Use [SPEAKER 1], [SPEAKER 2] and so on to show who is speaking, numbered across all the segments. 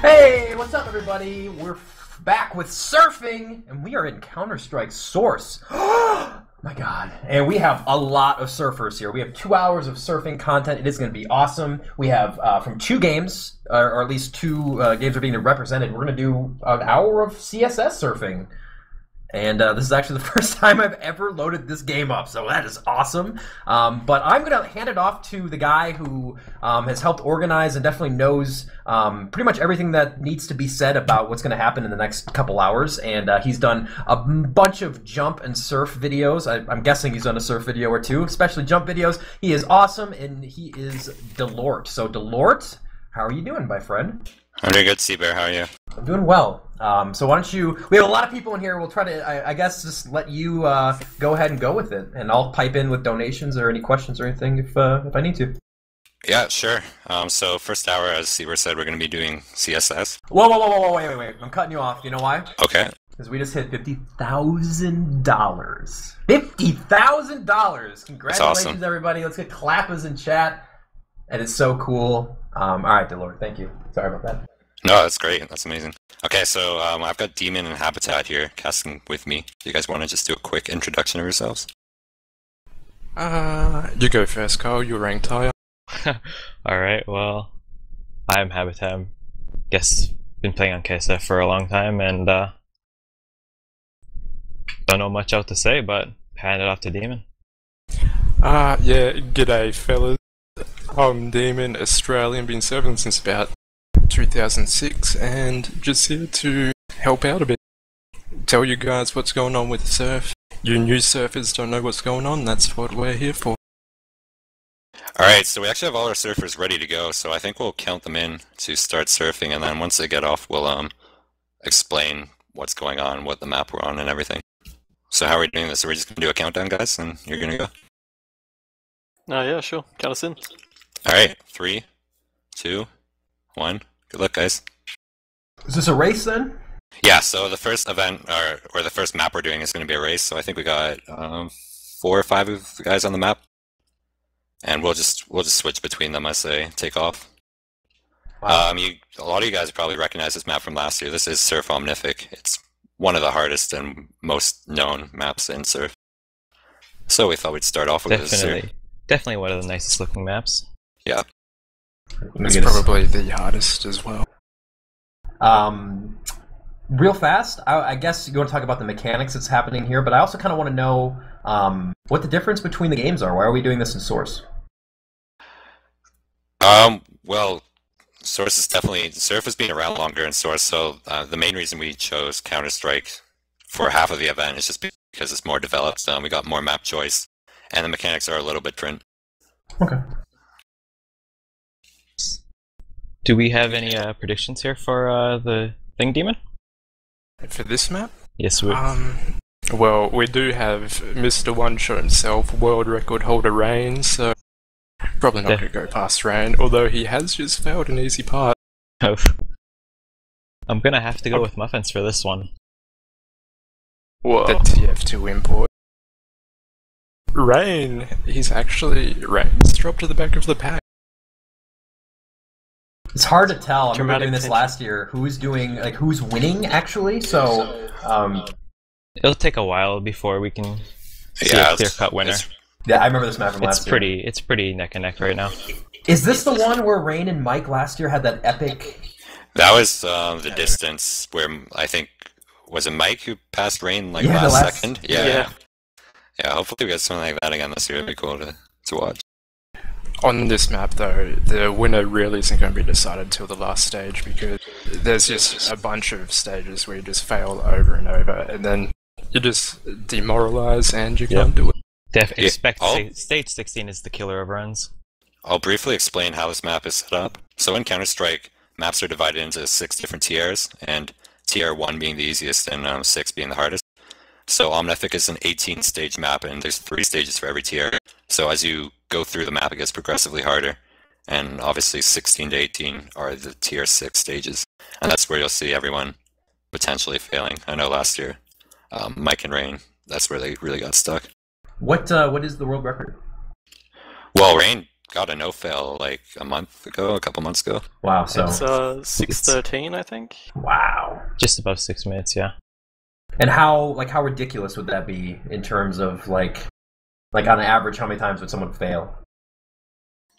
[SPEAKER 1] Hey, what's up, everybody? We're back with surfing, and we are in Counter-Strike Source. My God. And we have a lot of surfers here. We have 2 hours of surfing content. It is going to be awesome. We have from 2 games, or at least 2 games are being represented. We're going to do an hour of CSS surfing. And this is actually the first time I've ever loaded this game up, so that is awesome. But I'm going to hand it off to the guy who has helped organize and definitely knows pretty much everything that needs to be said about what's going to happen in the next couple hours. And he's done a bunch of jump and surf videos. I'm guessing he's done a surf video or 2, especially jump videos. He is awesome, and he is Delort. So Delort, how are you doing, my friend?
[SPEAKER 2] I'm doing good, Seabear. How are you?
[SPEAKER 1] I'm doing well. So why don't you... We have a lot of people in here. We'll try to, I guess, just let you go ahead and go with it. And I'll pipe in with donations or any questions or anything if I need to.
[SPEAKER 2] Yeah, sure. So first hour, as Seabear said, we're going to be doing CSS.
[SPEAKER 1] Whoa, wait. I'm cutting you off. You know why?
[SPEAKER 2] Okay.
[SPEAKER 1] Because we just hit $50,000. $50,000! Congratulations,
[SPEAKER 2] awesome.
[SPEAKER 1] Everybody. Let's get clappers in chat. And it's so cool. All right, Delord, thank you. Sorry about that.
[SPEAKER 2] No, that's great. That's amazing. Okay, so I've got Demon and Habitat here casting with me. Do you guys want to just do a quick introduction of yourselves?
[SPEAKER 3] You go first, Kyle. You're ranked higher.
[SPEAKER 4] Alright, well, I'm Habitat. Guess been playing on KSF for a long time and don't know much else to say, but hand it off to Demon.
[SPEAKER 3] Yeah, g'day fellas. I'm Demon, Australian, been serving since about 2006 and just here to help out a bit. Tell you guys what's going on with the surf. You new surfers don't know what's going on, that's what we're here for.
[SPEAKER 2] Alright, so we actually have all our surfers ready to go, so I think we'll count them in to start surfing, and then once they get off, we'll explain what's going on, what the map we're on, and everything. So how are we doing this? Are we just going to do a countdown, guys, and you're going to go?
[SPEAKER 5] Yeah, sure. Count us in.
[SPEAKER 2] Alright, 3, 2, 1. Good luck, guys.
[SPEAKER 1] Is this a race, then?
[SPEAKER 2] Yeah, so the first event, or the first map we're doing is going to be a race, so I think we got 4 or 5 of the guys on the map. And we'll just switch between them as they take off. Wow. A lot of you guys probably recognize this map from last year. This is Surf Omnific. It's one of the hardest and most known maps in Surf. So we thought we'd start off with this here.
[SPEAKER 4] Definitely one of the nicest looking maps.
[SPEAKER 2] Yeah.
[SPEAKER 3] It's probably the hardest as well.
[SPEAKER 1] Real fast, I guess you want to talk about the mechanics that's happening here, but I also kind of want to know what the difference between the games are. Why are we doing this in Source?
[SPEAKER 2] Well, Source is definitely... Surf has been around longer in Source, so the main reason we chose Counter-Strike for half of the event is just because it's more developed. We got more map choice, and the mechanics are a little bit different.
[SPEAKER 1] Okay.
[SPEAKER 4] Do we have any predictions here for the thing, Demon?
[SPEAKER 3] For this map?
[SPEAKER 4] Yes, we.
[SPEAKER 3] Well, we do have Mr. One Shot himself, world record holder Rain, so probably not going to go past Rain, although he has just failed an easy part.
[SPEAKER 4] Oh. I'm going to have to go with Muffins for this one.
[SPEAKER 3] Whoa. The TF2 import. Rain, Rain's dropped to the back of the pack.
[SPEAKER 1] It's hard to tell. I remember doing this last year. Who's winning, actually? So,
[SPEAKER 4] it'll take a while before we can see a clear-cut winner.
[SPEAKER 1] Yeah, I remember this map from last year.
[SPEAKER 4] It's pretty neck and neck right now.
[SPEAKER 1] Is this the one where Rain and Mike last year had that epic...
[SPEAKER 2] That was the distance where I think... Was it Mike who passed Rain last second? Yeah, hopefully we get something like that again this year. It'd be cool to watch.
[SPEAKER 3] On this map, though, the winner really isn't going to be decided until the last stage because there's just a bunch of stages where you just fail over and over, and then you just demoralize and you can't do it.
[SPEAKER 4] Expect stage 16 is the killer of runs.
[SPEAKER 2] I'll briefly explain how this map is set up. So in Counter-Strike, maps are divided into 6 different tiers, and tier 1 being the easiest and 6 being the hardest. So Omnific is an 18-stage map, and there's 3 stages for every tier. So as you go through the map, it gets progressively harder. And obviously 16 to 18 are the tier 6 stages. And that's where you'll see everyone potentially failing. I know last year, Mike and Rain, that's where they really got stuck.
[SPEAKER 1] What is the world record?
[SPEAKER 2] Well, Rain got a no-fail like a couple months ago.
[SPEAKER 1] Wow, so
[SPEAKER 5] It's 6:13, I think.
[SPEAKER 1] wow.
[SPEAKER 4] Just above 6 minutes, yeah.
[SPEAKER 1] And how ridiculous would that be in terms of like on average, how many times would someone fail?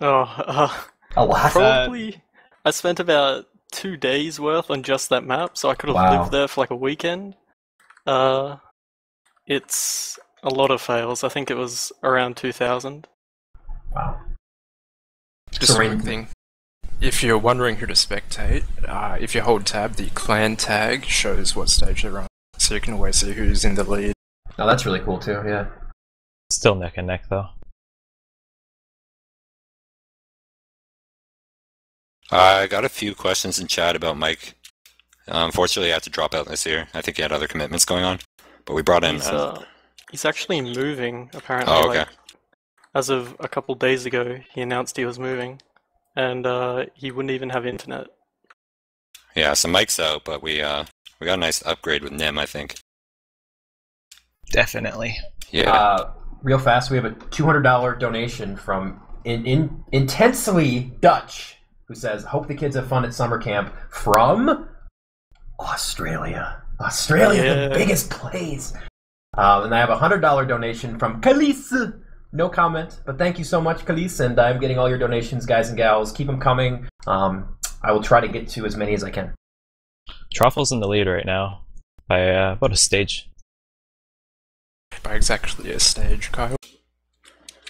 [SPEAKER 5] Oh,
[SPEAKER 1] A lot.
[SPEAKER 5] probably. I spent about 2 days worth on just that map, so I could have
[SPEAKER 1] Wow.
[SPEAKER 5] lived there for like a weekend. It's a lot of fails. I think it was around 2,000.
[SPEAKER 1] Wow.
[SPEAKER 3] Just
[SPEAKER 1] So
[SPEAKER 3] a quick thing. If you're wondering who to spectate, if you hold tab, the clan tag shows what stage they're on, so you can always see who's in the lead.
[SPEAKER 1] Oh, that's really cool too. Yeah.
[SPEAKER 4] Still neck and neck, though.
[SPEAKER 2] I got a few questions in chat about Mike. Unfortunately, I had to drop out this year. I think he had other commitments going on. But we brought in...
[SPEAKER 5] He's actually moving, apparently.
[SPEAKER 2] Oh, okay.
[SPEAKER 5] Like, as of a couple days ago, he announced he was moving. And he wouldn't even have internet.
[SPEAKER 2] Yeah, so Mike's out, but we got a nice upgrade with Nim, I think.
[SPEAKER 4] Definitely.
[SPEAKER 2] Yeah.
[SPEAKER 1] Real fast, we have a $200 donation from Intensely Dutch, who says, "Hope the kids have fun at summer camp," from Australia. Australia,
[SPEAKER 5] Yeah.
[SPEAKER 1] the biggest place. And I have a $100 donation from Khalees. No comment, but thank you so much, Khalees, and I'm getting all your donations, guys and gals. Keep them coming. I will try to get to as many as I can.
[SPEAKER 4] Raffle's in the lead right now by about a stage.
[SPEAKER 3] By exactly a stage, Kyle.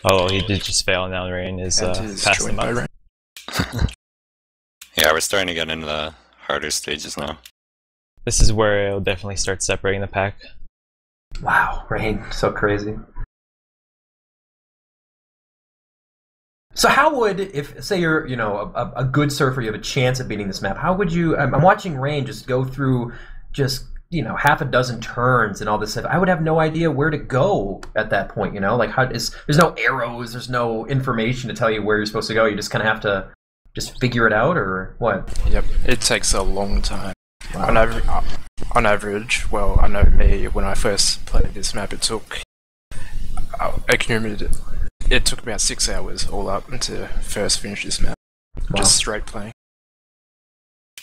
[SPEAKER 4] Oh, he did just fail, and now Rain is
[SPEAKER 3] And he's
[SPEAKER 4] passing him
[SPEAKER 3] joined by
[SPEAKER 4] up.
[SPEAKER 3] Rain.
[SPEAKER 2] Yeah, we're starting to get into the harder stages now.
[SPEAKER 4] This is where it'll definitely start separating the pack.
[SPEAKER 1] Wow, Rain, so crazy. So how would, if, say you're, a good surfer, you have a chance at beating this map, how would you, I'm watching Rain just go through just, half a dozen turns and all this stuff. I would have no idea where to go at that point, like there's no arrows, there's no information to tell you where you're supposed to go. You just kind of have to just figure it out, or what?
[SPEAKER 3] Yep, it takes a long time.
[SPEAKER 1] Wow.
[SPEAKER 3] On average, well, I know me, when I first played this map, it took it took about 6 hours all up to first finish this map.
[SPEAKER 1] Wow.
[SPEAKER 3] Just straight playing.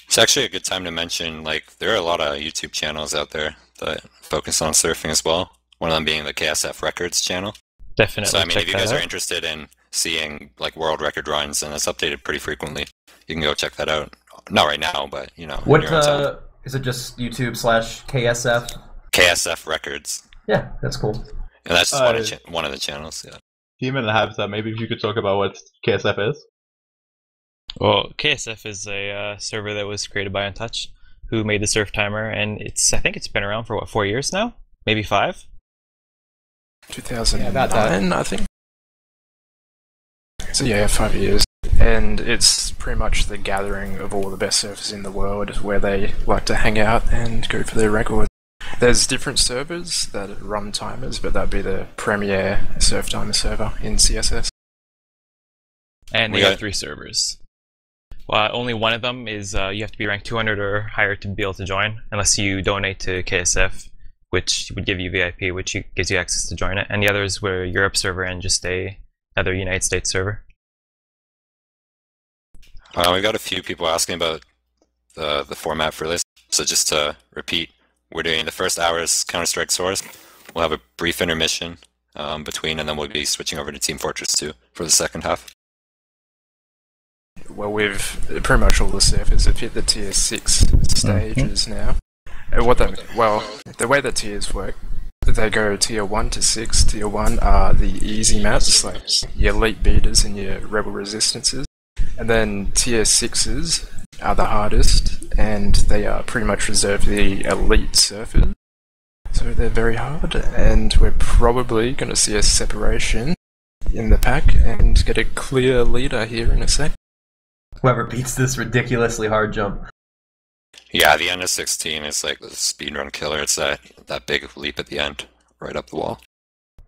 [SPEAKER 2] It's actually a good time to mention, there are a lot of YouTube channels out there that focus on surfing as well. One of them being the KSF Records channel.
[SPEAKER 4] Definitely.
[SPEAKER 2] So, I mean,
[SPEAKER 4] check
[SPEAKER 2] if you
[SPEAKER 4] that
[SPEAKER 2] guys
[SPEAKER 4] out.
[SPEAKER 2] are interested in seeing, world record runs, and it's updated pretty frequently, you can go check that out. Not right now, but, in
[SPEAKER 1] What,
[SPEAKER 2] your own time.
[SPEAKER 1] is it just YouTube/KSF?
[SPEAKER 2] KSF Records.
[SPEAKER 1] Yeah, that's cool.
[SPEAKER 2] And that's just one of the channels, yeah.
[SPEAKER 6] Team and a half, so maybe if you could talk about what KSF is.
[SPEAKER 4] Well, KSF is a server that was created by TotH, who made the surf timer, and I think it's been around for 4 years now? Maybe 5?
[SPEAKER 3] 2009,
[SPEAKER 6] about that.
[SPEAKER 3] I think. So yeah, 5 years. And it's pretty much the gathering of all the best surfers in the world, where they like to hang out and go for their record. There's different servers that run timers, but that'd be the premier surf timer server in CSS.
[SPEAKER 4] And
[SPEAKER 2] We
[SPEAKER 4] they have
[SPEAKER 2] got-
[SPEAKER 4] 3 servers. Well, only one of them is you have to be ranked 200 or higher to be able to join, unless you donate to KSF, which would give you VIP, which gives you access to join it. And the others were Europe server and just another United States server.
[SPEAKER 2] We've got a few people asking about the format for this. So just to repeat, we're doing the first hour's Counter-Strike Source. We'll have a brief intermission between, and then we'll be switching over to Team Fortress 2 for the second half.
[SPEAKER 3] Well, we've pretty much all the surfers have hit the tier 6 stages now. The way the tiers work, they go tier 1 to 6. Tier 1 are the easy maps, like your elite beaters and your rebel resistances. And then tier 6s are the hardest, and they are pretty much reserved for the elite surfers. So they're very hard, and we're probably going to see a separation in the pack and get a clear leader here in a sec.
[SPEAKER 1] Whoever beats this ridiculously hard jump.
[SPEAKER 2] Yeah, the end of 16 is like the speedrun killer. It's that big leap at the end, right up the wall.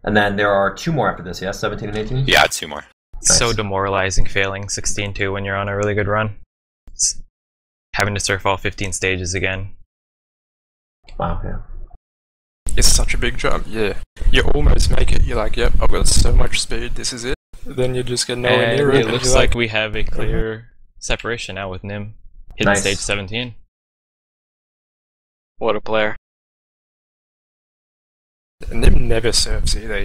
[SPEAKER 1] And then there are 2 more after this, yes? 17 and 18?
[SPEAKER 2] Yeah, 2 more.
[SPEAKER 4] It's so
[SPEAKER 1] Nice.
[SPEAKER 4] demoralizing failing 16-2 when you're on a really good run. It's having to surf all 15 stages again.
[SPEAKER 1] Wow, yeah.
[SPEAKER 3] It's such a big jump, yeah. You almost make it, you're like, yep, I've got so much speed, this is it. then you just get nowhere
[SPEAKER 4] And
[SPEAKER 3] near
[SPEAKER 4] it
[SPEAKER 3] it.
[SPEAKER 4] looks like we have a clear separation now with Nim hitting
[SPEAKER 1] Nice.
[SPEAKER 4] stage 17.
[SPEAKER 7] What a player.
[SPEAKER 3] Nim never serves either.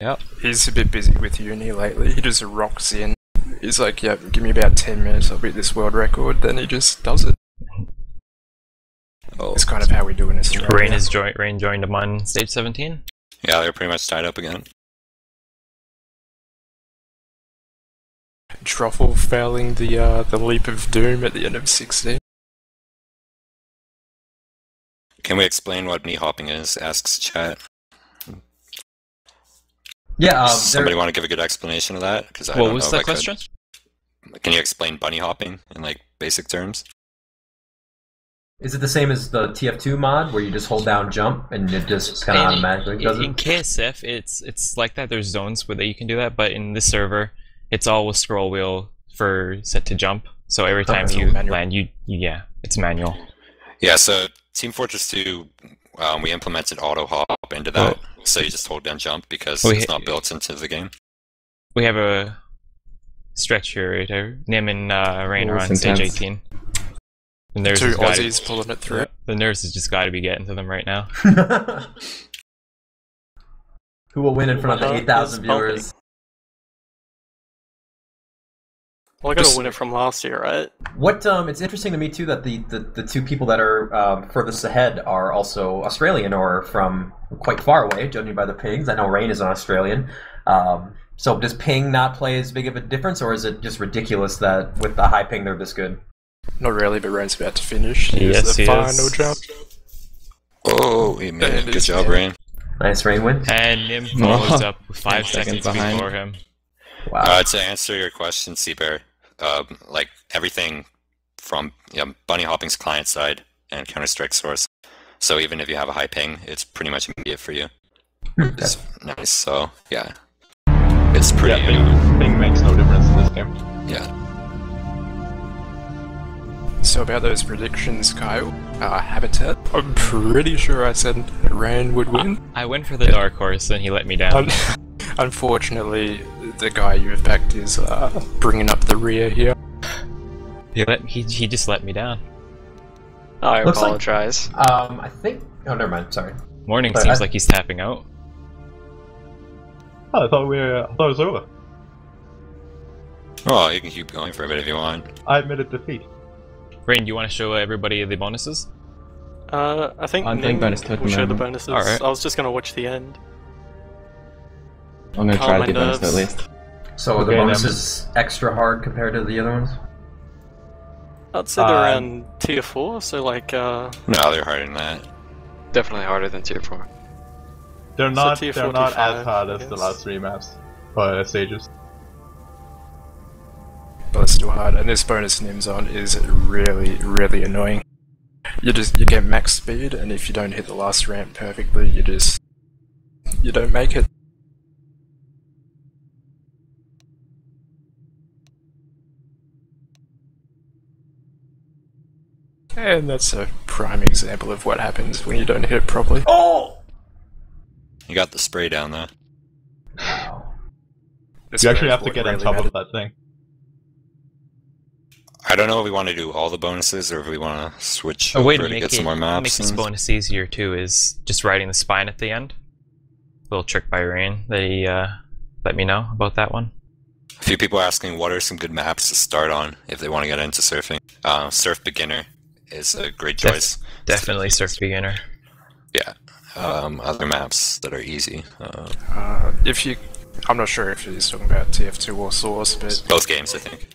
[SPEAKER 4] Yep.
[SPEAKER 3] He's a bit busy with uni lately. He just rocks in. He's like, yeah, give me about 10 minutes, I'll beat this world record. Then he just does it.
[SPEAKER 2] Oh,
[SPEAKER 3] It's kind of how we do in Australia.
[SPEAKER 4] Rain joined him on stage 17.
[SPEAKER 2] yeah, they're pretty much tied up again.
[SPEAKER 3] Truffle failing the leap of doom at the end of 16.
[SPEAKER 2] Can we explain what me hopping is? Asks chat.
[SPEAKER 1] Yeah,
[SPEAKER 2] Somebody want to give a good explanation of that? Because I
[SPEAKER 4] What
[SPEAKER 2] don't
[SPEAKER 4] was
[SPEAKER 2] know
[SPEAKER 4] that
[SPEAKER 2] if I could.
[SPEAKER 4] question?
[SPEAKER 2] Can you explain bunny hopping in like basic terms?
[SPEAKER 1] is it the same as the TF2 mod where you just hold down jump and it just kind of automatically does
[SPEAKER 4] In
[SPEAKER 1] it?
[SPEAKER 4] KSF, it's like that. There's zones where you can do that, but in this server, it's all with scroll wheel for set to jump. So every time
[SPEAKER 3] it's
[SPEAKER 4] you
[SPEAKER 3] manual.
[SPEAKER 4] land, yeah, it's manual.
[SPEAKER 2] Yeah, so Team Fortress 2, we implemented auto hop into that. So you just hold down jump because it's not built into the game.
[SPEAKER 4] We have a stretch here, right? Nim and Rain are on stage 18. And there's
[SPEAKER 3] Two Aussies pulling it through.
[SPEAKER 4] The nurse has just got to be getting to them right now.
[SPEAKER 1] Who will win in front of the
[SPEAKER 5] Well,
[SPEAKER 1] 8,000
[SPEAKER 5] it's bumpy.
[SPEAKER 1] viewers?
[SPEAKER 5] Well, I gotta win it from last year, right?
[SPEAKER 1] What it's interesting to me too that the two people that are furthest ahead are also Australian or from quite far away, judging by the pings. I know Rain is an Australian. So does ping not play as big of a difference, or is it just ridiculous that with the high ping they're this good?
[SPEAKER 3] Not really, but Rain's about to finish.
[SPEAKER 4] Yes,
[SPEAKER 3] Here's the
[SPEAKER 4] he
[SPEAKER 3] final
[SPEAKER 4] is.
[SPEAKER 3] jump.
[SPEAKER 2] Oh, he made it. Good job, Rain.
[SPEAKER 1] Nice, Rain wins.
[SPEAKER 4] And Nim follows up with 5 seconds
[SPEAKER 8] behind.
[SPEAKER 4] before him.
[SPEAKER 1] Wow.
[SPEAKER 2] To answer your question, Seabear, like everything from bunny hopping's client side and Counter-Strike source. So even if you have a high ping, it's pretty much immediate for you. It's nice. So yeah, it's pretty.
[SPEAKER 6] Yeah, ping makes no difference in this game.
[SPEAKER 2] Yeah.
[SPEAKER 3] So about those predictions, Kyle, Habitat, I'm pretty sure I said Rain would win.
[SPEAKER 4] I went for the dark horse and he let me down.
[SPEAKER 3] Unfortunately, the guy you've backed is bringing up the rear here.
[SPEAKER 4] He just let me down.
[SPEAKER 7] I
[SPEAKER 1] Looks like-
[SPEAKER 7] apologize.
[SPEAKER 1] I think. Oh, never mind. Sorry.
[SPEAKER 4] Morning
[SPEAKER 1] But
[SPEAKER 4] seems
[SPEAKER 1] I-
[SPEAKER 4] like he's tapping out.
[SPEAKER 6] Oh, I thought it was over.
[SPEAKER 2] Oh, you can keep going for a bit if you want.
[SPEAKER 6] I admitted defeat.
[SPEAKER 4] Rain, do you want to show everybody the bonuses?
[SPEAKER 5] I think
[SPEAKER 8] I'm doing
[SPEAKER 5] Nim
[SPEAKER 8] bonus
[SPEAKER 5] will
[SPEAKER 8] token
[SPEAKER 5] show the
[SPEAKER 8] now.
[SPEAKER 5] bonuses.
[SPEAKER 4] Alright.
[SPEAKER 5] I was just gonna watch the end.
[SPEAKER 8] I'm gonna
[SPEAKER 5] Calm
[SPEAKER 8] try
[SPEAKER 5] my
[SPEAKER 8] to do bonus
[SPEAKER 5] nerves.
[SPEAKER 8] at least.
[SPEAKER 1] So are the
[SPEAKER 6] Okay,
[SPEAKER 1] bonuses extra hard compared to the other ones?
[SPEAKER 5] I'd say they're around tier 4, so like,
[SPEAKER 2] No, they're harder than that.
[SPEAKER 7] Definitely harder than tier 4.
[SPEAKER 6] They're not.
[SPEAKER 5] tier
[SPEAKER 6] They're not
[SPEAKER 5] 45,
[SPEAKER 6] as hard
[SPEAKER 5] I
[SPEAKER 6] as the
[SPEAKER 5] guess.
[SPEAKER 6] last three maps or stages.
[SPEAKER 3] But it's still hard, and this bonus Nim's on is really, really annoying. You get max speed, and if you don't hit the last ramp perfectly, you don't make it. And that's a prime example of what happens when you don't hit it properly.
[SPEAKER 1] Oh!
[SPEAKER 2] You got the spray down though.
[SPEAKER 1] Wow.
[SPEAKER 3] This
[SPEAKER 6] You actually
[SPEAKER 3] goes
[SPEAKER 6] have to
[SPEAKER 3] what
[SPEAKER 6] get on
[SPEAKER 3] really
[SPEAKER 6] top
[SPEAKER 3] matters.
[SPEAKER 6] of that thing.
[SPEAKER 2] I don't know if we want to do all the bonuses or if we want to switch
[SPEAKER 4] A way
[SPEAKER 2] over
[SPEAKER 4] to
[SPEAKER 2] to
[SPEAKER 4] make
[SPEAKER 2] get some more
[SPEAKER 4] make
[SPEAKER 2] maps.
[SPEAKER 4] this
[SPEAKER 2] and-
[SPEAKER 4] bonus easier too is just riding the spine at the end. Little trick by Rain that he let me know about that one.
[SPEAKER 2] A few people are asking what are some good maps to start on if they want to get into surfing. Surf Beginner is a great choice.
[SPEAKER 4] Definitely surf beginner.
[SPEAKER 2] Yeah. Other maps that are easy.
[SPEAKER 3] I'm not sure if he's talking about TF2 or Source, but
[SPEAKER 2] Both games, I think.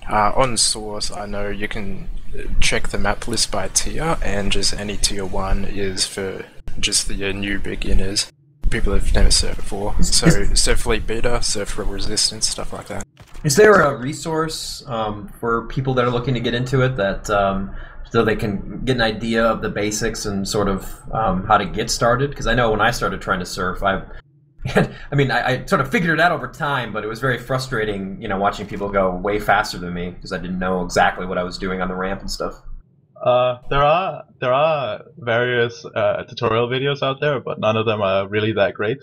[SPEAKER 3] on Source, I know you can check the map list by tier, and just any tier 1 is for just the new beginners. People have never surfed before. So Surf Elite Beta, Surf Resistance, stuff like that.
[SPEAKER 1] Is there a resource for people that are looking to get into it that so they can get an idea of the basics and sort of how to get started? Because I know when I started trying to surf, I sort of figured it out over time, but it was very frustrating, watching people go way faster than me because I didn't know exactly what I was doing on the ramp and stuff.
[SPEAKER 6] There are various tutorial videos out there, but none of them are really that great.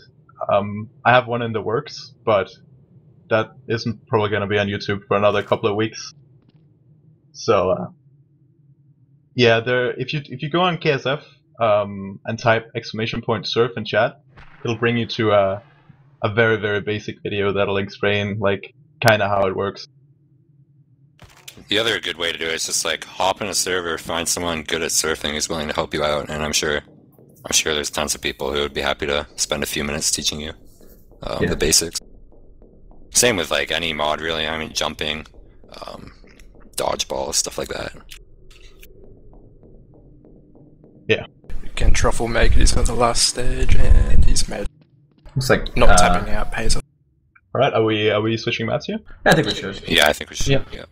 [SPEAKER 6] I have one in the works, but that isn't probably going to be on YouTube for another couple of weeks. So yeah, if you go on KSF and type !surf in chat, it'll bring you to a very, very basic video that'll explain like kind of how it works.
[SPEAKER 2] The other good way to do it is just like hop in a server, find someone good at surfing who's willing to help you out, and I'm sure there's tons of people who would be happy to spend a few minutes teaching you the basics. Same with like any mod, really. I mean, jumping, dodgeball, stuff like that.
[SPEAKER 3] Yeah. Can Truffle make it? He's got the last stage, and he's made.
[SPEAKER 1] Looks like
[SPEAKER 3] Not tapping out pays off.
[SPEAKER 6] All right, are we switching maps here?
[SPEAKER 1] I think we should.
[SPEAKER 2] Yeah, I think we should. Yeah.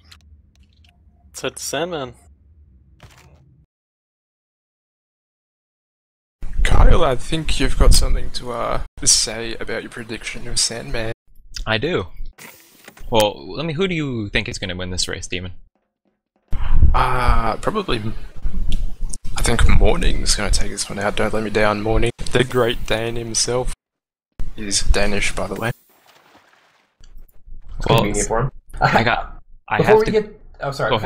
[SPEAKER 5] Let's head to Sandman.
[SPEAKER 3] Kyle, I think you've got something to say about your prediction of Sandman.
[SPEAKER 4] I do. Well, who do you think is going to win this race, Demon?
[SPEAKER 3] Probably. I think Morning's going to take this one out. Don't let me down, Morning. The great Dane himself. He's Danish, by the way.
[SPEAKER 4] Well,
[SPEAKER 1] Convenient for him. Before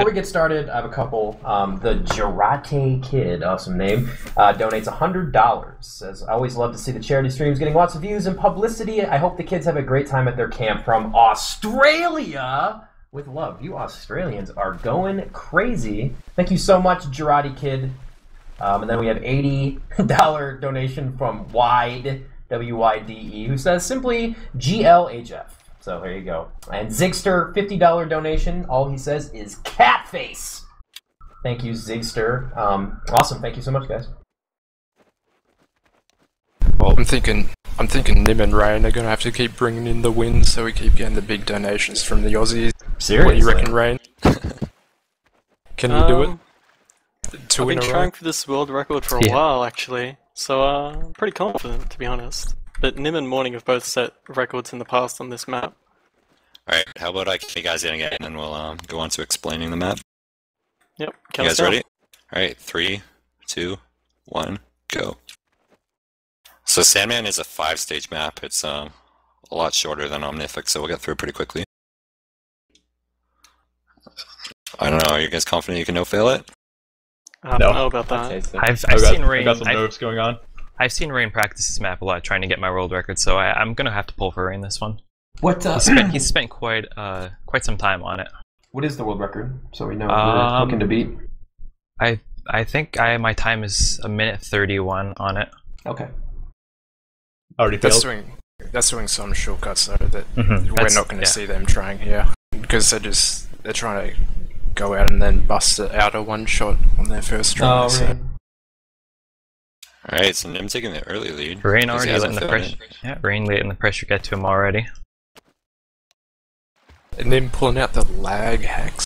[SPEAKER 1] we get started, I have a couple. The Jarate Kid, awesome name, donates $100. Says, I always love to see the charity streams getting lots of views and publicity. I hope the kids have a great time at their camp from Australia. With love. You Australians are going crazy. Thank you so much, Jarate Kid. And then we have $80 donation from Wide, W-Y-D-E, who says simply GLHF. So there you go. And Zigster, $50 donation. All he says is catface. Thank you, Zigster. Awesome. Thank you so much, guys.
[SPEAKER 3] Well, I'm thinking Nim and Rain are going to have to keep bringing in the wins, so we keep getting the big donations from the Aussies.
[SPEAKER 1] Seriously?
[SPEAKER 3] What do you reckon, Rain? Can you do it?
[SPEAKER 5] I've been trying for this world record for a while, actually. So I'm pretty confident, to be honest. But Nim and Morning have both set records in the past on this map.
[SPEAKER 2] Alright, how about I kick you guys in again, and then we'll go on to explaining the map.
[SPEAKER 5] Yep.
[SPEAKER 2] You guys ready? Alright, 3, 2, 1, go. So Sandman is a 5-stage map. It's a lot shorter than Omnific, so we'll get through it pretty quickly. I don't know, are you guys confident you can no-fail it?
[SPEAKER 5] I don't know about that.
[SPEAKER 4] I've seen Rain.
[SPEAKER 6] I've got some nerves going on.
[SPEAKER 4] I've seen Rain practice this map a lot, trying to get my world record. So I'm gonna have to pull for Rain this one.
[SPEAKER 1] What?
[SPEAKER 4] He's spent quite some time on it.
[SPEAKER 1] What is the world record? So we know who we're looking to beat.
[SPEAKER 4] I think my time is 1:31 on it.
[SPEAKER 1] Okay.
[SPEAKER 6] Already failed.
[SPEAKER 3] That's doing some shortcuts though that
[SPEAKER 4] Mm-hmm.
[SPEAKER 3] we're not going to see them trying here because they're trying to go out and then bust it out of one shot on their first try.
[SPEAKER 1] Oh, right.
[SPEAKER 2] Alright, so Nim taking the early lead.
[SPEAKER 4] Rain already letting the pressure. Yeah, Rain letting the pressure get to him already.
[SPEAKER 3] And then pulling out the lag hacks.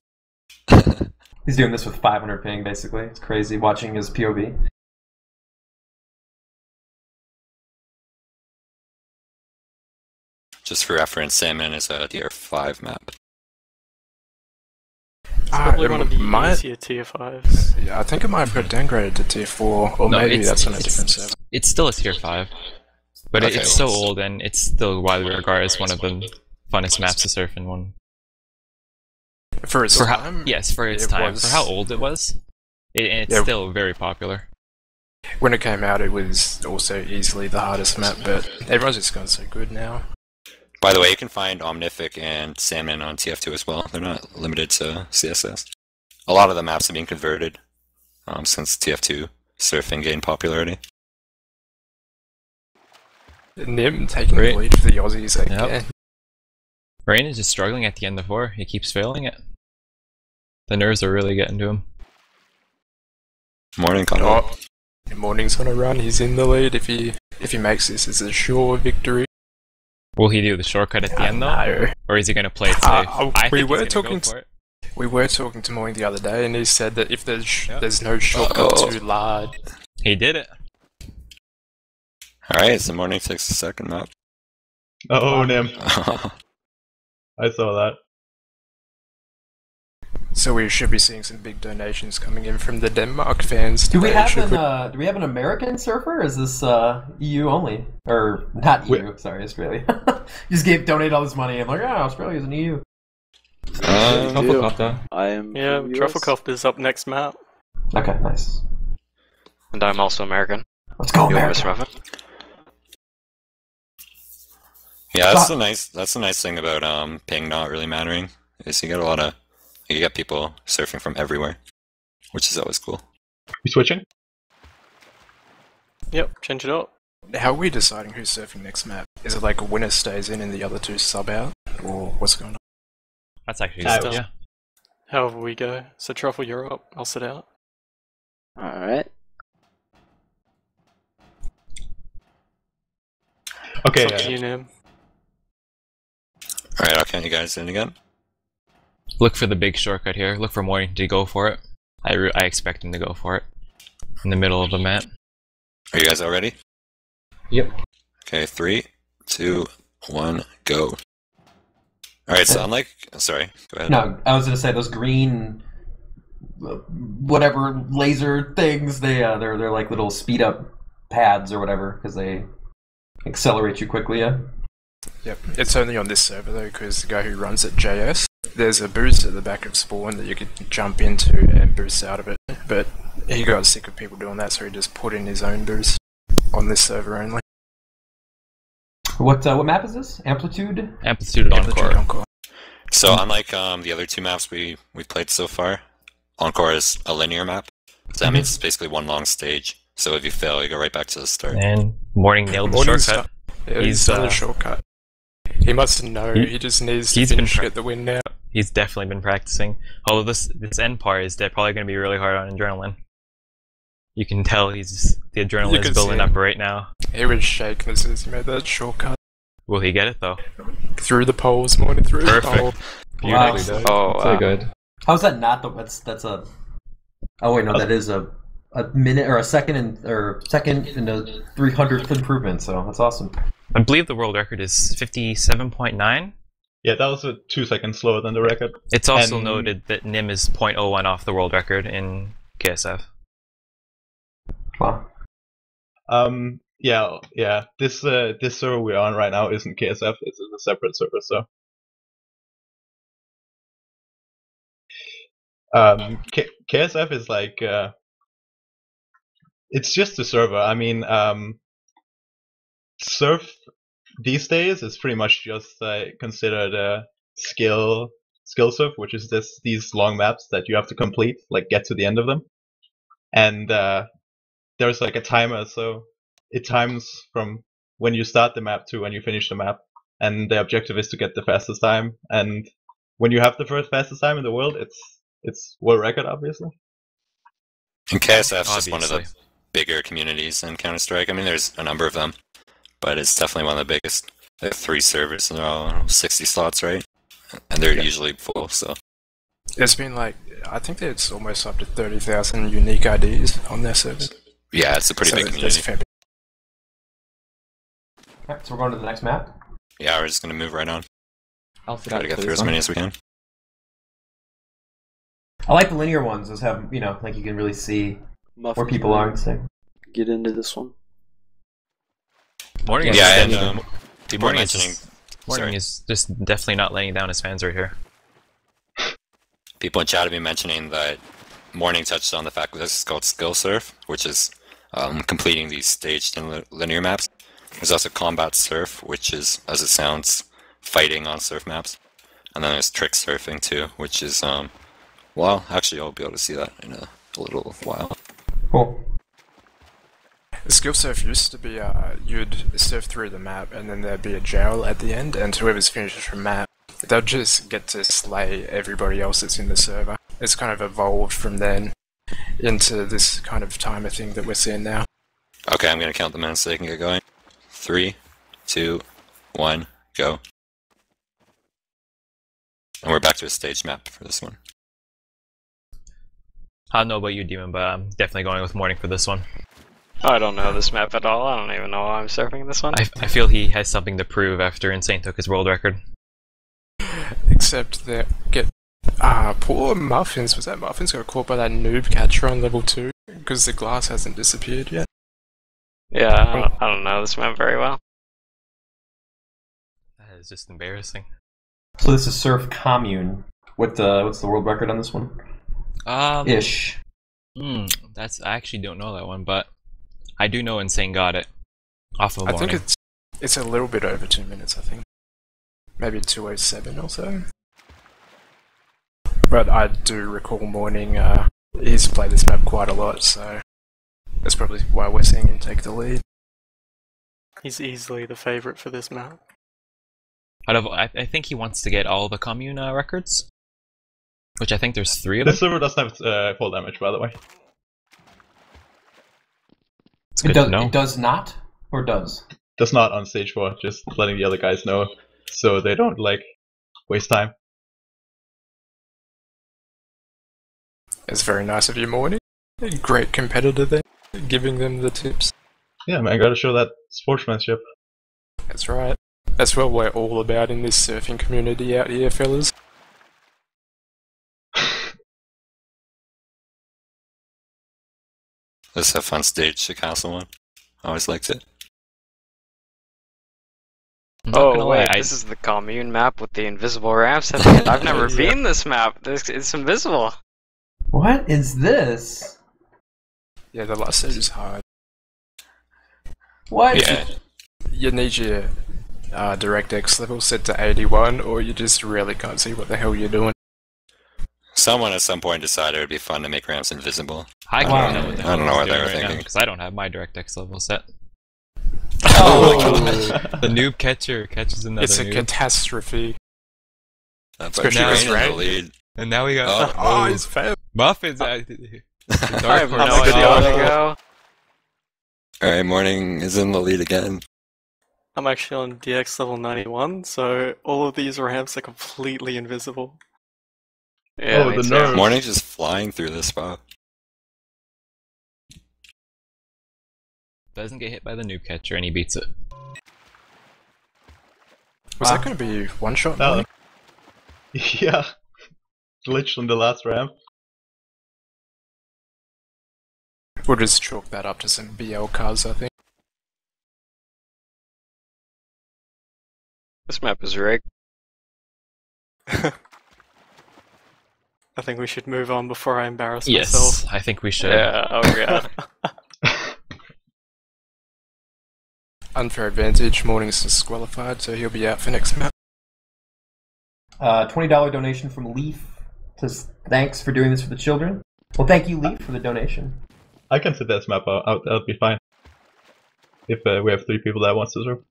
[SPEAKER 1] He's doing this with 500 ping, basically. It's crazy watching his POV.
[SPEAKER 2] Just for reference, Sandman is a tier 5 map.
[SPEAKER 5] It's probably one of the easier tier 5s.
[SPEAKER 3] Yeah, I think it might have got downgraded to tier 4, or
[SPEAKER 4] No,
[SPEAKER 3] maybe that's on a different server.
[SPEAKER 4] It's still a tier 5, but
[SPEAKER 2] Okay,
[SPEAKER 4] it's so old and it's still widely regarded as one of the funnest maps to surf in one.
[SPEAKER 3] For its time?
[SPEAKER 4] Yes, for its time. For how old it was, it's still very popular.
[SPEAKER 3] When it came out, it was also easily the hardest map, but everyone's just gone so good now.
[SPEAKER 2] By the way, you can find Omnific and Sandman on TF2 as well. They're not limited to CSS. A lot of the maps have been converted since TF2 surfing gained popularity.
[SPEAKER 3] Nim taking the lead for the Aussies again.
[SPEAKER 4] Yep. Rain is just struggling at the end of 4. He keeps failing it. The nerves are really getting to him.
[SPEAKER 2] Morning, Connor.
[SPEAKER 3] Morning's on a run. He's in the lead. If he makes this, it's a sure victory.
[SPEAKER 4] Will he do the shortcut at the end though,
[SPEAKER 3] No.
[SPEAKER 4] or is he going to play it safe?
[SPEAKER 3] We were talking to Morning the other day, and he said that if there's no shortcut too large,
[SPEAKER 4] he did it.
[SPEAKER 2] All right, so Morning takes the second map.
[SPEAKER 6] Oh, Nim. I saw that.
[SPEAKER 3] So we should be seeing some big donations coming in from the Denmark fans.
[SPEAKER 1] Do we have an American surfer? Or is this EU only, or not EU? Sorry, Australia. You just donate all this money. I'm like, oh, Australia's an EU.
[SPEAKER 5] Trufflecopter is up next map.
[SPEAKER 1] Okay, nice.
[SPEAKER 7] And I'm also American.
[SPEAKER 1] Let's go,
[SPEAKER 7] You
[SPEAKER 1] America.
[SPEAKER 7] Raffle.
[SPEAKER 2] Yeah, that's the nice thing about ping not really mattering is you get people surfing from everywhere, which is always cool.
[SPEAKER 6] You switching?
[SPEAKER 5] Yep, change it up.
[SPEAKER 3] How are we deciding who's surfing next map? Is it like a winner stays in and the other two sub out, or what's going on?
[SPEAKER 4] That's actually
[SPEAKER 5] Just,
[SPEAKER 4] yeah.
[SPEAKER 5] However we go. So Truffle, you're up. I'll sit out.
[SPEAKER 7] Alright.
[SPEAKER 6] Okay.
[SPEAKER 5] It's up to you, Nim.
[SPEAKER 2] Alright, I'll count you guys in again.
[SPEAKER 4] Look for the big shortcut here. Look for Morning to go for it. I expect him to go for it. In the middle of the map.
[SPEAKER 2] Are you guys all ready?
[SPEAKER 1] Yep.
[SPEAKER 2] Okay, 3, 2, 1, go. Alright, so sorry, go ahead.
[SPEAKER 1] No, I was gonna say those green, whatever laser things. They're like little speed up pads or whatever because they accelerate you quickly. Yeah.
[SPEAKER 3] Yep, it's only on this server though, because the guy who runs it, JS, there's a boost at the back of spawn that you could jump into and boost out of it, but he got sick of people doing that, so he just put in his own boost on this server only.
[SPEAKER 1] What map is this? Amplitude?
[SPEAKER 4] Amplitude Encore.
[SPEAKER 2] So unlike the other two maps we've played so far, Encore is a linear map. So that means it's basically one long stage. So if you fail, you go right back to the start.
[SPEAKER 4] And Morning nailed the shortcut.
[SPEAKER 3] Yeah, he's done a shortcut. He must know. He just needs to finish get the win now.
[SPEAKER 4] He's definitely been practicing. Although this end part is probably going to be really hard on adrenaline. You can tell the adrenaline is building up right now.
[SPEAKER 3] He was shaking as soon as he made that shortcut.
[SPEAKER 4] Will he get it though?
[SPEAKER 3] Through the poles, Morning through the pole.
[SPEAKER 1] Wow.
[SPEAKER 7] Oh,
[SPEAKER 8] So good.
[SPEAKER 1] How's that not that's a? Oh wait, no, that is a minute or a second and a 300th improvement. So that's awesome.
[SPEAKER 4] I believe the world record is 57.9.
[SPEAKER 6] Yeah, that was 2 seconds slower than the record.
[SPEAKER 4] It's also noted that Nim is 0.01 off the world record in KSF.
[SPEAKER 1] Wow.
[SPEAKER 6] Yeah. This server we're on right now isn't KSF. It's a separate server. So, KSF is like it's just a server. I mean, Surf these days is pretty much just considered a skill surf, which is these long maps that you have to complete, like get to the end of them, and there's like a timer, so it times from when you start the map to when you finish the map, and the objective is to get the fastest time. And when you have the first fastest time in the world, it's world record, obviously.
[SPEAKER 2] And KSF's just one of the bigger communities in Counter-Strike. I mean, there's a number of them, but it's definitely one of the biggest. They have 3 servers and they're all 60 slots, right? And they're usually full, so.
[SPEAKER 3] There's been like, I think it's almost up to 30,000 unique IDs on their servers.
[SPEAKER 2] Yeah, it's a pretty big community.
[SPEAKER 1] Alright, so we're going to the next map.
[SPEAKER 2] Yeah, we're just gonna move right on.
[SPEAKER 8] I'll
[SPEAKER 2] Try to get through as many as we can.
[SPEAKER 1] I like the linear ones. Those have, like you can really see where people are and stuff.
[SPEAKER 7] Get into this one.
[SPEAKER 4] Morning.
[SPEAKER 2] Yeah, and people are mentioning.
[SPEAKER 4] Morning is just definitely not laying down his fans right here.
[SPEAKER 2] People in chat have been mentioning that Morning touched on the fact that this is called Skill Surf, which is completing these staged and linear maps. There's also Combat Surf, which is, as it sounds, fighting on surf maps. And then there's Trick Surfing too, which is, well, actually I'll be able to see that in a little while.
[SPEAKER 1] Cool.
[SPEAKER 3] Skill surf used to be, you'd surf through the map and then there'd be a jail at the end, and whoever's finishes from map, they'll just get to slay everybody else that's in the server. It's kind of evolved from then into this kind of timer thing that we're seeing now.
[SPEAKER 2] Okay, I'm gonna count the minutes so they can get going. 3, 2, 1, go. And we're back to a stage map for this one.
[SPEAKER 4] I don't know about you, Demon, but I'm definitely going with Morning for this one.
[SPEAKER 7] I don't know this map at all. I don't even know why I'm surfing this one.
[SPEAKER 4] I feel he has something to prove after Insane took his world record.
[SPEAKER 3] Except that Poor Muffins. Was that Muffins got caught by that noob catcher on level 2? Because the glass hasn't disappeared yet.
[SPEAKER 7] Yeah, I don't know this map very well.
[SPEAKER 4] That is just embarrassing.
[SPEAKER 1] So this is Surf Commune. What's the world record on this one? Ish.
[SPEAKER 4] I actually don't know that one, but I do know Insane got it off of
[SPEAKER 3] I
[SPEAKER 4] Morning.
[SPEAKER 3] think it's a little bit over 2 minutes, I think. Maybe 2:07 or so. But I do recall Morning, he's played this map quite a lot, so that's probably why we're seeing him take the lead.
[SPEAKER 5] He's easily the favourite for this map.
[SPEAKER 4] I think he wants to get all the Commune records, which I think there's 3 of them.
[SPEAKER 6] This server doesn't have full damage, by the way.
[SPEAKER 4] It's good to know.
[SPEAKER 1] It does not, or does?
[SPEAKER 6] Does not on stage 4, just letting the other guys know so they don't, like, waste time.
[SPEAKER 3] It's very nice of you, Morning. Great competitor there, giving them the tips.
[SPEAKER 6] Yeah, man, gotta show that sportsmanship.
[SPEAKER 3] That's right. That's what we're all about in this surfing community out here, fellas.
[SPEAKER 2] Let's have fun stage, the castle one. Always liked it.
[SPEAKER 7] Oh wait, this is the Commune map with the invisible ramps at the end. I've never been this map. It's invisible.
[SPEAKER 1] What is this?
[SPEAKER 3] Yeah, the last stage is hard.
[SPEAKER 1] What?
[SPEAKER 2] Yeah.
[SPEAKER 3] You need your DirectX level set to 81, or you just really can't see what the hell you're doing.
[SPEAKER 2] Someone at some point decided it would be fun to make ramps invisible.
[SPEAKER 4] I can't tell what the hell
[SPEAKER 2] I don't know what
[SPEAKER 4] he's
[SPEAKER 2] they were
[SPEAKER 4] doing right
[SPEAKER 2] thinking.
[SPEAKER 4] because I don't have my DirectX level set.
[SPEAKER 3] Oh,
[SPEAKER 4] The noob catcher catches another
[SPEAKER 3] it's a
[SPEAKER 4] noob.
[SPEAKER 3] catastrophe.
[SPEAKER 2] That's
[SPEAKER 3] Especially
[SPEAKER 2] now
[SPEAKER 3] with
[SPEAKER 2] in the
[SPEAKER 3] rain.
[SPEAKER 2] lead.
[SPEAKER 4] And now we got
[SPEAKER 3] Oh, he's failed.
[SPEAKER 4] Muffins.
[SPEAKER 7] I have no idea
[SPEAKER 3] idea.
[SPEAKER 7] where to go.
[SPEAKER 2] Alright, Morning is in the lead again.
[SPEAKER 5] I'm actually on DX level 91, so all of these ramps are completely invisible.
[SPEAKER 7] Yeah,
[SPEAKER 6] Oh,
[SPEAKER 7] me
[SPEAKER 6] the
[SPEAKER 7] too.
[SPEAKER 6] nerve.
[SPEAKER 2] Morning's just flying through this spot.
[SPEAKER 4] Doesn't get hit by the noob catcher and he beats it.
[SPEAKER 3] Was that going to be one shot?
[SPEAKER 6] No.
[SPEAKER 3] Morning?
[SPEAKER 6] Yeah. Glitched on the last ramp.
[SPEAKER 3] We'll just chalk that up to some BL cars, I think.
[SPEAKER 7] This map is rigged.
[SPEAKER 5] I think we should move on before I embarrass
[SPEAKER 4] Yes,
[SPEAKER 5] myself.
[SPEAKER 4] I think we should.
[SPEAKER 7] Yeah, oh yeah.
[SPEAKER 3] Unfair advantage, Morning's disqualified, so he'll be out for next map.
[SPEAKER 1] $20 donation from Leaf. Says thanks for doing this for the children. Well, thank you, Leaf, for the donation.
[SPEAKER 6] I can sit this map out, that'll be fine. If we have 3 people that wants to serve.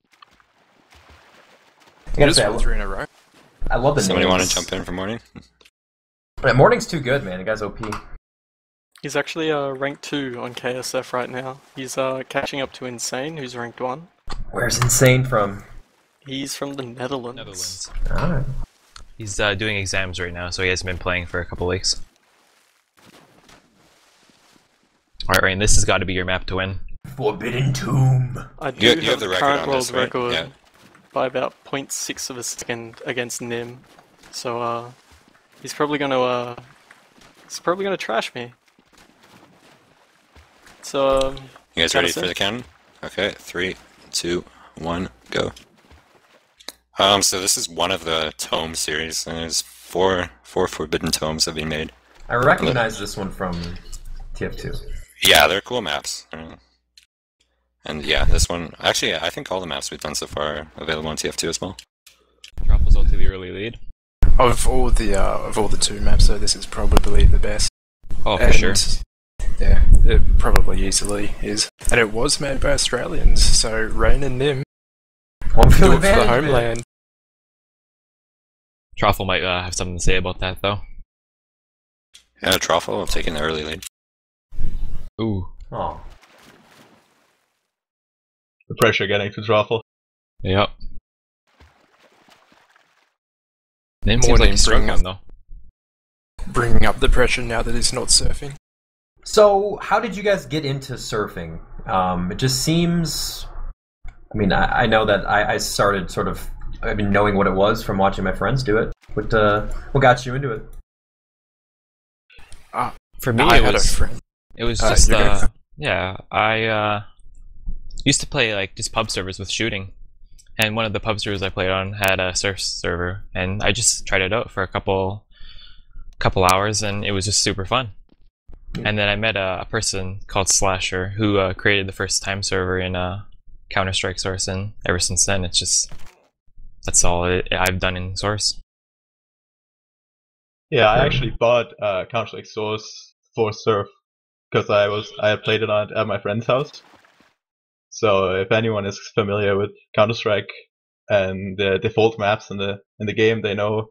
[SPEAKER 1] I gotta
[SPEAKER 3] Just
[SPEAKER 1] say,
[SPEAKER 3] won 3 in a row.
[SPEAKER 1] I love the
[SPEAKER 2] Somebody
[SPEAKER 1] names.
[SPEAKER 2] want to jump in for Morning?
[SPEAKER 1] Yeah, Morning's too good, man. The guy's OP.
[SPEAKER 5] He's actually rank 2 on KSF right now. He's catching up to Insane, who's ranked 1.
[SPEAKER 1] Where's Insane from?
[SPEAKER 5] He's from the Netherlands.
[SPEAKER 4] Netherlands.
[SPEAKER 1] Alright.
[SPEAKER 4] He's doing exams right now, so he hasn't been playing for a couple weeks. Alright, Rain, this has got to be your map to win.
[SPEAKER 1] Forbidden Tomb.
[SPEAKER 5] I do
[SPEAKER 2] You have the record
[SPEAKER 5] current
[SPEAKER 2] on
[SPEAKER 5] world
[SPEAKER 2] this, right?
[SPEAKER 5] record
[SPEAKER 2] Yeah.
[SPEAKER 5] by about 0.6 of a second against Nim. So he's probably gonna trash me. So
[SPEAKER 2] You guys
[SPEAKER 5] Got
[SPEAKER 2] ready
[SPEAKER 5] us
[SPEAKER 2] for
[SPEAKER 5] in?
[SPEAKER 2] the cannon? Okay, 3, 2, 1, go. So this is one of the tome series, and there's four forbidden tomes have been made.
[SPEAKER 1] I recognize this one from TF2.
[SPEAKER 2] Yeah, they're cool maps. And yeah, this one, actually, I think all the maps we've done so far are available on TF2 as well.
[SPEAKER 4] Raffle's to the early lead.
[SPEAKER 3] Of all the 2 maps, though, this is probably the best.
[SPEAKER 4] Oh, for
[SPEAKER 3] And,
[SPEAKER 4] sure.
[SPEAKER 3] Yeah, it probably easily is. And it was made by Australians, so Rain and Nim
[SPEAKER 1] Home
[SPEAKER 3] do
[SPEAKER 1] field
[SPEAKER 3] it for the
[SPEAKER 1] advantage, man.
[SPEAKER 3] homeland.
[SPEAKER 4] Raffle might have something to say about that, though.
[SPEAKER 2] Yeah, Raffle taking the early lead.
[SPEAKER 4] Ooh.
[SPEAKER 1] Oh.
[SPEAKER 6] The pressure getting to Raffle.
[SPEAKER 4] Yep. Nim seems
[SPEAKER 3] Morning
[SPEAKER 4] like he's struggling, though.
[SPEAKER 3] Bringing up the pressure now that he's not surfing.
[SPEAKER 1] So, how did you guys get into surfing? It just seems... I mean, I know that I started sort of... I've been knowing what it was from watching my friends do it. What got you into it?
[SPEAKER 4] For me,
[SPEAKER 3] I
[SPEAKER 4] it
[SPEAKER 3] had a friend.
[SPEAKER 4] was just yeah. I used to play like just pub servers with shooting, and one of the pub servers I played on had a surf server, and I just tried it out for a couple hours, and it was just super fun. And then I met a person called Slasher who created the first time server in Counter-Strike Source, and ever since then it's just that's all I've done in Source.
[SPEAKER 6] Yeah, I actually bought Counter-Strike Source for Surf because I had played it at my friend's house. So if anyone is familiar with Counter-Strike and the default maps in the game, they know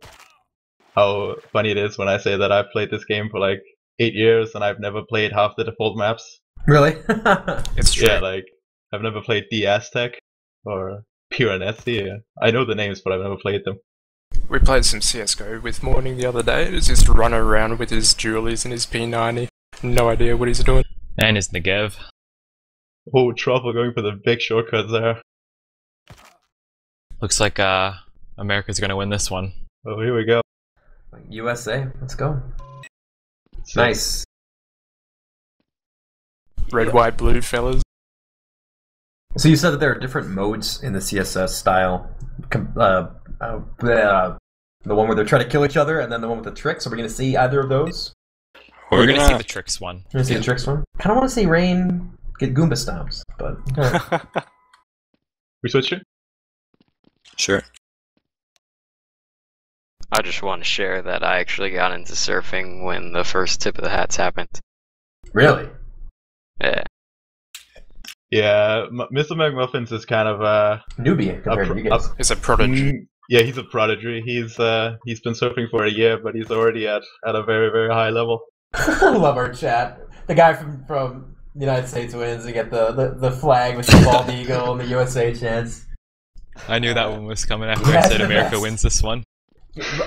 [SPEAKER 6] how funny it is when I say that I've played this game for like 8 years and I've never played half the default maps.
[SPEAKER 1] Really?
[SPEAKER 3] It's true.
[SPEAKER 6] Yeah, like I've never played the Aztec or Piranesi. I know the names, but I've never played them.
[SPEAKER 3] We played some CSGO with Morning the other day. It was just running around with his dualies and his P90. No idea what he's doing.
[SPEAKER 4] And his Negev.
[SPEAKER 6] Oh, Truffle going for the big shortcuts there.
[SPEAKER 4] Looks like America's gonna win this one.
[SPEAKER 6] Oh, here we go.
[SPEAKER 1] USA, let's go.
[SPEAKER 6] So,
[SPEAKER 1] Nice.
[SPEAKER 3] Red, white, blue, fellas.
[SPEAKER 1] So you said that there are different modes in the CSS style. The one where they're trying to kill each other, and then the one with the tricks. Are we going to see either of those?
[SPEAKER 4] We're gonna see the tricks one.
[SPEAKER 1] We're going to see the tricks one? I kind of want to see Rain get Goomba stomps, but...
[SPEAKER 6] we switch it?
[SPEAKER 2] Sure.
[SPEAKER 7] I just want to share that I actually got into surfing when the first tip of the hats happened.
[SPEAKER 1] Really?
[SPEAKER 7] Yeah.
[SPEAKER 6] Yeah, Mr. McMuffins is kind of a
[SPEAKER 1] newbie compared to you guys.
[SPEAKER 3] He's a prodigy.
[SPEAKER 6] Yeah, he's a prodigy. He's been surfing for a year, but he's already at a very, very high level.
[SPEAKER 1] Love our chat. The guy from the United States wins. You get the flag with the bald eagle and the USA chants.
[SPEAKER 4] I knew that one was coming after I said America wins this one.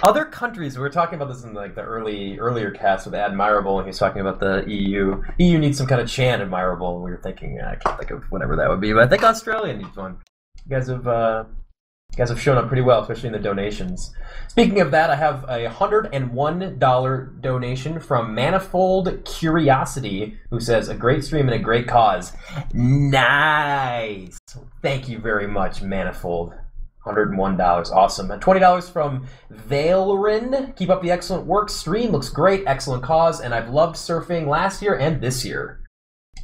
[SPEAKER 1] Other countries, we were talking about this in like the earlier cast with Admirable, and he was talking about the EU. EU needs some kind of chant Admirable, and we were thinking, I can't think of whatever that would be, but I think Australia needs one. You guys have shown up pretty well, especially in the donations. Speaking of that, I have a $101 donation from Manifold Curiosity, who says, a great stream and a great cause. Nice! Thank you very much, Manifold. $101, awesome. And $20 from Valerin. Keep up the excellent work. Stream looks great, excellent cause, and I've loved surfing last year and this year.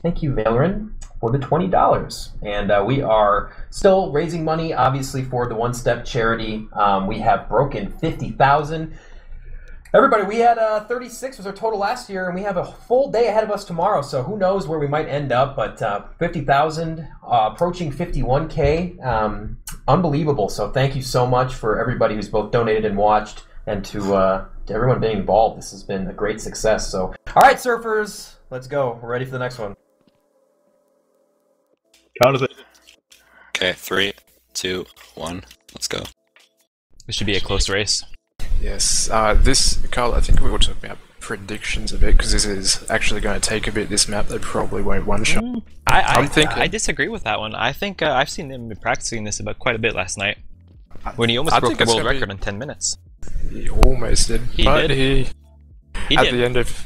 [SPEAKER 1] Thank you, Valerin, for the $20. And we are still raising money, obviously, for the One Step charity. We have broken 50,000. Everybody, we had 36 was our total last year, and we have a full day ahead of us tomorrow, so who knows where we might end up, but 50,000, approaching 51K, unbelievable. So thank you so much for everybody who's both donated and watched, and to everyone being involved. This has been a great success. So, all right, surfers, let's go. We're ready for the next one.
[SPEAKER 6] Count it.
[SPEAKER 2] Okay, 3, 2, 1, let's go.
[SPEAKER 4] This should be a close race.
[SPEAKER 3] Yes, Carl, I think we will talk about predictions a bit, because this is actually going to take a bit, this map. They probably won't one-shot.
[SPEAKER 4] I disagree with that one. I think I've seen them practicing this about quite a bit last night, when he almost broke the world record in 10 minutes.
[SPEAKER 3] He almost did.
[SPEAKER 4] He
[SPEAKER 3] but
[SPEAKER 4] did.
[SPEAKER 3] He at the end of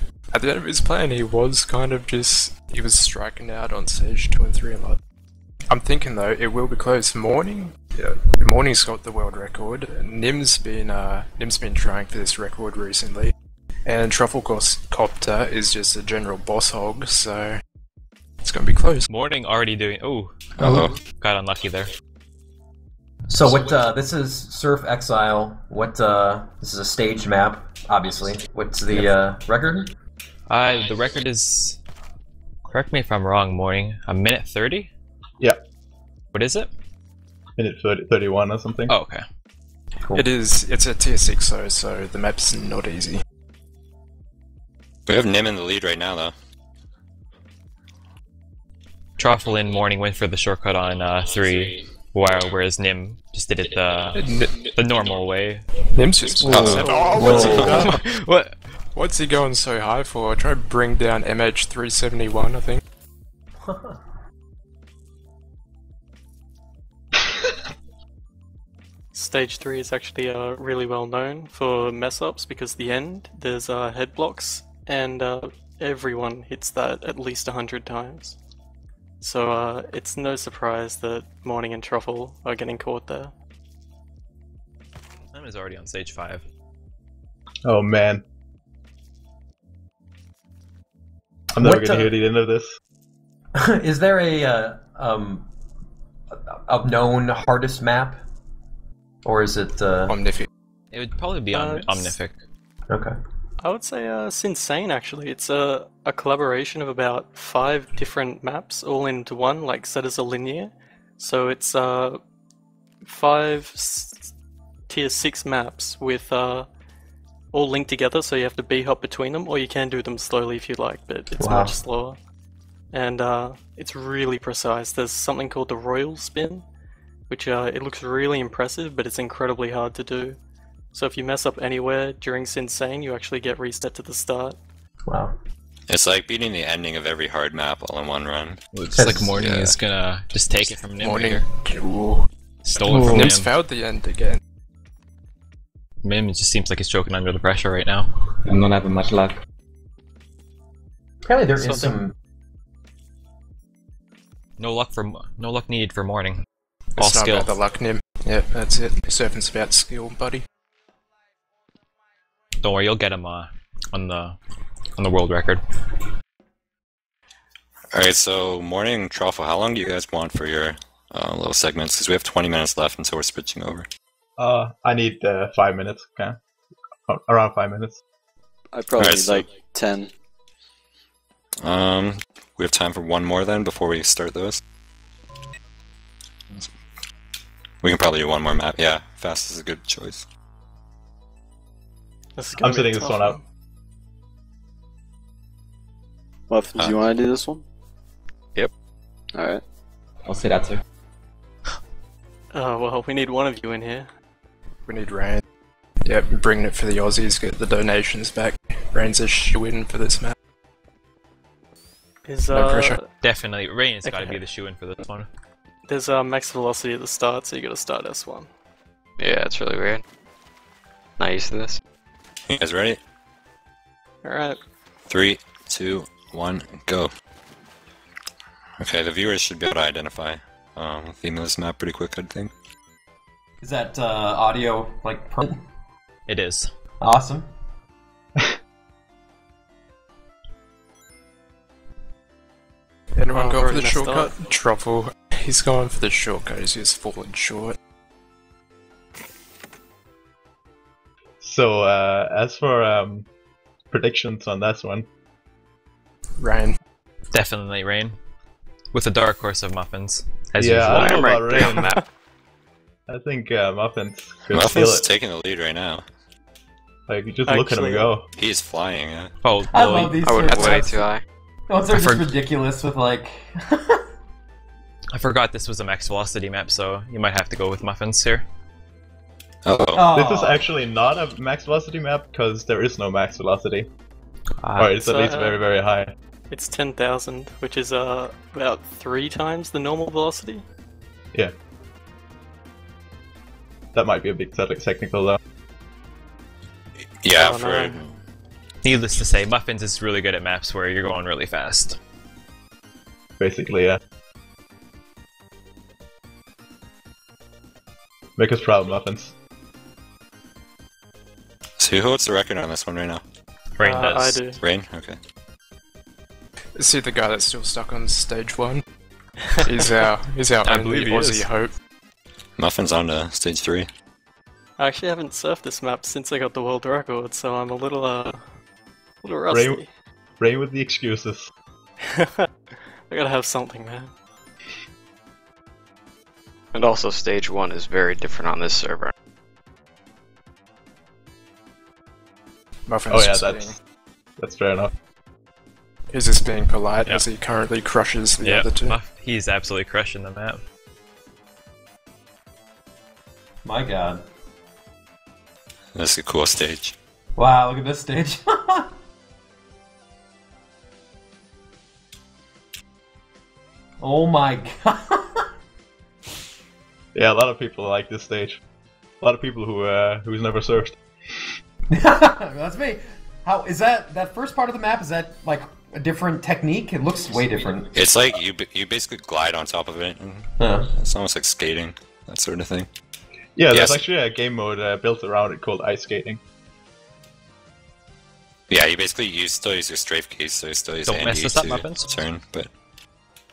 [SPEAKER 3] his plan, he was kind of he was striking out on stage 2 and 3 a lot. I'm thinking though, it will be close. Morning's got the world record. Nim's been trying for this record recently, and Truffle Copter is just a general boss hog, so it's gonna be close.
[SPEAKER 4] Morning already doing. Oh, got unlucky there.
[SPEAKER 1] So what? This is Surf Exile. What? This is a staged map, obviously. What's the record?
[SPEAKER 4] The record is. Correct me if I'm wrong. Morning. A minute 30.
[SPEAKER 6] Yeah.
[SPEAKER 4] What is it?
[SPEAKER 6] Minute 31 or something.
[SPEAKER 4] Oh, okay.
[SPEAKER 1] Cool.
[SPEAKER 3] It's a tier 6 though, so the map's not easy.
[SPEAKER 2] We have Nim in the lead right now, though.
[SPEAKER 4] Truffle in Morning went for the shortcut on 3, whereas Nim just did it the normal way.
[SPEAKER 3] Nim's just what's he done? What's he going so high for? Try to bring down MH371, I think.
[SPEAKER 5] Stage 3 is actually really well known for mess ups because the end, there's head blocks and everyone hits that at least 100 times. So it's no surprise that Morning and Truffle are getting caught there.
[SPEAKER 4] Sam is already on stage 5.
[SPEAKER 6] Oh man. I'm never gonna hear the end of this.
[SPEAKER 1] Is there a known hardest map? Or is it
[SPEAKER 3] Omnific.
[SPEAKER 4] It would probably be Omnific.
[SPEAKER 1] Okay.
[SPEAKER 5] I would say it's insane actually. It's a collaboration of about 5 different maps all into one, like set as a linear. So it's 5 tier 6 maps with all linked together, so you have to b-hop between them, or you can do them slowly if you like, but it's much slower. And it's really precise. There's something called the Royal Spin, which it looks really impressive, but it's incredibly hard to do. So if you mess up anywhere during Sinsane, you actually get reset to the start.
[SPEAKER 1] Wow.
[SPEAKER 2] It's like beating the ending of every hard map all in one run.
[SPEAKER 4] Looks like Morning is gonna just take it from Nim
[SPEAKER 3] Morning.
[SPEAKER 4] here. Stole it from
[SPEAKER 3] Nim's
[SPEAKER 4] Nim.
[SPEAKER 3] failed the end again.
[SPEAKER 4] Mim just seems like he's choking under the pressure right now.
[SPEAKER 8] I'm not having much luck.
[SPEAKER 1] Apparently there is some...
[SPEAKER 4] No luck needed for Morning. All
[SPEAKER 3] It's not
[SPEAKER 4] skill.
[SPEAKER 3] about the luck, Nim. Yeah, that's it. Surfing's about skill, buddy.
[SPEAKER 4] Don't worry, you'll get him on the world record.
[SPEAKER 2] Alright, so Morning, Truffle, how long do you guys want for your little segments? Because we have 20 minutes left until we're switching over.
[SPEAKER 6] I need 5 minutes, okay? Around 5 minutes.
[SPEAKER 9] I probably need
[SPEAKER 2] so-
[SPEAKER 9] like 10.
[SPEAKER 2] We have time for one more then before we start those. We can probably do one more map. Yeah, fast is a good choice.
[SPEAKER 6] I'm setting this one up.
[SPEAKER 9] Muffins, do you want to do this one?
[SPEAKER 2] Yep.
[SPEAKER 9] Alright.
[SPEAKER 8] I'll say that too.
[SPEAKER 5] Oh well, we need one of you in here.
[SPEAKER 3] We need Rain. Yep, bringing it for the Aussies, get the donations back. Rain's a shoo-in for this map.
[SPEAKER 5] Is,
[SPEAKER 3] No pressure.
[SPEAKER 4] Definitely, Rain has got to
[SPEAKER 5] Okay.
[SPEAKER 4] be the shoe-in for this one.
[SPEAKER 5] There's max velocity at the start, so you gotta start S1.
[SPEAKER 7] Yeah, it's really weird. Not used to this.
[SPEAKER 2] You guys ready?
[SPEAKER 5] Alright.
[SPEAKER 2] 3, 2, 1, go. Okay, the viewers should be able to identify the theme of this map pretty quick, I think.
[SPEAKER 1] Is that audio, like, permanent?
[SPEAKER 4] It is.
[SPEAKER 1] Awesome.
[SPEAKER 3] Anyone
[SPEAKER 5] Oh,
[SPEAKER 3] go for
[SPEAKER 5] already
[SPEAKER 3] the
[SPEAKER 5] messed
[SPEAKER 3] shortcut? Truffle. He's going for the shortcut, he's fallen short.
[SPEAKER 6] So, as for predictions on this one,
[SPEAKER 3] Rain.
[SPEAKER 4] Definitely Rain. With the dark horse of Muffins, as
[SPEAKER 6] yeah, I
[SPEAKER 4] usual.
[SPEAKER 6] don't know
[SPEAKER 7] I'm
[SPEAKER 6] about
[SPEAKER 7] right there on
[SPEAKER 6] Rain.
[SPEAKER 7] the map.
[SPEAKER 6] I think Muffins could steal
[SPEAKER 2] Muffin's
[SPEAKER 6] it.
[SPEAKER 2] taking the lead right now.
[SPEAKER 6] Like, just look at him
[SPEAKER 5] Actually-
[SPEAKER 6] go.
[SPEAKER 2] He's flying, yeah.
[SPEAKER 4] Oh,
[SPEAKER 1] I
[SPEAKER 4] well,
[SPEAKER 1] love these
[SPEAKER 7] I would
[SPEAKER 1] sorts
[SPEAKER 7] way
[SPEAKER 1] of-
[SPEAKER 7] too high.
[SPEAKER 1] Ones are
[SPEAKER 4] I
[SPEAKER 1] just
[SPEAKER 4] forg-
[SPEAKER 1] ridiculous with, like...
[SPEAKER 4] I forgot this was a max velocity map, so you might have to go with Muffins here.
[SPEAKER 2] Uh-oh.
[SPEAKER 1] Oh.
[SPEAKER 6] This is actually not a max velocity map, because there is no max velocity. Or it's at
[SPEAKER 5] so,
[SPEAKER 6] least very, very high.
[SPEAKER 5] It's 10,000, which is about 3 times the normal velocity.
[SPEAKER 6] Yeah. That might be a bit technical though.
[SPEAKER 2] Yeah,
[SPEAKER 5] Oh,
[SPEAKER 2] for...
[SPEAKER 5] no.
[SPEAKER 4] Needless to say, Muffins is really good at maps where you're going really fast.
[SPEAKER 6] Basically, yeah. Make us proud, Muffins.
[SPEAKER 2] So who holds the record on this one right now?
[SPEAKER 4] Rain
[SPEAKER 5] I
[SPEAKER 4] does.
[SPEAKER 5] do.
[SPEAKER 2] Rain? Okay.
[SPEAKER 3] Is he the guy that's still stuck on stage 1? He's our
[SPEAKER 4] I
[SPEAKER 3] only
[SPEAKER 4] believe he
[SPEAKER 3] Aussie
[SPEAKER 4] is.
[SPEAKER 3] hope.
[SPEAKER 2] Muffin's on to stage 3.
[SPEAKER 5] I actually haven't surfed this map since I got the world record, so I'm a little rusty.
[SPEAKER 6] Rain with the excuses.
[SPEAKER 5] I gotta have something, man.
[SPEAKER 7] And also, stage 1 is very different on this server.
[SPEAKER 3] Muffin's
[SPEAKER 6] Oh yeah,
[SPEAKER 3] just
[SPEAKER 6] that's fair enough.
[SPEAKER 3] He's just being polite
[SPEAKER 4] Yeah.
[SPEAKER 3] as he currently crushes the
[SPEAKER 4] Yeah,
[SPEAKER 3] other two.
[SPEAKER 4] he's absolutely crushing the map.
[SPEAKER 1] My god.
[SPEAKER 2] This is a cool stage.
[SPEAKER 1] Wow, look at this stage. Oh my god.
[SPEAKER 6] Yeah, a lot of people like this stage. A lot of people who's never surfed.
[SPEAKER 1] That's me. How is that first part of the map? Is that like a different technique? It looks way different.
[SPEAKER 2] It's like you basically glide on top of it. It's almost like skating, that sort of thing.
[SPEAKER 6] Yeah, there's actually a game mode built around it called ice skating.
[SPEAKER 2] Yeah, you still use your strafe keys, so you still use
[SPEAKER 4] Don't
[SPEAKER 2] Andy
[SPEAKER 4] mess this up,
[SPEAKER 2] to
[SPEAKER 4] Muffins.
[SPEAKER 2] turn, but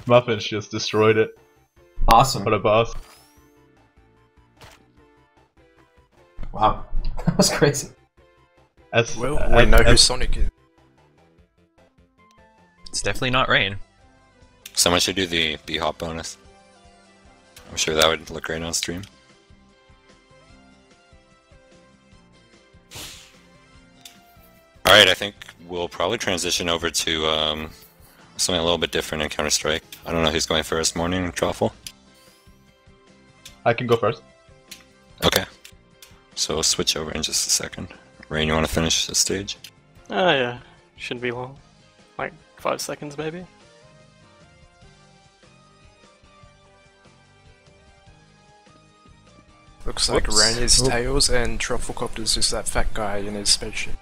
[SPEAKER 6] Muffins just destroyed it.
[SPEAKER 1] Awesome.
[SPEAKER 6] What a boss.
[SPEAKER 1] Wow. That was crazy.
[SPEAKER 3] Well, we know who Sonic is.
[SPEAKER 4] It's definitely not rain.
[SPEAKER 2] someone should do the B-hop bonus. I'm sure that would look great on stream. Alright, I think we'll probably transition over to something a little bit different in Counter-Strike. I don't know who's going first, Morning, Raffle?
[SPEAKER 6] I can go first.
[SPEAKER 2] Okay. So we'll switch over in just a second. Rain, you want to finish the stage?
[SPEAKER 5] Oh yeah, shouldn't be long. Like 5 seconds maybe?
[SPEAKER 3] Looks like Rain is Tails and Trufflecopter's just that fat guy in his spaceship.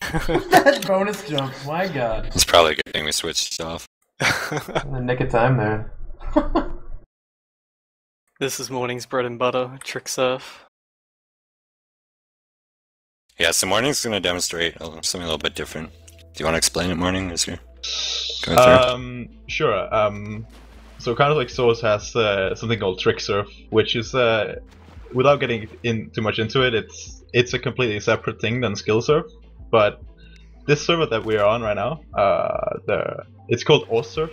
[SPEAKER 1] That bonus jump, my god.
[SPEAKER 2] It's probably a good thing we switched off.
[SPEAKER 1] In the nick of time there.
[SPEAKER 5] This is morning's bread and butter, trick surf.
[SPEAKER 2] Yeah, so Morning's going to demonstrate something a little bit different. Do you want to explain it, Morning, as you're going through?
[SPEAKER 6] Sure. So Counter-Strike Source has something called trick surf, which is, without getting too much into it, it's a completely separate thing than skill surf. But this server that we are on right now, it's called Surf,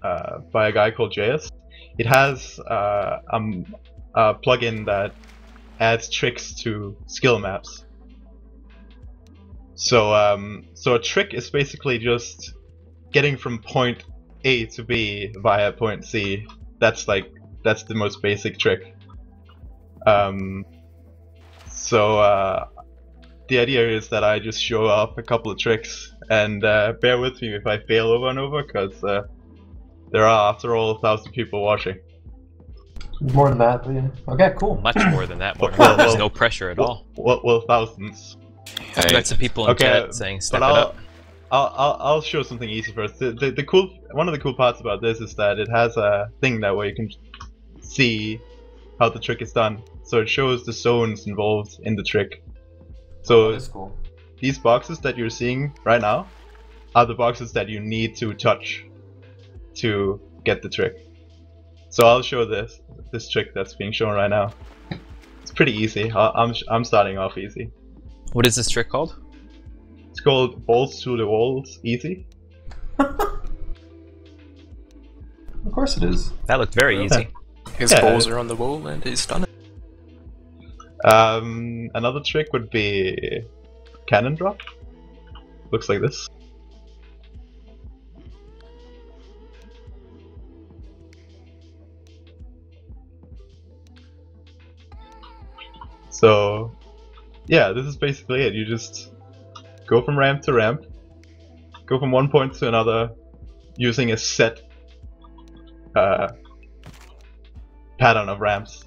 [SPEAKER 6] by a guy called JS. It has a plugin that adds tricks to skill maps. So a trick is basically just getting from point A to B via point C. That's the most basic trick. The idea is that I just show off a couple of tricks, and bear with me if I fail over and over, because there are, after all, 1,000 people watching.
[SPEAKER 1] More than that, but yeah. Okay, cool.
[SPEAKER 4] Much more than that, Morning.
[SPEAKER 6] Well,
[SPEAKER 4] There's no pressure at all.
[SPEAKER 6] Well, thousands.
[SPEAKER 4] You got some people in chat saying step it up.
[SPEAKER 6] I'll show something easy first. One of the cool parts about this is that it has a thing that where you can see how the trick is done. So it shows the zones involved in the trick. So
[SPEAKER 1] That's cool.
[SPEAKER 6] These boxes that you're seeing right now are the boxes that you need to touch to get the trick. So I'll show this trick that's being shown right now. It's pretty easy. I'm starting off easy.
[SPEAKER 4] What is this trick called?
[SPEAKER 6] It's called balls to the walls easy.
[SPEAKER 1] Of course it is.
[SPEAKER 4] That looked very easy.
[SPEAKER 3] His balls are on the wall and he's done it.
[SPEAKER 6] Another trick would be cannon drop. Looks like this. So, yeah, this is basically it. You just go from ramp to ramp, go from one point to another, using a set pattern of ramps.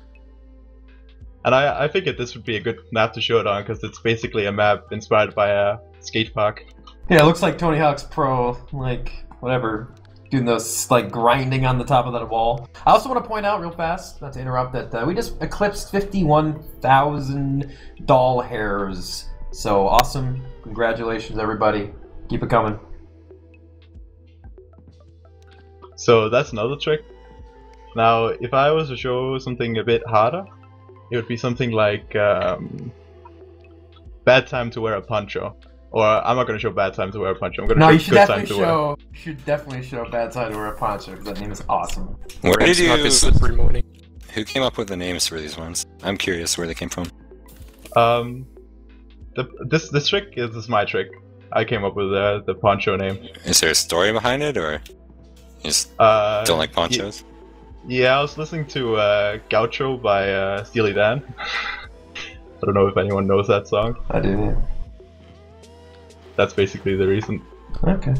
[SPEAKER 6] And I figured this would be a good map to show it on, because it's basically a map inspired by a skate park.
[SPEAKER 1] Yeah, it looks like Tony Hawk's Pro, like, whatever, doing those, like, grinding on the top of that wall. I also want to point out real fast, not to interrupt, that we just eclipsed 51,000 doll hairs. So, awesome. Congratulations, everybody. Keep it coming.
[SPEAKER 6] So that's another trick. Now, if I was to show something a bit harder, it would be something like bad time to wear a poncho. Or I'm not going to show bad time to wear a poncho. I'm going to show good time to wear.
[SPEAKER 1] You should definitely show bad time to wear a poncho, because that name is awesome.
[SPEAKER 2] Where did you?
[SPEAKER 3] Slippery morning.
[SPEAKER 2] Who came up with the names for these ones? I'm curious where they came from.
[SPEAKER 6] This trick is my trick. I came up with the poncho name.
[SPEAKER 2] Is there a story behind it, or you just don't like ponchos?
[SPEAKER 6] Yeah, I was listening to Gaucho by Steely Dan. I don't know if anyone knows that song.
[SPEAKER 1] I do, yeah.
[SPEAKER 6] That's basically the reason.
[SPEAKER 1] Okay.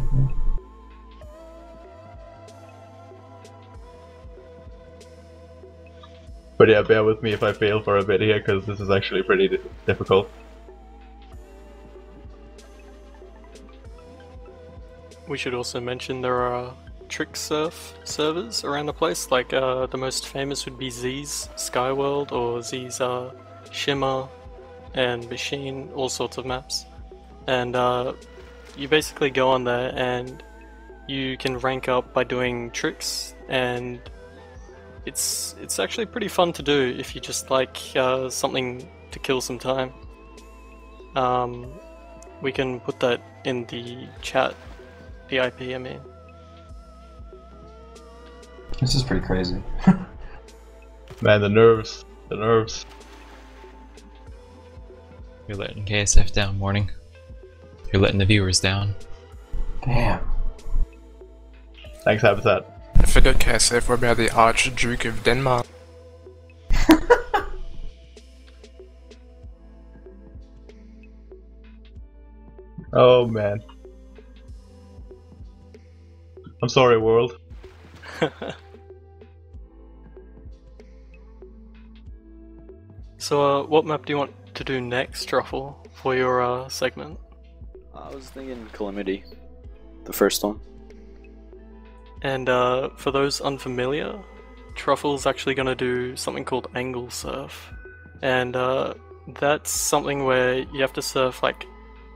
[SPEAKER 6] But yeah, bear with me if I fail for a bit here, because this is actually pretty difficult.
[SPEAKER 5] We should also mention there are trick surf servers around the place, like the most famous would be Z's Skyworld or Z's Shimmer and Machine, all sorts of maps. And you basically go on there and you can rank up by doing tricks, and it's actually pretty fun to do if you just like something to kill some time. We can put that in the chat, the IP I mean.
[SPEAKER 1] This is pretty crazy.
[SPEAKER 6] Man, the nerves. The nerves.
[SPEAKER 4] You're letting KSF down, Morning. You're letting the viewers down.
[SPEAKER 1] Damn.
[SPEAKER 6] Thanks, Habitat.
[SPEAKER 3] I forgot KSF, what about the Archduke of Denmark?
[SPEAKER 6] Oh man. I'm sorry, world.
[SPEAKER 5] So what map do you want to do next, Raffle, for your segment?
[SPEAKER 9] I was thinking Calamity, the first one.
[SPEAKER 5] And for those unfamiliar, Truffle's actually going to do something called angle surf. And that's something where you have to surf like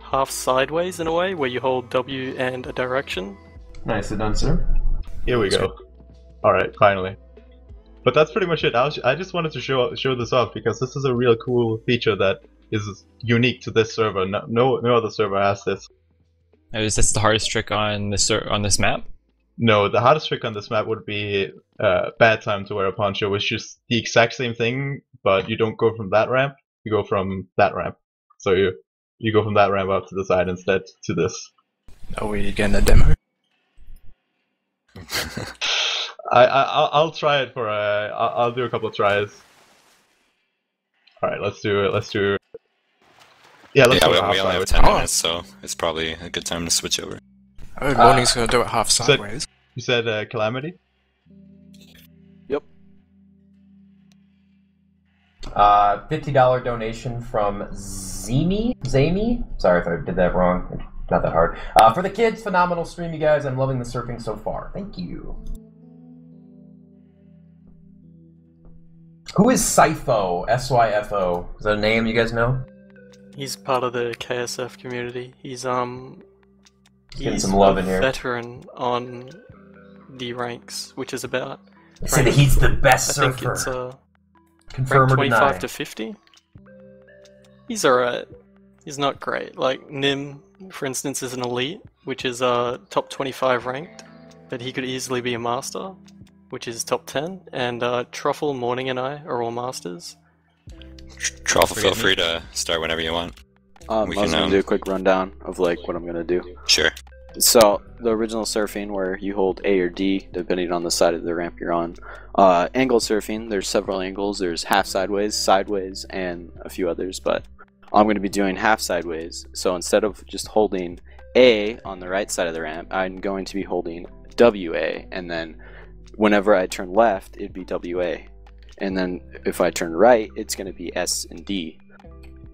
[SPEAKER 5] half sideways in a way, where you hold W and a direction.
[SPEAKER 1] Nicely done, sir.
[SPEAKER 6] Here we go. Alright, finally. But that's pretty much it. I just wanted to show this off because this is a real cool feature that is unique to this server. No other server has this.
[SPEAKER 4] Is this the hardest trick on this map?
[SPEAKER 6] No, the hardest trick on this map would be bad time to wear a poncho, which is the exact same thing, but you don't go from that ramp, you go from that ramp. So you go from that ramp up to the side instead to this.
[SPEAKER 3] Are we getting a demo?
[SPEAKER 6] I'll try it for I'll do a couple of tries. All right, let's do it. Let's do. Yeah, let's.
[SPEAKER 2] Yeah,
[SPEAKER 6] do
[SPEAKER 2] we only have 10 minutes, so it's probably a good time to switch over.
[SPEAKER 3] Oh, Morning's gonna do it half sideways.
[SPEAKER 6] You said Calamity?
[SPEAKER 9] Yep.
[SPEAKER 1] $50 donation from Zami? Sorry if I did that wrong. Not that hard. For the kids, phenomenal stream, you guys. I'm loving the surfing so far. Thank you. Who is Syfo? S-Y-F-O. Is that a name you guys know?
[SPEAKER 5] He's part of the KSF community. He's
[SPEAKER 1] getting some love in here.
[SPEAKER 5] Veteran on the ranks, which is about.
[SPEAKER 1] They say that he's the best
[SPEAKER 5] I
[SPEAKER 1] surfer.
[SPEAKER 5] think it's
[SPEAKER 1] Confirm or
[SPEAKER 5] 25
[SPEAKER 1] deny?
[SPEAKER 5] to 50. He's alright. He's not great. Like Nim, for instance, is an elite, which is top 25 ranked, but he could easily be a master, which is top 10. And Truffle, Morning, and I are all masters.
[SPEAKER 2] Truffle, feel free to start whenever you want.
[SPEAKER 9] I was gonna do a quick rundown of like what I'm gonna do.
[SPEAKER 2] Sure.
[SPEAKER 9] So the original surfing, where you hold A or D depending on the side of the ramp you're on. Angle surfing, there's several angles. There's half sideways, sideways, and a few others. But I'm going to be doing half sideways. So instead of just holding A on the right side of the ramp, I'm going to be holding WA, and then whenever I turn left, it'd be WA, and then if I turn right, it's going to be S and D.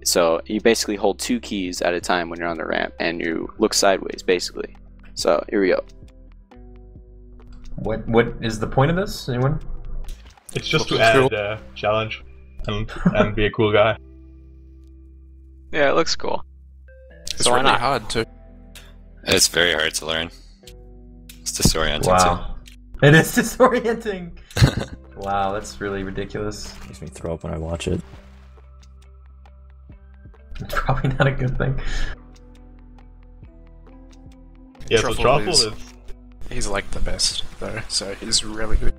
[SPEAKER 9] So you basically hold two keys at a time when you're on the ramp, and you look sideways, basically. So here we go.
[SPEAKER 1] What is the point of this? Anyone?
[SPEAKER 6] It's just to add a challenge and be a cool guy.
[SPEAKER 7] Yeah, it looks cool.
[SPEAKER 3] It's
[SPEAKER 7] So why
[SPEAKER 3] really
[SPEAKER 7] not?
[SPEAKER 3] hard to.
[SPEAKER 2] It's very hard to learn. It's disorienting
[SPEAKER 1] Wow. It is disorienting. Wow, that's really ridiculous.
[SPEAKER 10] Makes me throw up when I watch it.
[SPEAKER 1] It's probably not a good thing.
[SPEAKER 6] Yeah, so Truffle is.
[SPEAKER 3] He's like the best, though, so he's really good.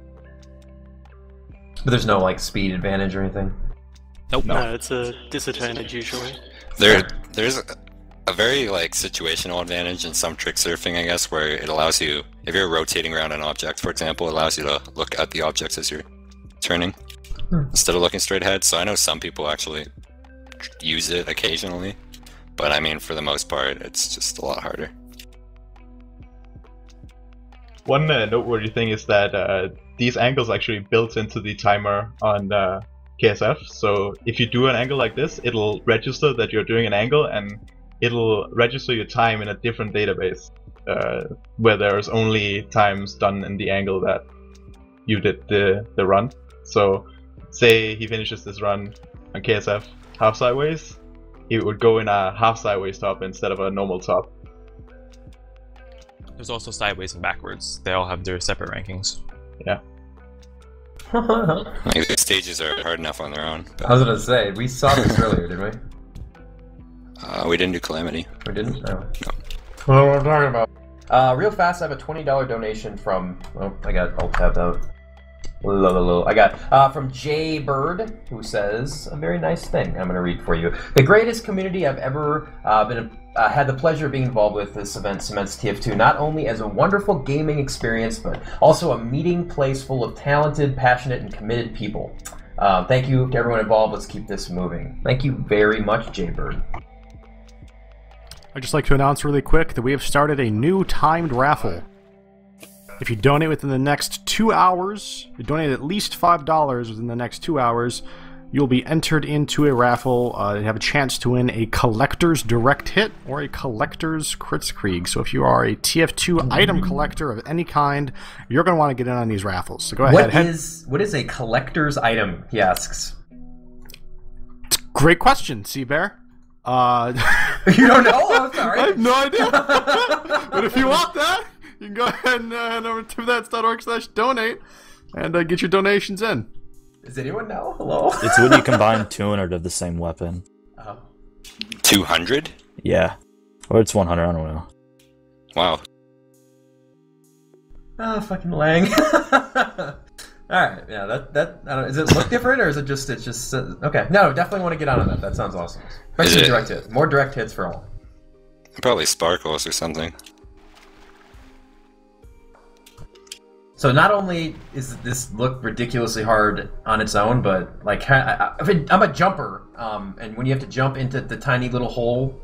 [SPEAKER 1] But there's no like speed advantage or anything.
[SPEAKER 4] Nope.
[SPEAKER 5] No, it's a disadvantage usually.
[SPEAKER 2] There's a very like situational advantage in some trick surfing, I guess, where it allows you, if you're rotating around an object, for example, it allows you to look at the objects as you're turning instead of looking straight ahead. So I know some people actually use it occasionally, but I mean, for the most part, it's just a lot harder.
[SPEAKER 6] One noteworthy thing is that these angles are actually built into the timer on KSF. So if you do an angle like this, it'll register that you're doing an angle, and it'll register your time in a different database where there's only times done in the angle that you did the run. So say he finishes this run on KSF half sideways, it would go in a half sideways top instead of a normal top.
[SPEAKER 4] There's also sideways and backwards. They all have their separate rankings.
[SPEAKER 6] Yeah.
[SPEAKER 2] Like, the stages are hard enough on their own.
[SPEAKER 1] I was gonna say, we saw this earlier, didn't we?
[SPEAKER 2] We didn't do Calamity.
[SPEAKER 1] We didn't? No.
[SPEAKER 2] No.
[SPEAKER 1] What am I talking about? Real fast, I have a $20 donation from... Oh, I got alt tabbed out. I got from Jay Bird, who says a very nice thing. I'm going to read for you. The greatest community I've ever had the pleasure of being involved with. This event cements TF2 not only as a wonderful gaming experience, but also a meeting place full of talented, passionate, and committed people. Thank you to everyone involved. Let's keep this moving. Thank you very much, Jay Bird.
[SPEAKER 10] I'd just like to announce really quick that we have started a new timed raffle. If you donate within the next 2 hours, you donate at least $5 within the next 2 hours, you'll be entered into a raffle and have a chance to win a collector's direct hit or a collector's Kritzkrieg. So if you are a TF2 item collector of any kind, you're going to want to get in on these raffles. So go ahead.
[SPEAKER 1] What is a collector's item, he asks?
[SPEAKER 10] Great question, Seabear.
[SPEAKER 1] You don't know? I'm sorry.
[SPEAKER 10] I have no idea. But if you want that, you can go ahead and head over to TotH.org/donate and get your donations in.
[SPEAKER 1] Does anyone know? Hello?
[SPEAKER 11] It's when you combine 200 of the same weapon.
[SPEAKER 2] 200?
[SPEAKER 11] Yeah. Or it's 100, I don't know.
[SPEAKER 2] Wow.
[SPEAKER 1] Oh, fucking Lang. Alright, yeah, that I don't, does it look different, or is it just, okay. No, definitely want to get on that. That sounds awesome. Especially direct hits. More direct hits for all.
[SPEAKER 2] Probably sparkles or something.
[SPEAKER 1] So not only is this look ridiculously hard on its own, but like I'm a jumper, and when you have to jump into the tiny little hole,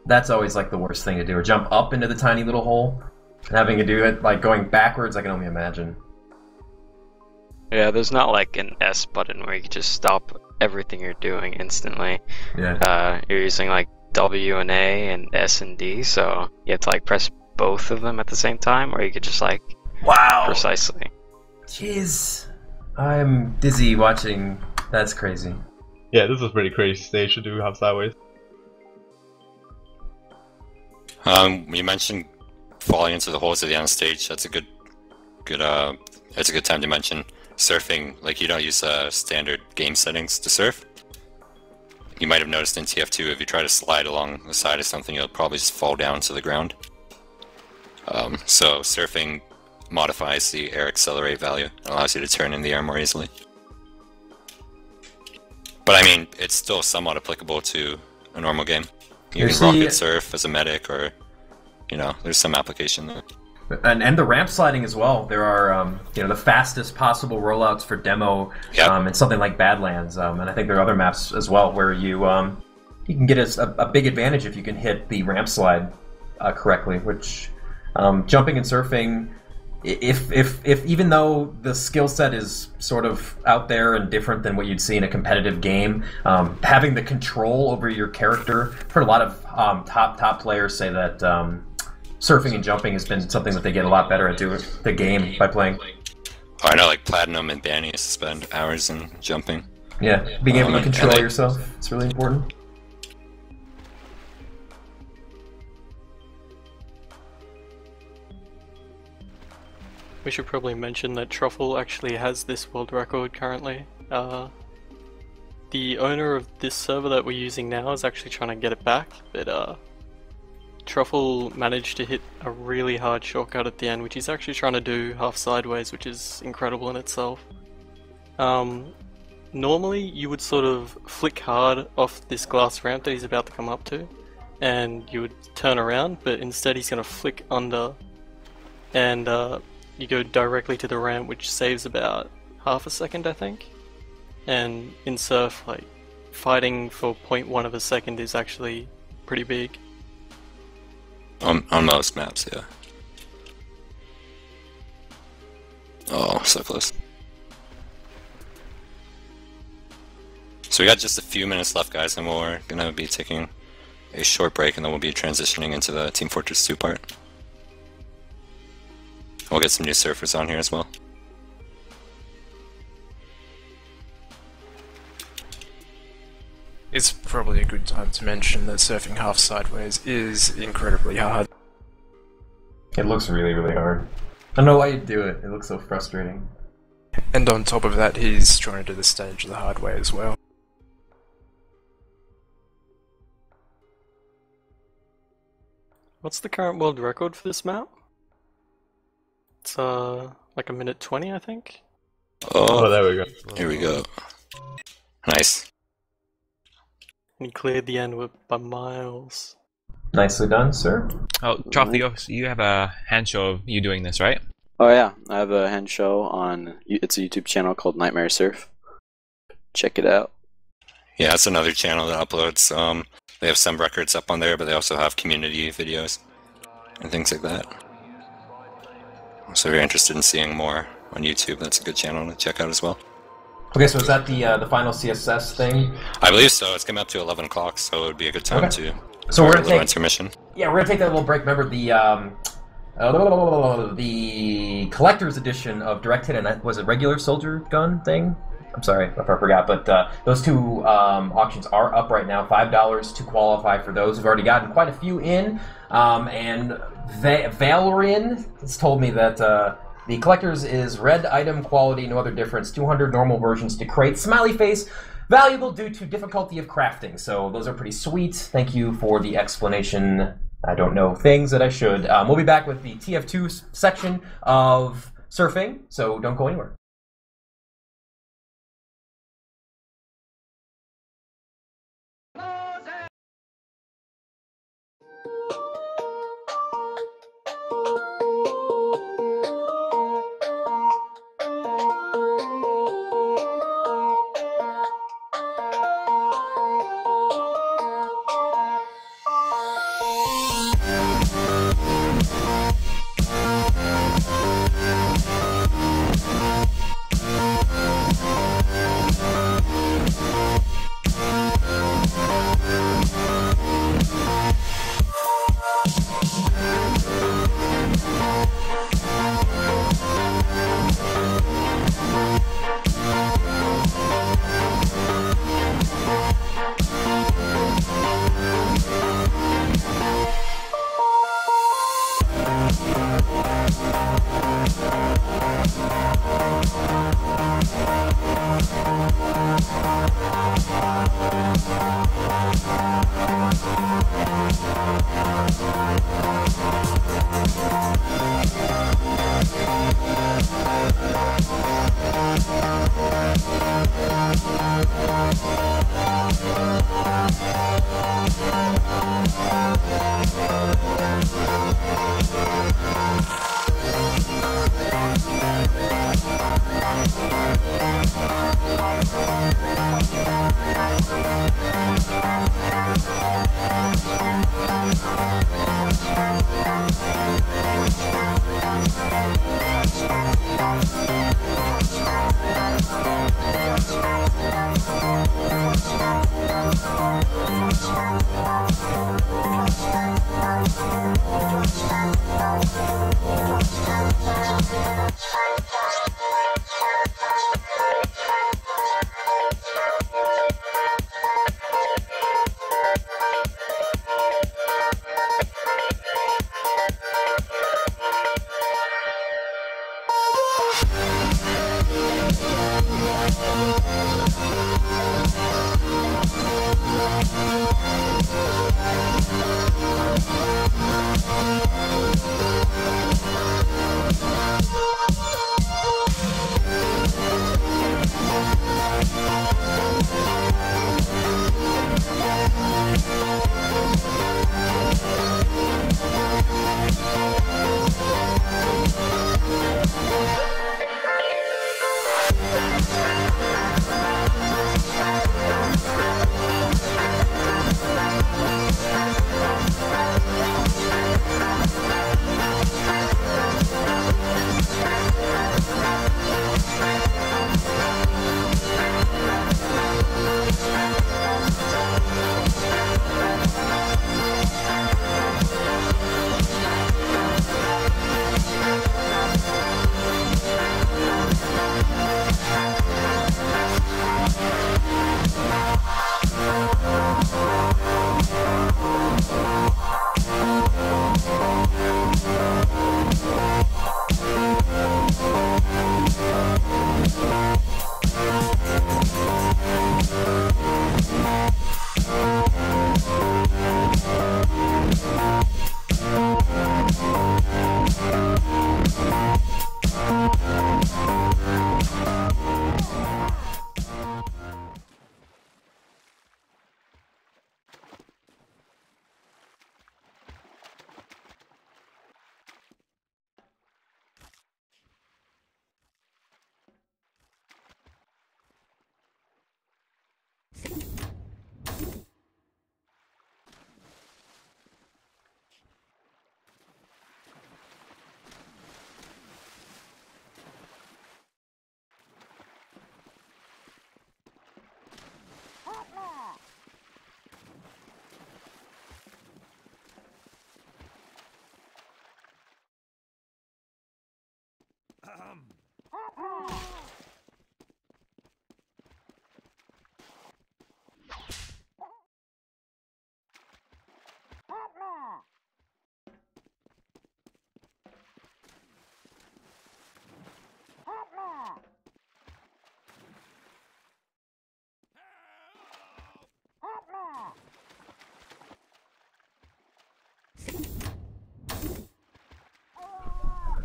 [SPEAKER 1] that's always like the worst thing to do. Or jump up into the tiny little hole, and having to do it like going backwards, I can only imagine.
[SPEAKER 7] Yeah, there's not like an S button where you can just stop everything you're doing instantly.
[SPEAKER 1] Yeah.
[SPEAKER 7] You're using like W and A and S and D, so you have to like press both of them at the same time, or you could just like.
[SPEAKER 1] Wow!
[SPEAKER 7] Precisely.
[SPEAKER 1] Jeez. I'm dizzy watching. That's crazy.
[SPEAKER 6] Yeah, this is pretty crazy stage to do half sideways.
[SPEAKER 2] You mentioned falling into the holes at the end of the stage. That's a good time to mention surfing. Like, you don't use standard game settings to surf. You might have noticed in TF2, if you try to slide along the side of something, you'll probably just fall down to the ground. So surfing modifies the air accelerate value and allows you to turn in the air more easily. But I mean, it's still somewhat applicable to a normal game. You can rocket surf as a medic, or, you know, there's some application there.
[SPEAKER 1] And the ramp sliding as well. There are, you know, the fastest possible rollouts for demo, and something like Badlands, and I think there are other maps as well where you can get a big advantage if you can hit the ramp slide correctly. Which jumping and surfing, if even though the skill set is sort of out there and different than what you'd see in a competitive game, having the control over your character. I've heard a lot of top players say that surfing and jumping has been something that they get a lot better at doing the game by playing.
[SPEAKER 2] Oh, I know, like Platinum and Banny used to spend hours in jumping.
[SPEAKER 1] Yeah, being able to control yourself, it's really important.
[SPEAKER 5] We should probably mention that Truffle actually has this world record currently. The owner of this server that we're using now is actually trying to get it back, but Truffle managed to hit a really hard shortcut at the end, which he's actually trying to do half sideways, which is incredible in itself. Normally you would sort of flick hard off this glass ramp that he's about to come up to, and you would turn around, but instead he's going to flick under, and you go directly to the ramp, which saves about half a second, I think. And in surf, like, fighting for 0.1 of a second is actually pretty big.
[SPEAKER 2] On most maps, yeah. Oh, so close. So we got just a few minutes left, guys, and we're gonna be taking a short break, and then we'll be transitioning into the Team Fortress 2 part. We'll get some new surfers on here as well.
[SPEAKER 3] It's probably a good time to mention that surfing half sideways is incredibly hard.
[SPEAKER 1] It looks really, really hard. I don't know why you do it. It looks so frustrating.
[SPEAKER 3] And on top of that, he's trying to do the stage the hard way as well.
[SPEAKER 5] What's the current world record for this map? It's like a minute 20, I think.
[SPEAKER 6] Oh, there we go.
[SPEAKER 2] Here we go. Nice.
[SPEAKER 5] He cleared the end by miles.
[SPEAKER 1] Nicely done, sir.
[SPEAKER 4] Oh, TotH, you have a hand show of you doing this, right?
[SPEAKER 9] Oh yeah, I have a hand show on. It's a YouTube channel called Nightmare Surf. Check it out.
[SPEAKER 2] Yeah, it's another channel that uploads. They have some records up on there, but they also have community videos and things like that. So if you're interested in seeing more on YouTube, that's a good channel to check out as well.
[SPEAKER 1] Okay, so is that the final CSS thing?
[SPEAKER 2] I believe so. It's coming up to 11 o'clock, so it would be a good time to
[SPEAKER 1] so we're gonna take
[SPEAKER 2] intermission.
[SPEAKER 1] Yeah, we're gonna take that little break. Remember the collector's edition of Direct Hit, and was it regular soldier gun thing? I'm sorry if I forgot, but those two auctions are up right now. $5 to qualify for those. We've already gotten quite a few in, and Valerian has told me that the collector's is red item quality, no other difference. 200 normal versions to crate. Smiley face, valuable due to difficulty of crafting. So those are pretty sweet. Thank you for the explanation. I don't know things that I should. We'll be back with the TF2 section of surfing, so don't go anywhere.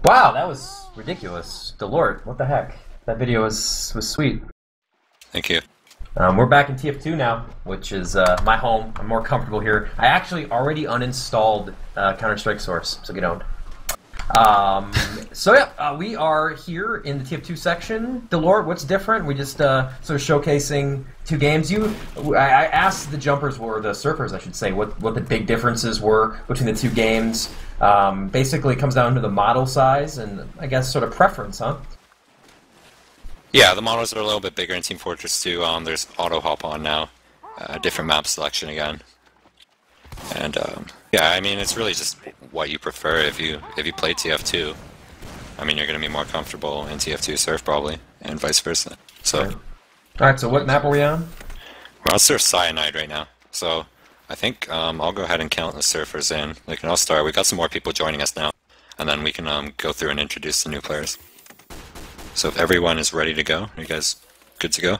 [SPEAKER 1] Wow, that was ridiculous. Delort, what the heck? That video was sweet.
[SPEAKER 2] Thank you.
[SPEAKER 1] We're back in TF2 now, which is my home. I'm more comfortable here. I actually already uninstalled Counter-Strike Source, so get owned. We are here in the TF2 section. Delort, what's different? We just sort of showcasing 2 games. I asked the jumpers, or the surfers, I should say, what the big differences were between the 2 games. Basically, it comes down to the model size and I guess sort of preference, huh?
[SPEAKER 2] Yeah, the models are a little bit bigger in Team Fortress 2. There's auto hop on now, different map selection again, and yeah, I mean it's really just what you prefer. If you play TF2, I mean you're going to be more comfortable in TF2 surf probably, and vice versa. So,
[SPEAKER 1] all right. So what map are we on?
[SPEAKER 2] We're on surf cyanide right now. So I think I'll go ahead and count the surfers in. Like, and I'll start. We got some more people joining us now, and then we can go through and introduce the new players. So if everyone is ready to go, are you guys good to go?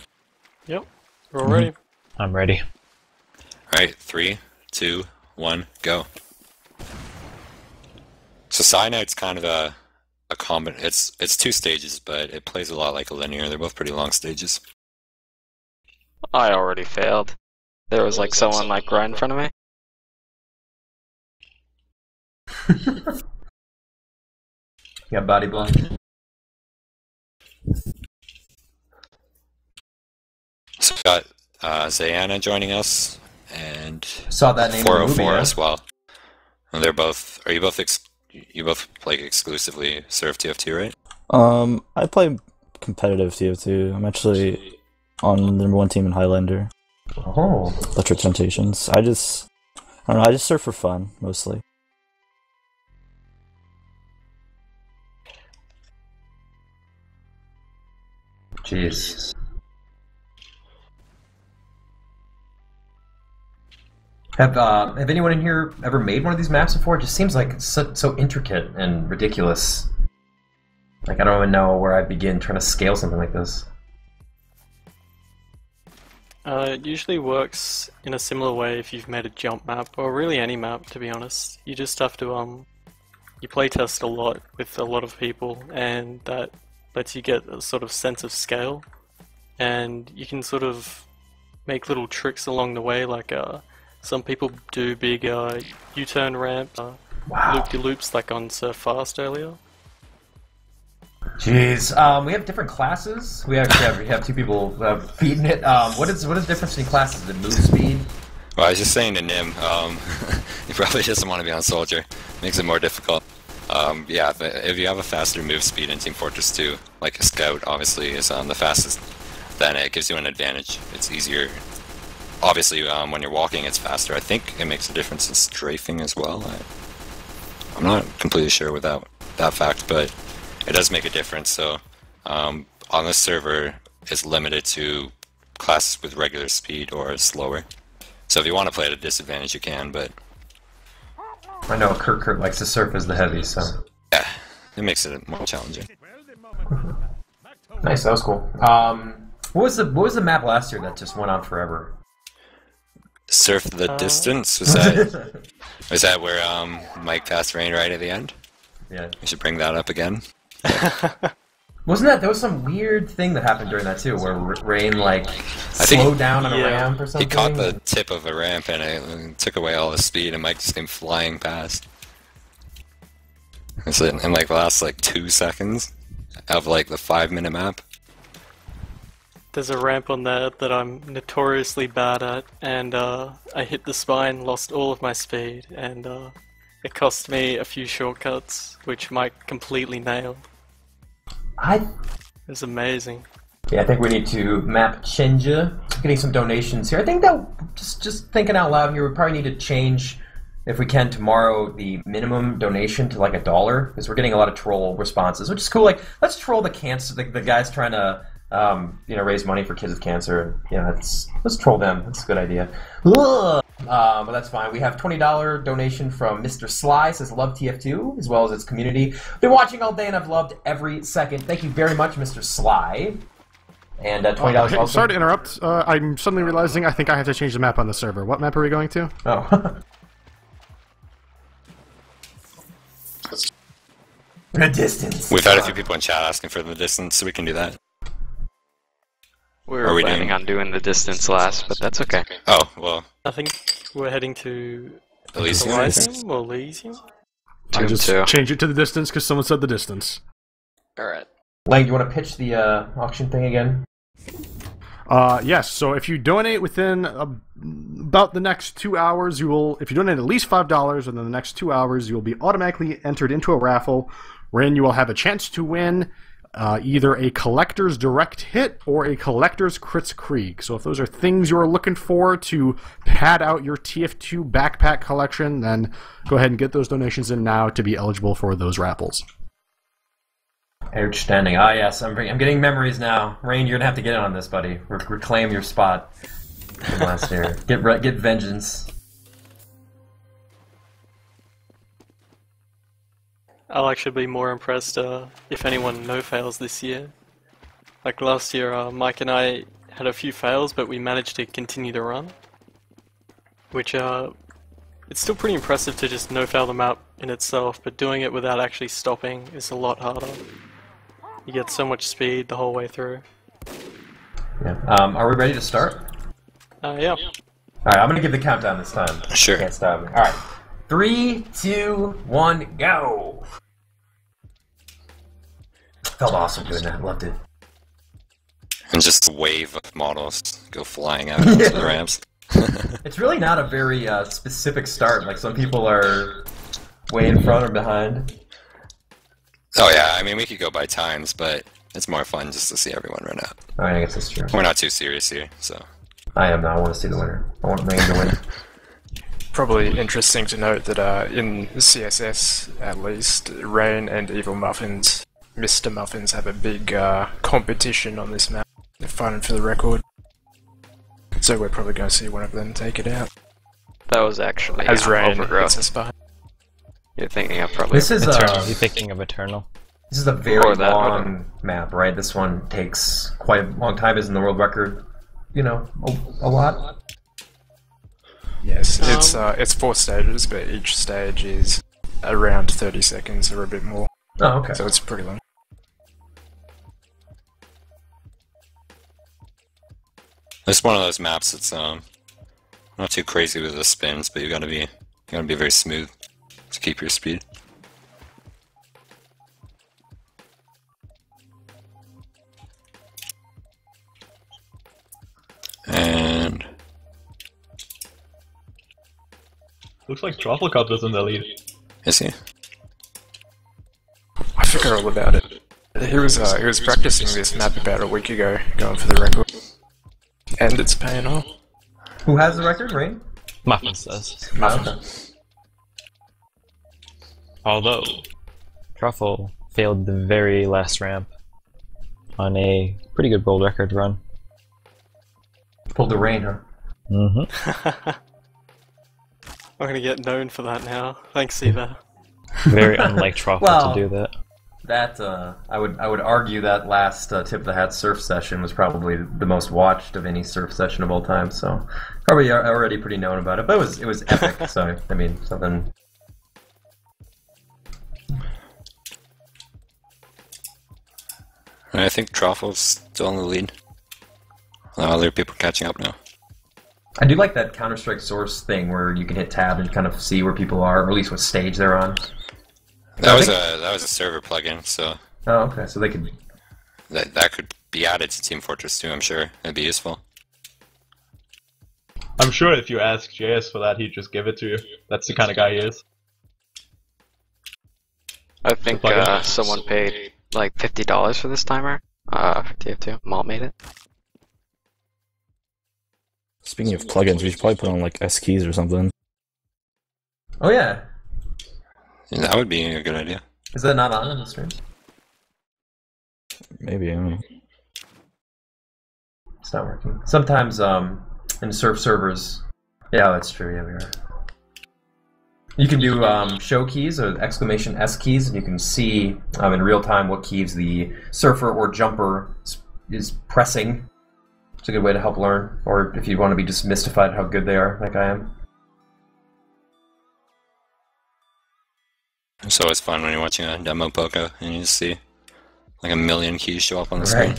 [SPEAKER 5] Yep, we're all ready.
[SPEAKER 4] I'm ready.
[SPEAKER 2] Alright, 3, 2, 1, go. So cyanide's kind of a it's 2 stages, but it plays a lot like a linear. They're both pretty long stages.
[SPEAKER 7] I already failed. There was like someone like right in front of me.
[SPEAKER 1] You got body block.
[SPEAKER 2] So we got Zayana joining us, and
[SPEAKER 1] saw that name
[SPEAKER 2] 404
[SPEAKER 1] in the movie,
[SPEAKER 2] as well. And they're both. Are you both? You both play exclusively Surf TF2, right?
[SPEAKER 11] I play competitive TF2. I'm actually on the #1 team in Highlander.
[SPEAKER 1] Oh.
[SPEAKER 11] Electric Temptations. I don't know. I just surf for fun mostly.
[SPEAKER 1] Jeez. Have anyone in here ever made one of these maps before? It just seems like it's so intricate and ridiculous. Like, I don't even know where I begin trying to scale something like this.
[SPEAKER 5] It usually works in a similar way if you've made a jump map, or really any map, to be honest. You just have to, you playtest a lot with a lot of people, and that lets you get a sort of sense of scale. And you can sort of make little tricks along the way, like, some people do big U-turn ramps, loop-de-loops like on Surf Fast earlier.
[SPEAKER 1] Jeez, we have different classes. We have 2 people feeding it. What is the difference between classes? The move speed?
[SPEAKER 2] Well, I was just saying to Nim, he probably doesn't want to be on Soldier. Makes it more difficult. Yeah, if you have a faster move speed in Team Fortress 2, like a Scout obviously is the fastest, then it gives you an advantage. It's easier. Obviously, when you're walking, it's faster. I think it makes a difference in strafing as well. I'm not completely sure without that fact, but it does make a difference. So, on this server, it's limited to classes with regular speed or slower. So if you want to play at a disadvantage, you can, but...
[SPEAKER 1] I know Kurt likes to surf as the heavy, so...
[SPEAKER 2] Yeah, it makes it more challenging.
[SPEAKER 1] Nice, that was cool. What was the map last year that just went on forever?
[SPEAKER 2] Surf the Distance? Was that where Mike passed rain right at the end?
[SPEAKER 1] Yeah.
[SPEAKER 2] We should bring that up again.
[SPEAKER 1] There was some weird thing that happened during that too, where rain slowed down on a ramp or something?
[SPEAKER 2] He caught the tip of a ramp and it took away all his speed and Mike just came flying past. It's in the last 2 seconds of the 5-minute map.
[SPEAKER 5] There's a ramp on there that I'm notoriously bad at, and I hit the spine, lost all of my speed, and it cost me a few shortcuts, which Mike completely nailed. It was amazing.
[SPEAKER 1] Yeah, I think we need to map change. Getting some donations here. I think that, just thinking out loud here, we probably need to change, if we can, tomorrow, the minimum donation to $1, because we're getting a lot of troll responses, which is cool. Let's troll the guys trying to raise money for kids with cancer. Let's troll them. That's a good idea. But that's fine. We have $20 donation from Mr. Sly, says love TF2, as well as its community. Been watching all day and I've loved every second. Thank you very much, Mr. Sly. And $20 also.
[SPEAKER 10] Sorry to interrupt. I'm suddenly realizing I think I have to change the map on the server. What map are we going to?
[SPEAKER 1] Oh. The distance.
[SPEAKER 2] We've had a few people in chat asking for the distance, so we can do that.
[SPEAKER 7] We were planning on doing the distance last, but that's okay.
[SPEAKER 2] Oh, well.
[SPEAKER 5] I think we're heading to
[SPEAKER 2] Elysium
[SPEAKER 5] or Elysium?
[SPEAKER 10] I just changed it to the distance because someone said the distance.
[SPEAKER 7] Alright.
[SPEAKER 1] Lang, do you want to pitch the auction thing again?
[SPEAKER 10] Yes, so if you donate within about the next 2 hours, you will, if you donate at least $5 within the next 2 hours, you will be automatically entered into a raffle wherein you will have a chance to win either a collector's direct hit or a collector's crits Krieg. So if those are things you are looking for to pad out your TF2 backpack collection, then go ahead and get those donations in now to be eligible for those raffles.
[SPEAKER 1] Outstanding. Ah, yes, I'm getting memories now. Rain, you're gonna have to get in on this, buddy. Reclaim your spot from last year. Get vengeance.
[SPEAKER 5] I'll actually be more impressed if anyone no-fails this year. Like last year, Mike and I had a few fails, but we managed to continue the run. Which, it's still pretty impressive to just no-fail the map in itself, but doing it without actually stopping is a lot harder. You get so much speed the whole way through.
[SPEAKER 1] Yeah. Are we ready to start?
[SPEAKER 5] Yeah.
[SPEAKER 1] Alright, I'm gonna give the countdown this time.
[SPEAKER 2] Sure.
[SPEAKER 1] Can't stop me. Alright. 3, 2, 1, go! Felt awesome doing that. Loved it.
[SPEAKER 2] And just a wave of models go flying out onto the ramps.
[SPEAKER 1] It's really not a very specific start. Like, some people are way in front or behind.
[SPEAKER 2] Oh yeah, I mean, we could go by times, but it's more fun just to see everyone run out.
[SPEAKER 1] Alright, I guess that's true.
[SPEAKER 2] We're not too serious here, so...
[SPEAKER 1] I am not. I want to see the winner. I want Rain to win.
[SPEAKER 3] Probably interesting to note that in CSS, at least, Rain and Evil Muffins, Mr. Muffins, have a big competition on this map. They're fighting for the record. So we're probably going to see one of them take it out.
[SPEAKER 7] That was actually
[SPEAKER 3] As Rain
[SPEAKER 7] Overgrowth.
[SPEAKER 3] hits us behind.
[SPEAKER 7] You're thinking of probably...
[SPEAKER 1] This is
[SPEAKER 4] Eternal. You're thinking of Eternal.
[SPEAKER 1] This is a very long map, right? This one takes quite a long time. Isn't the world record, you know, a lot?
[SPEAKER 3] Yes, it's 4 stages, but each stage is around 30 seconds or a bit more.
[SPEAKER 1] Oh, okay.
[SPEAKER 3] So it's pretty long.
[SPEAKER 2] It's one of those maps that's not too crazy with the spins, but you gotta be very smooth to keep your speed. And
[SPEAKER 6] Looks like Truffle Cup is in the lead.
[SPEAKER 2] is he?
[SPEAKER 3] I forgot all about it. He was practicing this map about a week ago, going for the record. And it's paying off.
[SPEAKER 1] Who has the record, Rain?
[SPEAKER 4] Muffins does.
[SPEAKER 1] Okay.
[SPEAKER 4] Although, Truffle failed the very last ramp on a pretty good world record run.
[SPEAKER 1] Pulled the Rain, huh?
[SPEAKER 4] Mm-hmm.
[SPEAKER 5] I'm gonna get known for that now. Thanks, Eva.
[SPEAKER 4] Very unlike Truffle
[SPEAKER 1] Well,
[SPEAKER 4] to do that.
[SPEAKER 1] That I would argue that last Tip of the Hat surf session was probably the most watched of any surf session of all time. So probably already pretty known about it, but it was epic. So I mean, something.
[SPEAKER 2] I think Truffle's still in the lead. Other people catching up now.
[SPEAKER 1] I do like that Counter-Strike source thing where you can hit tab and kind of see where people are, or at least what stage they're on.
[SPEAKER 2] That was a server plugin, so.
[SPEAKER 1] Oh, okay. So they could.
[SPEAKER 2] That could be added to Team Fortress 2. I'm sure it'd be useful.
[SPEAKER 6] I'm sure if you ask JS for that, he'd just give it to you. That's the kind of guy he is.
[SPEAKER 7] I think someone paid like $50 for this timer. For TF2. Malt made it.
[SPEAKER 11] Speaking of plugins, we should probably put on like S keys or something.
[SPEAKER 1] Oh yeah.
[SPEAKER 2] Yeah, that would be a good idea.
[SPEAKER 1] Is that not on in the stream?
[SPEAKER 11] Maybe, I don't know.
[SPEAKER 1] It's not working. Sometimes in surf servers. Yeah, that's true. Yeah, we are. You can do show keys or exclamation S keys, and you can see in real time what keys the surfer or jumper is pressing. It's a good way to help learn, or if you want to be just mystified how good they are, like I am.
[SPEAKER 2] It's always fun when you're watching a demo poker and you just see like a million keys show up on the screen.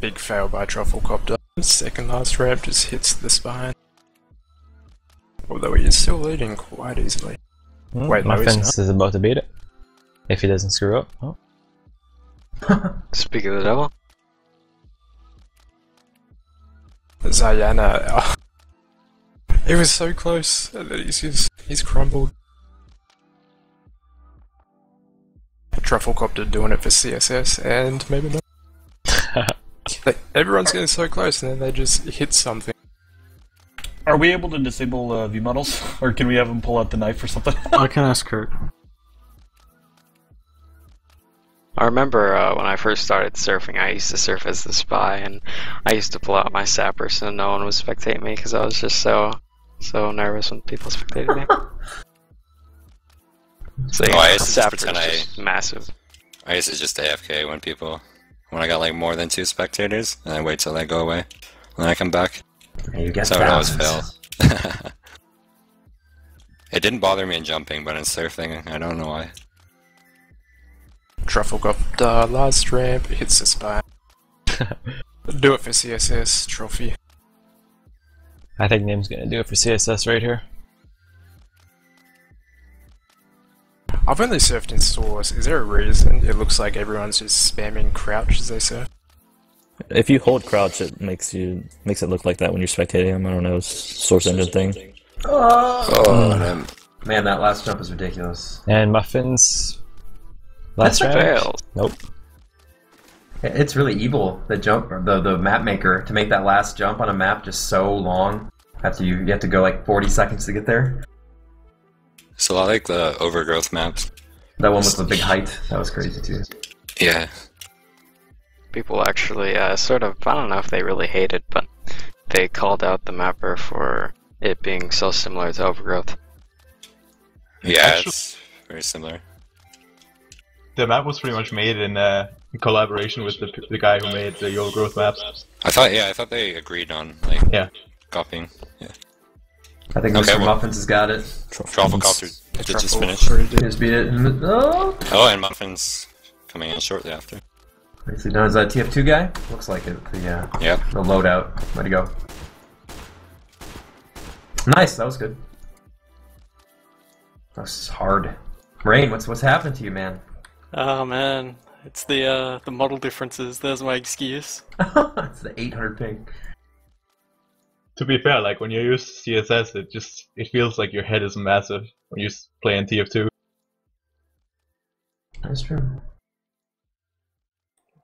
[SPEAKER 3] Big fail by Truffle Copter. Second last ramp just hits the spine. Although he is still leading quite easily. Wait, no,
[SPEAKER 4] Muffins is about to beat it. If he doesn't screw up. Oh.
[SPEAKER 7] Speak of the devil.
[SPEAKER 3] Zayana. Oh. It was so close, and then he's crumbled. Truffle Copter doing it for CSS, and maybe not. Like, everyone's getting so close, and then they just hit something.
[SPEAKER 12] Are we able to disable V models, or can we have him pull out the knife or something?
[SPEAKER 10] I can ask Kurt.
[SPEAKER 7] I remember when I first started surfing, I used to surf as the spy, and I used to pull out my sapper so no one would spectate me because I was just so nervous when people spectated me. So yeah,
[SPEAKER 2] I used to just
[SPEAKER 7] sapper's
[SPEAKER 2] pretend
[SPEAKER 7] just massive.
[SPEAKER 2] I used to just AFK when I got like more than 2 spectators, and I wait till they go away, and then I come back.
[SPEAKER 1] Yeah, you get
[SPEAKER 2] so I would always
[SPEAKER 1] thousands.
[SPEAKER 2] fail. It didn't bother me in jumping, but in surfing, I don't know why.
[SPEAKER 3] Truffle Copter, last ramp, hits the spine. Do it for CSS, trophy.
[SPEAKER 4] I think Nim's gonna do it for CSS right here.
[SPEAKER 3] I've only surfed in Source. Is there a reason it looks like everyone's just spamming crouch as they surf?
[SPEAKER 11] If you hold crouch, it makes it look like that when you're spectating him. I don't know, it's Source Engine thing.
[SPEAKER 1] Man, that last jump is ridiculous.
[SPEAKER 4] And Muffins. Last
[SPEAKER 1] That's
[SPEAKER 4] round?
[SPEAKER 7] Failed.
[SPEAKER 4] Nope.
[SPEAKER 1] It's really evil, the jump, the map maker, to make that last jump on a map just so long. After you have to go like 40 seconds to get there.
[SPEAKER 2] So I like the overgrowth maps.
[SPEAKER 1] That one with the big height, that was crazy too.
[SPEAKER 2] Yeah.
[SPEAKER 7] People actually sort of, I don't know if they really hate it, but they called out the mapper for it being so similar to overgrowth.
[SPEAKER 2] Yeah, it's very similar.
[SPEAKER 6] The map was pretty much made in collaboration with the guy who made the overgrowth maps.
[SPEAKER 2] I thought they agreed on copying. Yeah.
[SPEAKER 1] I think Mr. Muffins has got it.
[SPEAKER 2] Truffle Copter did just finish.
[SPEAKER 1] Just beat it.
[SPEAKER 2] Oh, and Muffins coming in shortly after.
[SPEAKER 1] Is he done as a TF2 guy? Looks like it. The loadout. Way to go. Nice, that was good. That was hard. Rain, what's happened to you, man?
[SPEAKER 5] Oh man, it's the model differences. There's my excuse.
[SPEAKER 1] It's the 800 ping.
[SPEAKER 6] To be fair, like when you use CSS, it feels like your head is massive when you play in TF2.
[SPEAKER 1] That's true.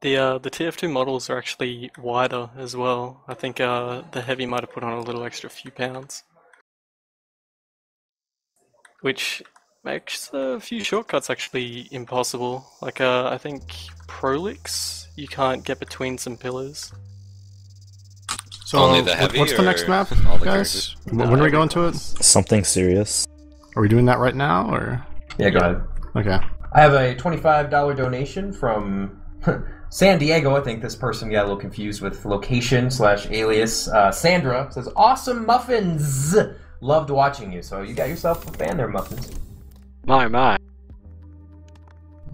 [SPEAKER 5] The TF2 models are actually wider as well. I think the heavy might have put on a little extra few pounds, which makes a few shortcuts actually impossible. Like I think Prolix, you can't get between some pillars.
[SPEAKER 10] So
[SPEAKER 2] Only the heavy,
[SPEAKER 10] what's the next map,
[SPEAKER 2] all the
[SPEAKER 10] guys? When are we going to it?
[SPEAKER 11] Something serious.
[SPEAKER 10] Are we doing that right now, or?
[SPEAKER 1] Yeah, go ahead.
[SPEAKER 10] Okay.
[SPEAKER 1] I have a $25 donation from San Diego. I think this person got a little confused with location/alias. Sandra says, "Awesome muffins! Loved watching you." So you got yourself a fan there, Muffins.
[SPEAKER 7] My.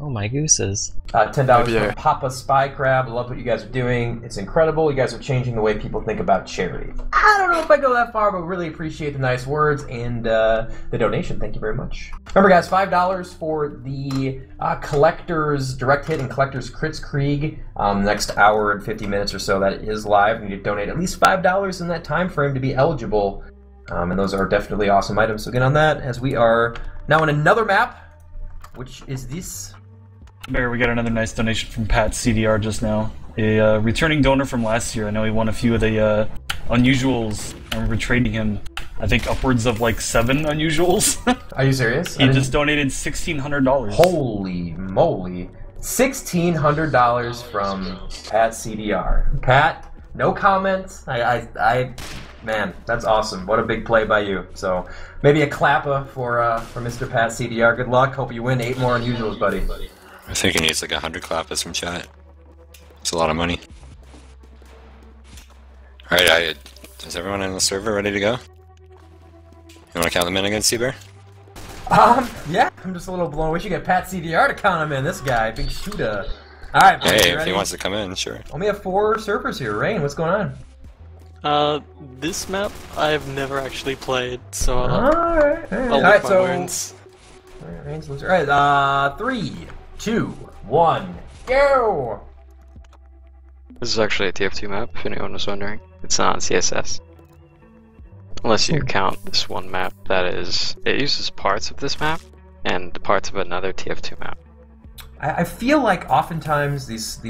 [SPEAKER 4] Oh my gooses.
[SPEAKER 1] $10 from Papa Spy Crab. Love what you guys are doing. It's incredible. You guys are changing the way people think about charity. I don't know if I go that far, but really appreciate the nice words and the donation. Thank you very much. Remember, guys, $5 for the Collector's Direct Hit and Collector's Crits Krieg. Next hour and 50 minutes or so that is live. You need to donate at least $5 in that time frame to be eligible. And those are definitely awesome items. So get on that as we are now on another map, which is this.
[SPEAKER 12] There, we got another nice donation from Pat CDR just now. A returning donor from last year. I know he won a few of the unusuals. I remember trading him, I think, upwards of like 7 unusuals.
[SPEAKER 1] Are you serious?
[SPEAKER 12] He just donated $1,600.
[SPEAKER 1] Holy moly. $1,600 from Pat CDR. Pat, no comments. Man, that's awesome. What a big play by you. So maybe a clapper for Mr. Pat CDR. Good luck. Hope you win 8 more unusuals, buddy.
[SPEAKER 2] I think he needs like 100 clappers from chat. It's a lot of money. Alright, is everyone in the server ready to go? You want to count them in again, Seabear?
[SPEAKER 1] Yeah, I'm just a little blown away. We should get Pat CDR to count him in. This guy, big shooter. All right, boys,
[SPEAKER 2] Hey,
[SPEAKER 1] you
[SPEAKER 2] if
[SPEAKER 1] ready?
[SPEAKER 2] he wants to come in, sure.
[SPEAKER 1] Well, we have 4 surfers here. Rain, what's going on?
[SPEAKER 5] This map I've never actually played, so
[SPEAKER 1] Alright,
[SPEAKER 5] I'll lick my wounds.
[SPEAKER 1] Rain's loser. Alright, 3, 2, 1, go!
[SPEAKER 7] This is actually a TF2 map, if anyone was wondering. It's not CSS. Unless you count this one map that is... It uses parts of this map, and parts of another TF2 map.
[SPEAKER 1] I feel like oftentimes these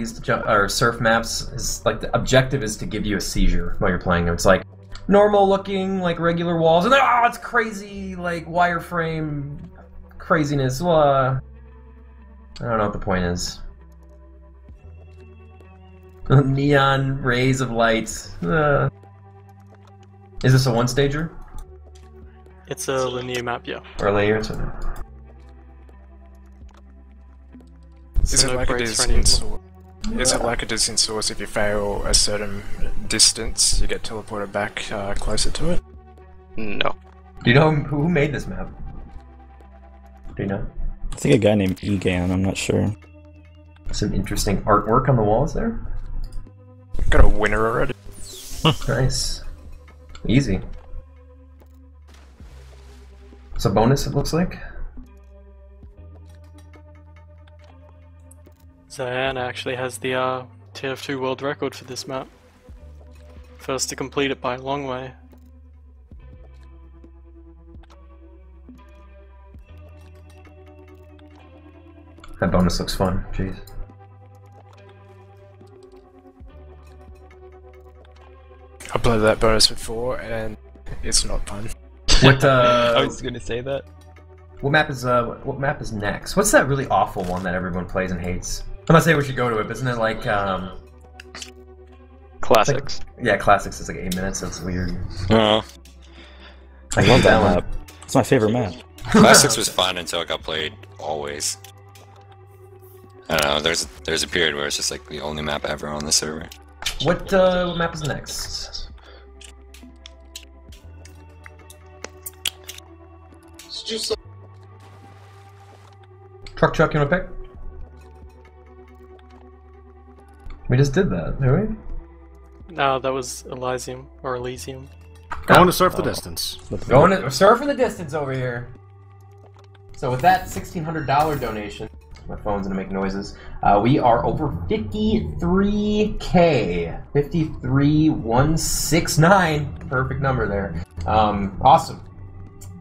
[SPEAKER 1] surf maps is like the objective is to give you a seizure while you're playing them. It's like normal looking like regular walls, and then it's crazy like wireframe craziness. Well, I don't know what the point is. Neon rays of light. Is this a one-stager?
[SPEAKER 5] It's a linear map, yeah.
[SPEAKER 1] Or a layer? Or something?
[SPEAKER 3] Is it
[SPEAKER 5] no
[SPEAKER 3] like it
[SPEAKER 5] breaks
[SPEAKER 3] is
[SPEAKER 5] for any
[SPEAKER 3] in
[SPEAKER 5] of them.
[SPEAKER 3] Source? Is it like it is in Source? If you fail a certain distance, you get teleported back closer to it?
[SPEAKER 7] No.
[SPEAKER 1] Do you know who made this map? Do you know?
[SPEAKER 11] I think a guy named Egan, I'm not sure.
[SPEAKER 1] Some interesting artwork on the walls there.
[SPEAKER 3] Got a winner already.
[SPEAKER 1] Nice. Easy. It's a bonus, it looks like.
[SPEAKER 5] Zayan actually has the TF2 world record for this map. First to complete it by a long way.
[SPEAKER 1] That bonus looks fun. Jeez.
[SPEAKER 3] I played that bonus before, and it's not fun.
[SPEAKER 1] What
[SPEAKER 4] I was gonna say that.
[SPEAKER 1] What map is next? What's that really awful one that everyone plays and hates? I'm not saying we should go to it, but isn't it like
[SPEAKER 7] Classics.
[SPEAKER 1] yeah, classics is like 8 minutes, so it's weird.
[SPEAKER 2] Oh,
[SPEAKER 11] I love that map. It's my favorite map.
[SPEAKER 2] Classics was fun until it got played always. I don't know, there's a period where it's just like the only map ever on the server.
[SPEAKER 1] What map is next? Truck, you wanna pick? We just did that, didn't we?
[SPEAKER 5] No, that was Elysium, or Elysium.
[SPEAKER 10] Going to surf the distance.
[SPEAKER 1] Going to surfing the distance over here. So with that $1,600 donation, my phone's gonna make noises. We are over 53K, 53,169. Perfect number there. Awesome.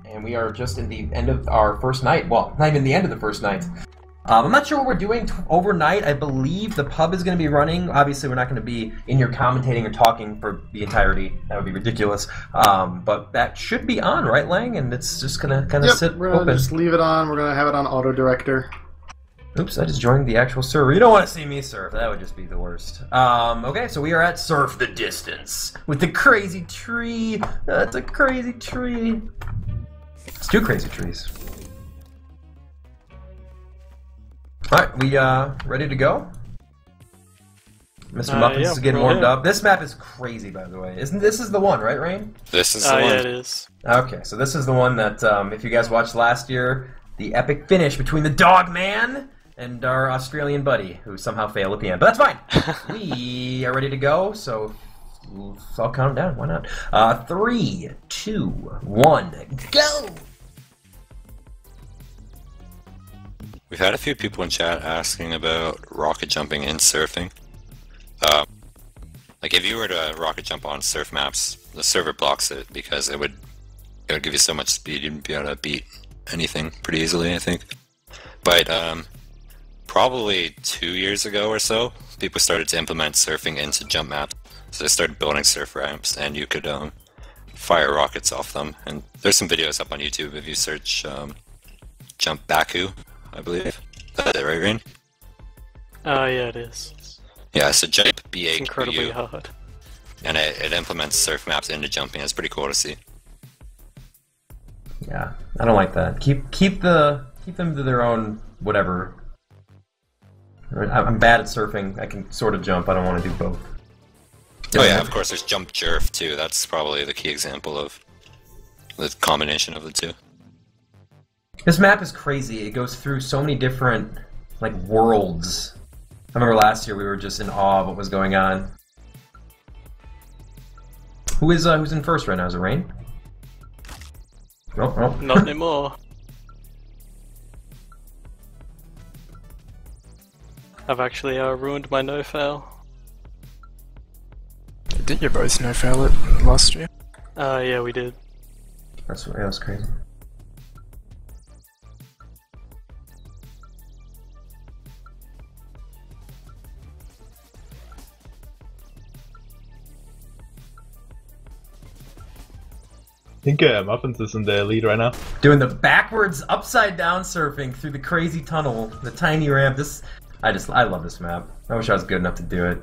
[SPEAKER 1] And we are just in the end of our first night. Well, not even the end of the first night. I'm not sure what we're doing overnight. I believe the pub is going to be running. Obviously, we're not going to be in here commentating or talking for the entirety. That would be ridiculous. But that should be on, right, Lang? And it's just going to kind of sit
[SPEAKER 10] we're gonna
[SPEAKER 1] open.
[SPEAKER 10] just leave it on. We're gonna have it on auto director.
[SPEAKER 1] Oops, I just joined the actual server. You don't want to see me surf. That would just be the worst. Okay, so we are at Surf the Distance with the crazy tree. It's a crazy tree. It's 2 crazy trees. Alright, we ready to go? Mr. Muffins
[SPEAKER 5] yeah,
[SPEAKER 1] is getting
[SPEAKER 5] we're
[SPEAKER 1] warmed
[SPEAKER 5] in.
[SPEAKER 1] up. This map is crazy, by the way. This is the one, right, Rain?
[SPEAKER 2] This is the one.
[SPEAKER 5] Yeah, it is.
[SPEAKER 1] Okay, so this is the one that, if you guys watched last year, the epic finish between the Dog Man and our Australian buddy, who somehow failed at the end. But that's fine. We are ready to go, so I'll count down. Why not? 3, 2, 1, go!
[SPEAKER 2] We've had a few people in chat asking about rocket jumping and surfing. Like if you were to rocket jump on surf maps, the server blocks it because it would give you so much speed you'd be able to beat anything pretty easily, I think. But probably 2 years ago or so, people started to implement surfing into jump maps. So they started building surf ramps, and you could fire rockets off them. And there's some videos up on YouTube if you search Jump Baku, I believe. That's it, right, Rain?
[SPEAKER 5] Yeah, it is.
[SPEAKER 2] Yeah, so Jump
[SPEAKER 5] It's
[SPEAKER 2] BAQU.
[SPEAKER 5] incredibly hard.
[SPEAKER 2] And it implements surf maps into jumping. It's pretty cool to see.
[SPEAKER 1] Yeah, I don't like that. Keep them to their own whatever. I'm bad at surfing. I can sort of jump. I don't want to do both.
[SPEAKER 2] Oh yeah, of course there's Jump Jerf too. That's probably the key example of the combination of the two.
[SPEAKER 1] This map is crazy. It goes through so many different like worlds. I remember last year we were just in awe of what was going on. Who's in first right now? Is it Rain? Oh.
[SPEAKER 5] Not anymore. I've actually ruined my no-fail.
[SPEAKER 3] Didn't you both no-fail it last year?
[SPEAKER 5] Yeah, we did.
[SPEAKER 1] That was crazy.
[SPEAKER 6] I think Muffins is in the lead right now.
[SPEAKER 1] Doing the backwards, upside down surfing through the crazy tunnel, the tiny ramp. I love this map. I wish I was good enough to do it.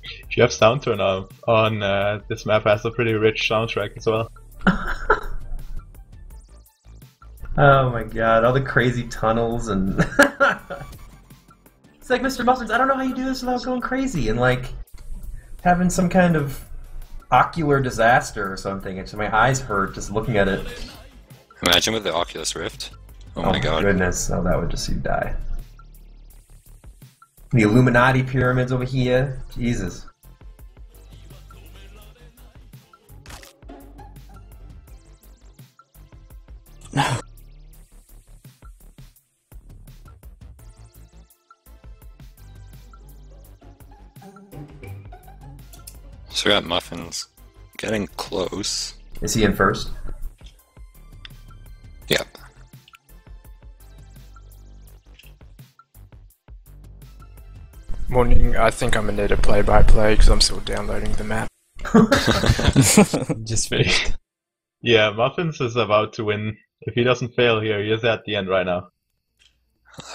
[SPEAKER 6] If you have sound turn on, this map has a pretty rich soundtrack as well.
[SPEAKER 1] Oh my god, all the crazy tunnels and... It's like, Mr. Muffins, I don't know how you do this without going crazy and like having some kind of ocular disaster or something. It's my eyes hurt just looking at it.
[SPEAKER 2] Imagine with the Oculus Rift. Oh my god.
[SPEAKER 1] Goodness, oh that would just you die. The Illuminati pyramids over here. Jesus.
[SPEAKER 11] No.
[SPEAKER 2] So we got Muffins getting close.
[SPEAKER 1] Is he in first?
[SPEAKER 2] Yep.
[SPEAKER 3] Morning, I think I'm gonna need a play-by-play because I'm still downloading the map.
[SPEAKER 4] Just finished.
[SPEAKER 6] Yeah, Muffins is about to win. If he doesn't fail here, he is at the end right now.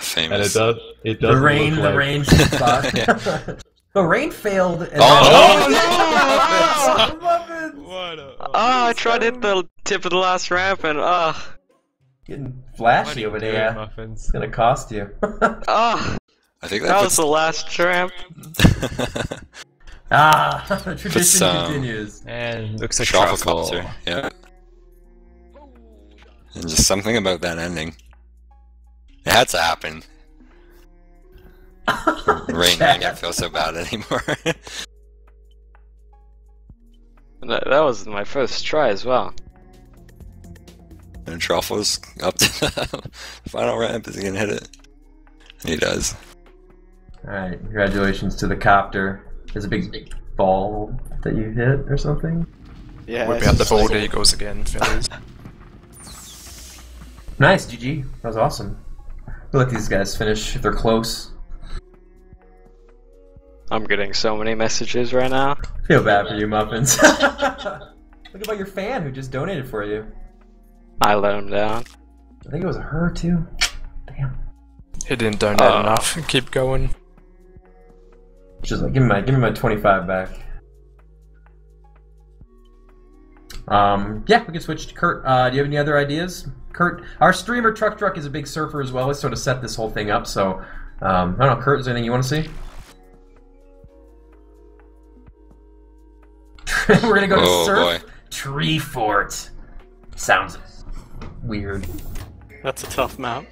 [SPEAKER 2] Famous.
[SPEAKER 6] And it does
[SPEAKER 1] The rain spot.
[SPEAKER 2] Yeah.
[SPEAKER 1] The rain failed. And
[SPEAKER 7] I tried to hit the tip of the last ramp and
[SPEAKER 1] getting flashy over there.
[SPEAKER 4] Muffins?
[SPEAKER 1] It's gonna cost you.
[SPEAKER 7] I
[SPEAKER 2] think
[SPEAKER 7] that was the last ramp.
[SPEAKER 1] The tradition continues.
[SPEAKER 4] And looks like
[SPEAKER 2] Raffle. Yeah. And just something about that ending. It had to happen. Rain can't feel so bad anymore.
[SPEAKER 7] That was my first try as well.
[SPEAKER 2] And Raffle's up to the final ramp. Is he gonna hit it? He does.
[SPEAKER 1] Alright, congratulations to the copter. There's a big ball that you hit or something.
[SPEAKER 9] Yeah.
[SPEAKER 3] Whip out the bald eagles again, fellas.
[SPEAKER 1] Nice, GG. That was awesome. We'll let these guys finish if they're close.
[SPEAKER 7] I'm getting so many messages right now.
[SPEAKER 1] Feel bad for you, Muffins. Look about your fan who just donated for you.
[SPEAKER 7] I let him down.
[SPEAKER 1] I think it was her too. Damn.
[SPEAKER 3] He didn't donate enough. Keep going.
[SPEAKER 1] Just like give me my 25 back. Yeah, we can switch to Kurt. Do you have any other ideas? Kurt, our streamer Truck is a big surfer as well. Let's sort of set this whole thing up. So, I don't know, Kurt, is there anything you want to see? We're gonna go to Surf Tree Fort. Sounds weird.
[SPEAKER 5] That's a tough map.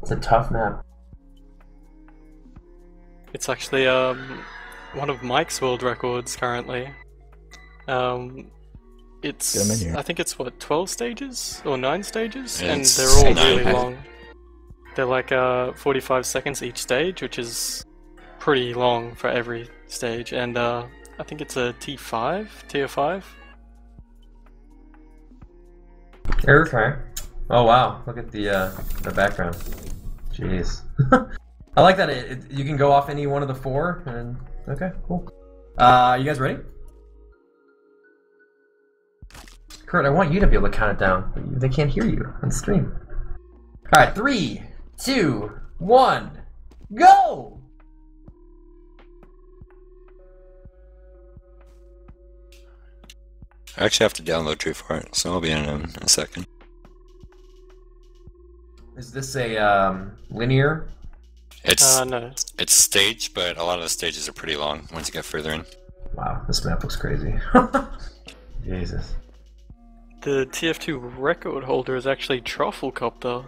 [SPEAKER 1] It's a tough map.
[SPEAKER 5] It's actually one of Mike's world records currently. It's I think it's what 12 stages or 9 stages, and they're all really long. They're like 45 seconds each stage, which is pretty long for every stage, and I think it's a T5, tier 5.
[SPEAKER 1] Okay. Oh wow! Look at the background. Jeez. I like that you can go off any one of the 4. And okay, cool. You guys ready? Kurt, I want you to be able to count it down. But they can't hear you on stream. All right, 3, 2, 1, go!
[SPEAKER 2] I actually have to download Tree Fort, so I'll be in a second.
[SPEAKER 1] Is this a linear?
[SPEAKER 2] It's
[SPEAKER 5] no.
[SPEAKER 2] It's staged, but a lot of the stages are pretty long once you get further in.
[SPEAKER 1] Wow, this map looks crazy. Jesus.
[SPEAKER 5] The TF2 record holder is actually Truffle Copter.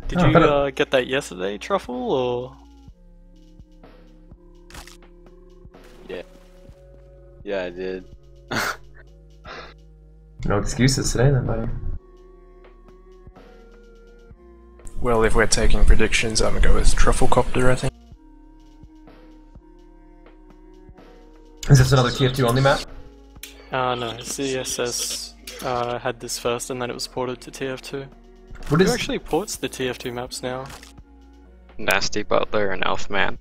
[SPEAKER 5] Did
[SPEAKER 1] Oh,
[SPEAKER 5] you get that yesterday, Truffle, or...?
[SPEAKER 9] Yeah. Yeah, I did.
[SPEAKER 1] No excuses today then, buddy.
[SPEAKER 3] Well, if we're taking predictions, I'm gonna go with Trufflecopter, I think.
[SPEAKER 1] Is this another TF2 only map?
[SPEAKER 5] No, CSS had this first and then it was ported to TF2.
[SPEAKER 1] What
[SPEAKER 5] Who
[SPEAKER 1] is...
[SPEAKER 5] actually ports the TF2 maps now?
[SPEAKER 7] Nasty Butler and Elfman.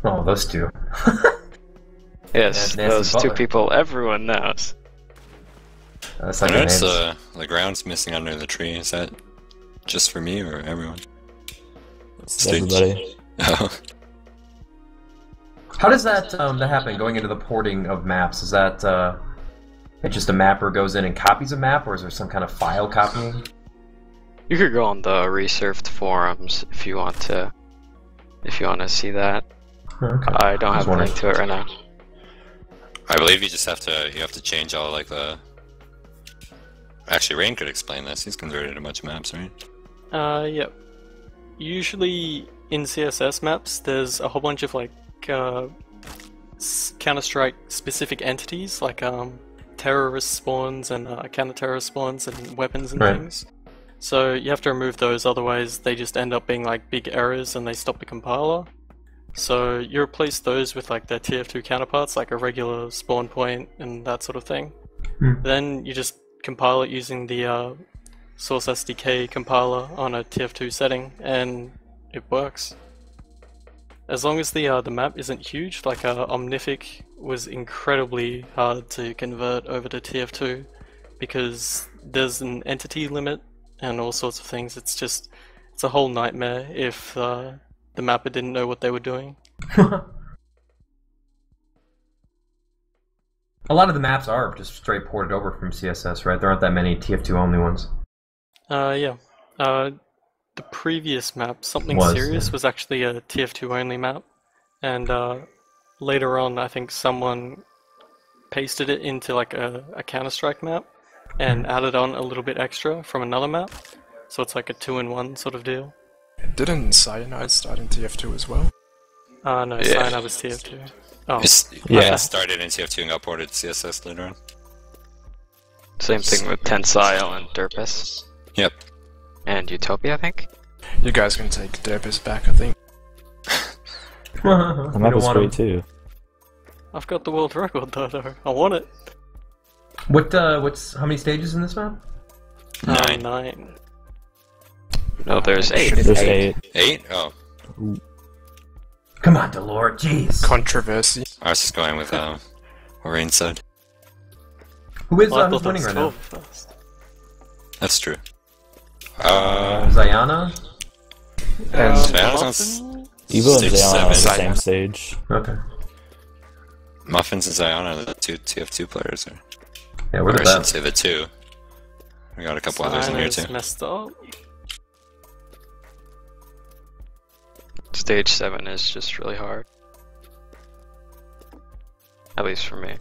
[SPEAKER 1] Oh, those two.
[SPEAKER 7] Yes,
[SPEAKER 1] Yeah, Nasty
[SPEAKER 7] those two
[SPEAKER 1] Butler.
[SPEAKER 7] people everyone knows.
[SPEAKER 1] That's
[SPEAKER 2] I
[SPEAKER 1] like their
[SPEAKER 2] noticed
[SPEAKER 1] names.
[SPEAKER 2] the ground's missing under the tree. Is that just for me or everyone?
[SPEAKER 11] It's everybody.
[SPEAKER 2] Oh.
[SPEAKER 1] How does that that happen, going into the porting of maps? Is that just a mapper goes in and copies a map, or is there some kind of file copying?
[SPEAKER 7] You could go on the resurfed forums if you want to see that.
[SPEAKER 1] Okay.
[SPEAKER 7] I don't have a link to it right now.
[SPEAKER 2] I believe you just have to change all like the. Actually, Rain could explain this. He's converted a bunch of maps, right?
[SPEAKER 5] Yep. Usually in CSS maps, there's a whole bunch of like Counter-Strike specific entities, like terrorist spawns and counter-terrorist spawns and weapons and
[SPEAKER 1] Right.
[SPEAKER 5] things. So you have to remove those, otherwise they just end up being like big errors and they stop the compiler. So you replace those with like their TF2 counterparts, like a regular spawn point and that sort of thing. Then you just compile it using the Source SDK compiler on a TF2 setting, and it works. As long as the map isn't huge, like Omnific was incredibly hard to convert over to TF2 because there's an entity limit and all sorts of things. It's a whole nightmare if the mapper didn't know what they were doing.
[SPEAKER 1] A lot of the maps are just straight ported over from CSS, right? There aren't that many TF2 only ones.
[SPEAKER 5] Yeah. The previous map, Something
[SPEAKER 1] Was,
[SPEAKER 5] Serious,
[SPEAKER 1] yeah.
[SPEAKER 5] was actually a TF2 only map, and later on I think someone pasted it into like a Counter-Strike map and added on a little bit extra from another map, so it's like a 2-in-1 sort of deal.
[SPEAKER 3] Didn't Cyanide start in TF2 as well?
[SPEAKER 5] No,
[SPEAKER 2] Yeah.
[SPEAKER 5] Cyanide was TF2. Oh,
[SPEAKER 2] It started in TF2 and got ported to CSS later on.
[SPEAKER 7] Same thing with Tensile and Derpus.
[SPEAKER 2] Yep.
[SPEAKER 7] And Utopia, I think.
[SPEAKER 3] You guys can take Derpus back, I think.
[SPEAKER 11] The map is great too.
[SPEAKER 5] I've got the world record though. I want it.
[SPEAKER 1] What's how many stages in this map?
[SPEAKER 5] 9.
[SPEAKER 7] No, there's 8.
[SPEAKER 11] There's 8.
[SPEAKER 2] 8? Oh.
[SPEAKER 1] Come on, Delore, jeez.
[SPEAKER 3] Controversy.
[SPEAKER 2] I was just going with what Rain said.
[SPEAKER 1] Who's
[SPEAKER 5] Well, I thought
[SPEAKER 1] winning
[SPEAKER 5] there
[SPEAKER 1] right
[SPEAKER 5] was
[SPEAKER 1] now?
[SPEAKER 5] 12 first.
[SPEAKER 2] That's true.
[SPEAKER 1] Zayana?
[SPEAKER 3] And
[SPEAKER 2] Zayana's on
[SPEAKER 11] Evo and
[SPEAKER 2] Stage
[SPEAKER 11] Zayon are on the
[SPEAKER 2] 7.
[SPEAKER 11] same stage.
[SPEAKER 1] Okay.
[SPEAKER 2] Muffins and Zion are the two TF2 players.
[SPEAKER 1] Yeah,
[SPEAKER 2] Or
[SPEAKER 1] we're the
[SPEAKER 2] I should
[SPEAKER 1] best.
[SPEAKER 2] say the two. We got a couple others in here
[SPEAKER 5] Cyanide is
[SPEAKER 2] too.
[SPEAKER 5] messed up.
[SPEAKER 7] Stage 7 is just really hard. At least for me.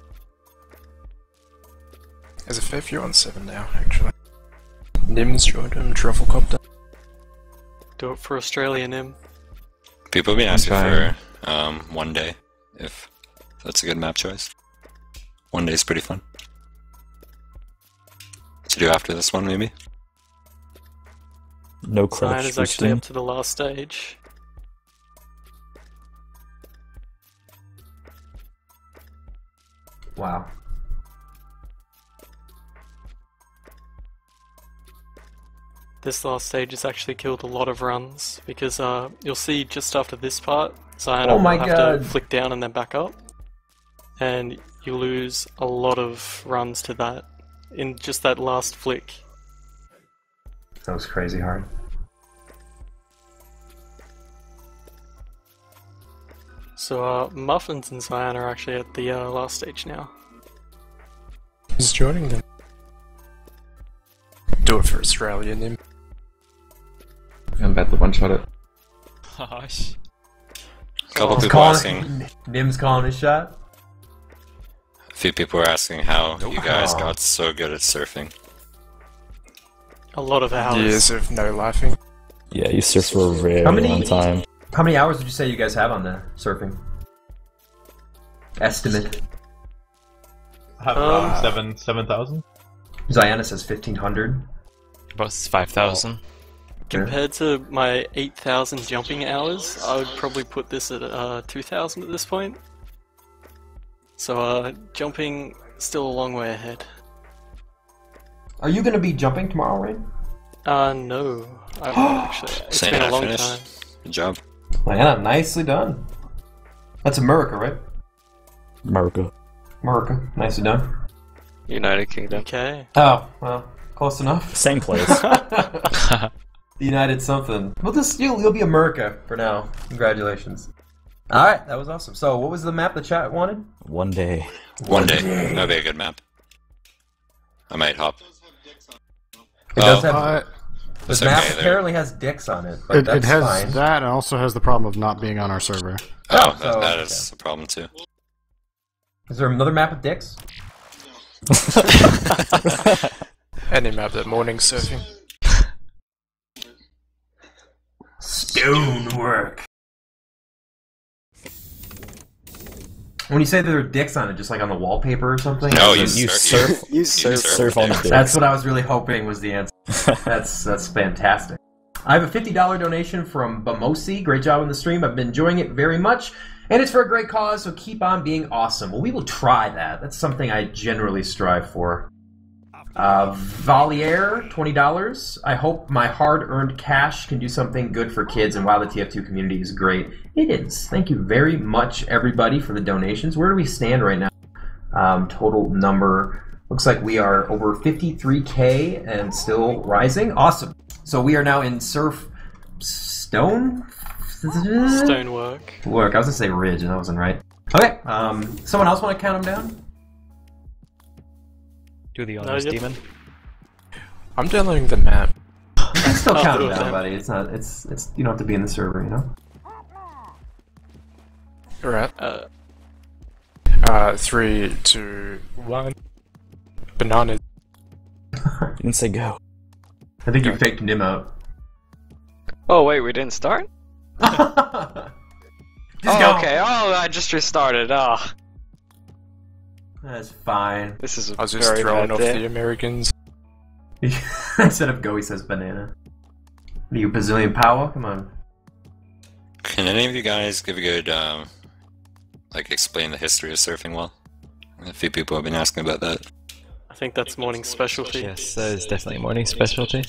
[SPEAKER 3] There's a fair few on 7 now, actually. Nim's joined him, Trufflecopter.
[SPEAKER 5] Do it for Australia, Nim.
[SPEAKER 2] People have been asking
[SPEAKER 8] trying.
[SPEAKER 2] for one day, if that's a good map choice. One day is pretty fun. To do after this one, maybe?
[SPEAKER 11] No
[SPEAKER 5] Cyanide
[SPEAKER 11] crouch
[SPEAKER 5] is actually
[SPEAKER 11] boosting.
[SPEAKER 5] up to the last stage.
[SPEAKER 1] Wow.
[SPEAKER 5] This last stage has actually killed a lot of runs, because you'll see just after this part, Cyanide
[SPEAKER 1] Oh my
[SPEAKER 5] will have
[SPEAKER 1] God.
[SPEAKER 5] to flick down and then back up, and you lose a lot of runs to that, in just that last flick.
[SPEAKER 1] That was crazy hard.
[SPEAKER 5] So Muffins and Cyan are actually at the last stage now.
[SPEAKER 3] Who's joining them? Do it for Australia, Nim.
[SPEAKER 8] I'm about to one-shot it.
[SPEAKER 4] Gosh.
[SPEAKER 2] A couple
[SPEAKER 1] He's
[SPEAKER 2] people asking.
[SPEAKER 1] calling, Nim's calling his shot.
[SPEAKER 2] few people were asking how you guys got so good at surfing.
[SPEAKER 5] A lot of hours.
[SPEAKER 3] Years of no laughing.
[SPEAKER 11] Yeah, you surf for a very long time.
[SPEAKER 1] How many hours would you say you guys have on the surfing? Estimate.
[SPEAKER 6] I have around 7,000.
[SPEAKER 1] Ziana says 1,500.
[SPEAKER 4] About 5,000.
[SPEAKER 5] Compared to my 8,000 jumping hours, I would probably put this at 2,000 at this point. So jumping still a long way ahead.
[SPEAKER 1] Are you going to be jumping tomorrow, Rain?
[SPEAKER 5] No. I won't actually. It's been a long time.
[SPEAKER 2] Good job.
[SPEAKER 1] Ziana, nicely done. That's America, right?
[SPEAKER 11] America.
[SPEAKER 1] Nicely done.
[SPEAKER 7] United Kingdom.
[SPEAKER 5] Okay.
[SPEAKER 1] Oh, well, close enough.
[SPEAKER 11] Same place.
[SPEAKER 1] United something. Well, you'll be America for now. Congratulations. All right, that was awesome. So, what was the map the chat wanted?
[SPEAKER 11] One day.
[SPEAKER 2] One day. That'd be a good map. I might hop.
[SPEAKER 1] It does have.
[SPEAKER 2] That's
[SPEAKER 1] The map
[SPEAKER 2] okay,
[SPEAKER 1] apparently has dicks on it, but that's
[SPEAKER 10] It has
[SPEAKER 1] fine.
[SPEAKER 10] that, and also has the problem of not being on our server.
[SPEAKER 2] Oh,
[SPEAKER 1] so,
[SPEAKER 2] that is a problem too.
[SPEAKER 1] Is there another map of dicks?
[SPEAKER 3] Any map that morning surfing.
[SPEAKER 1] Stonework. When you say there are dicks on it, just like on the wallpaper or something?
[SPEAKER 2] No,
[SPEAKER 11] You surf.
[SPEAKER 7] You
[SPEAKER 11] surf on the dicks.
[SPEAKER 1] That's what I was really hoping was the answer. That's fantastic. I have a $50 donation from Bamosi. Great job on the stream. I've been enjoying it very much. And it's for a great cause, so keep on being awesome. Well, we will try that. That's something I generally strive for. Valier, $20. I hope my hard-earned cash can do something good for kids, and while the TF2 community is great, it is. Thank you very much, everybody, for the donations. Where do we stand right now? Total number, looks like we are over 53K and still rising. Awesome. So we are now in Surf Stone?
[SPEAKER 5] Stonework.
[SPEAKER 1] Work. I was going to say Ridge, and that wasn't right. Okay, someone else want to count them down?
[SPEAKER 4] Do the owner's demon.
[SPEAKER 3] I'm downloading the map.
[SPEAKER 1] You can still
[SPEAKER 5] I'll
[SPEAKER 1] count
[SPEAKER 5] do
[SPEAKER 1] them
[SPEAKER 5] it
[SPEAKER 1] down,
[SPEAKER 5] then.
[SPEAKER 1] buddy. It's you don't have to be in the server, you know?
[SPEAKER 3] Alright. 3, 2, 1. Bananas.
[SPEAKER 11] You didn't say go.
[SPEAKER 1] I think you faked Nim out.
[SPEAKER 7] Oh wait, we didn't start?
[SPEAKER 1] Just
[SPEAKER 7] Oh,
[SPEAKER 1] go.
[SPEAKER 7] okay. Oh, I just restarted. Oh,
[SPEAKER 1] That's fine.
[SPEAKER 7] this is a
[SPEAKER 3] I was just
[SPEAKER 7] very
[SPEAKER 3] throwing
[SPEAKER 7] bad
[SPEAKER 3] off
[SPEAKER 7] day.
[SPEAKER 3] the Americans.
[SPEAKER 1] Instead of go, he says banana. What are you, Brazilian power? Come on.
[SPEAKER 2] Can any of you guys give a good, explain the history of surfing well? A few people have been asking about that.
[SPEAKER 5] I think that's morning specialty.
[SPEAKER 4] Yes, that is definitely morning specialty.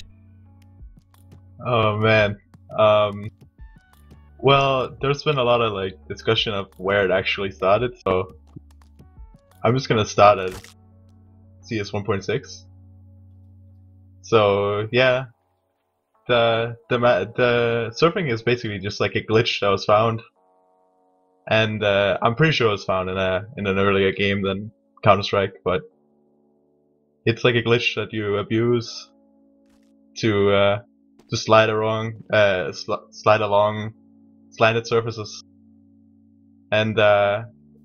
[SPEAKER 6] Oh man. Well, there's been a lot of discussion of where it actually started, so I'm just gonna start at CS 1.6. So yeah, the surfing is basically just like a glitch that was found, and I'm pretty sure it was found in an earlier game than Counter-Strike, but it's like a glitch that you abuse to slide along slanted surfaces, and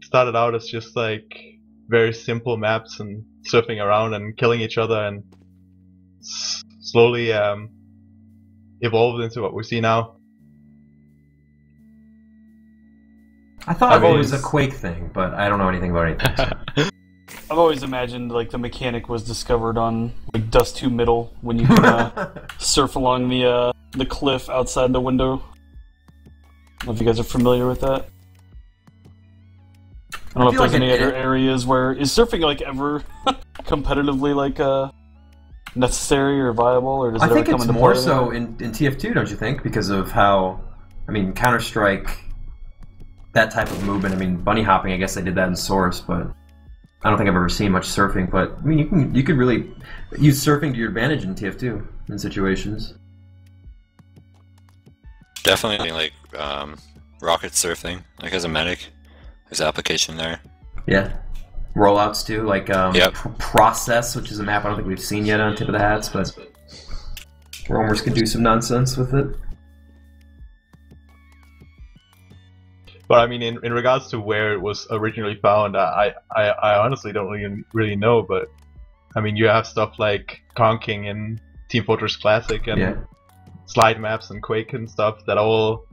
[SPEAKER 6] started out as just like very simple maps and surfing around and killing each other, and slowly evolved into what we see now.
[SPEAKER 1] I thought it was a Quake thing, but I don't know anything about anything. So.
[SPEAKER 12] I've always imagined the mechanic was discovered on Dust 2 Middle when you can surf along the cliff outside the window. I don't know if you guys are familiar with that. I don't know if there's any other areas where is surfing ever competitively necessary or viable, or does it ever come into play?
[SPEAKER 1] I think it's more so in TF2, don't you think? Because of how, Counter-Strike, that type of movement. Bunny hopping, I guess they did that in Source, but I don't think I've ever seen much surfing. But you could really use surfing to your advantage in TF2 in situations.
[SPEAKER 2] Definitely rocket surfing, as a medic. There's application there.
[SPEAKER 1] Yeah. Rollouts too,
[SPEAKER 2] Yep.
[SPEAKER 1] Process, which is a map I don't think we've seen yet on Tip of the Hats, but roamers can do some nonsense with it.
[SPEAKER 6] But I mean, in regards to where it was originally found, I honestly don't really know. But I mean, you have stuff like Conking and Team Fortress Classic and slide maps and Quake and stuff that all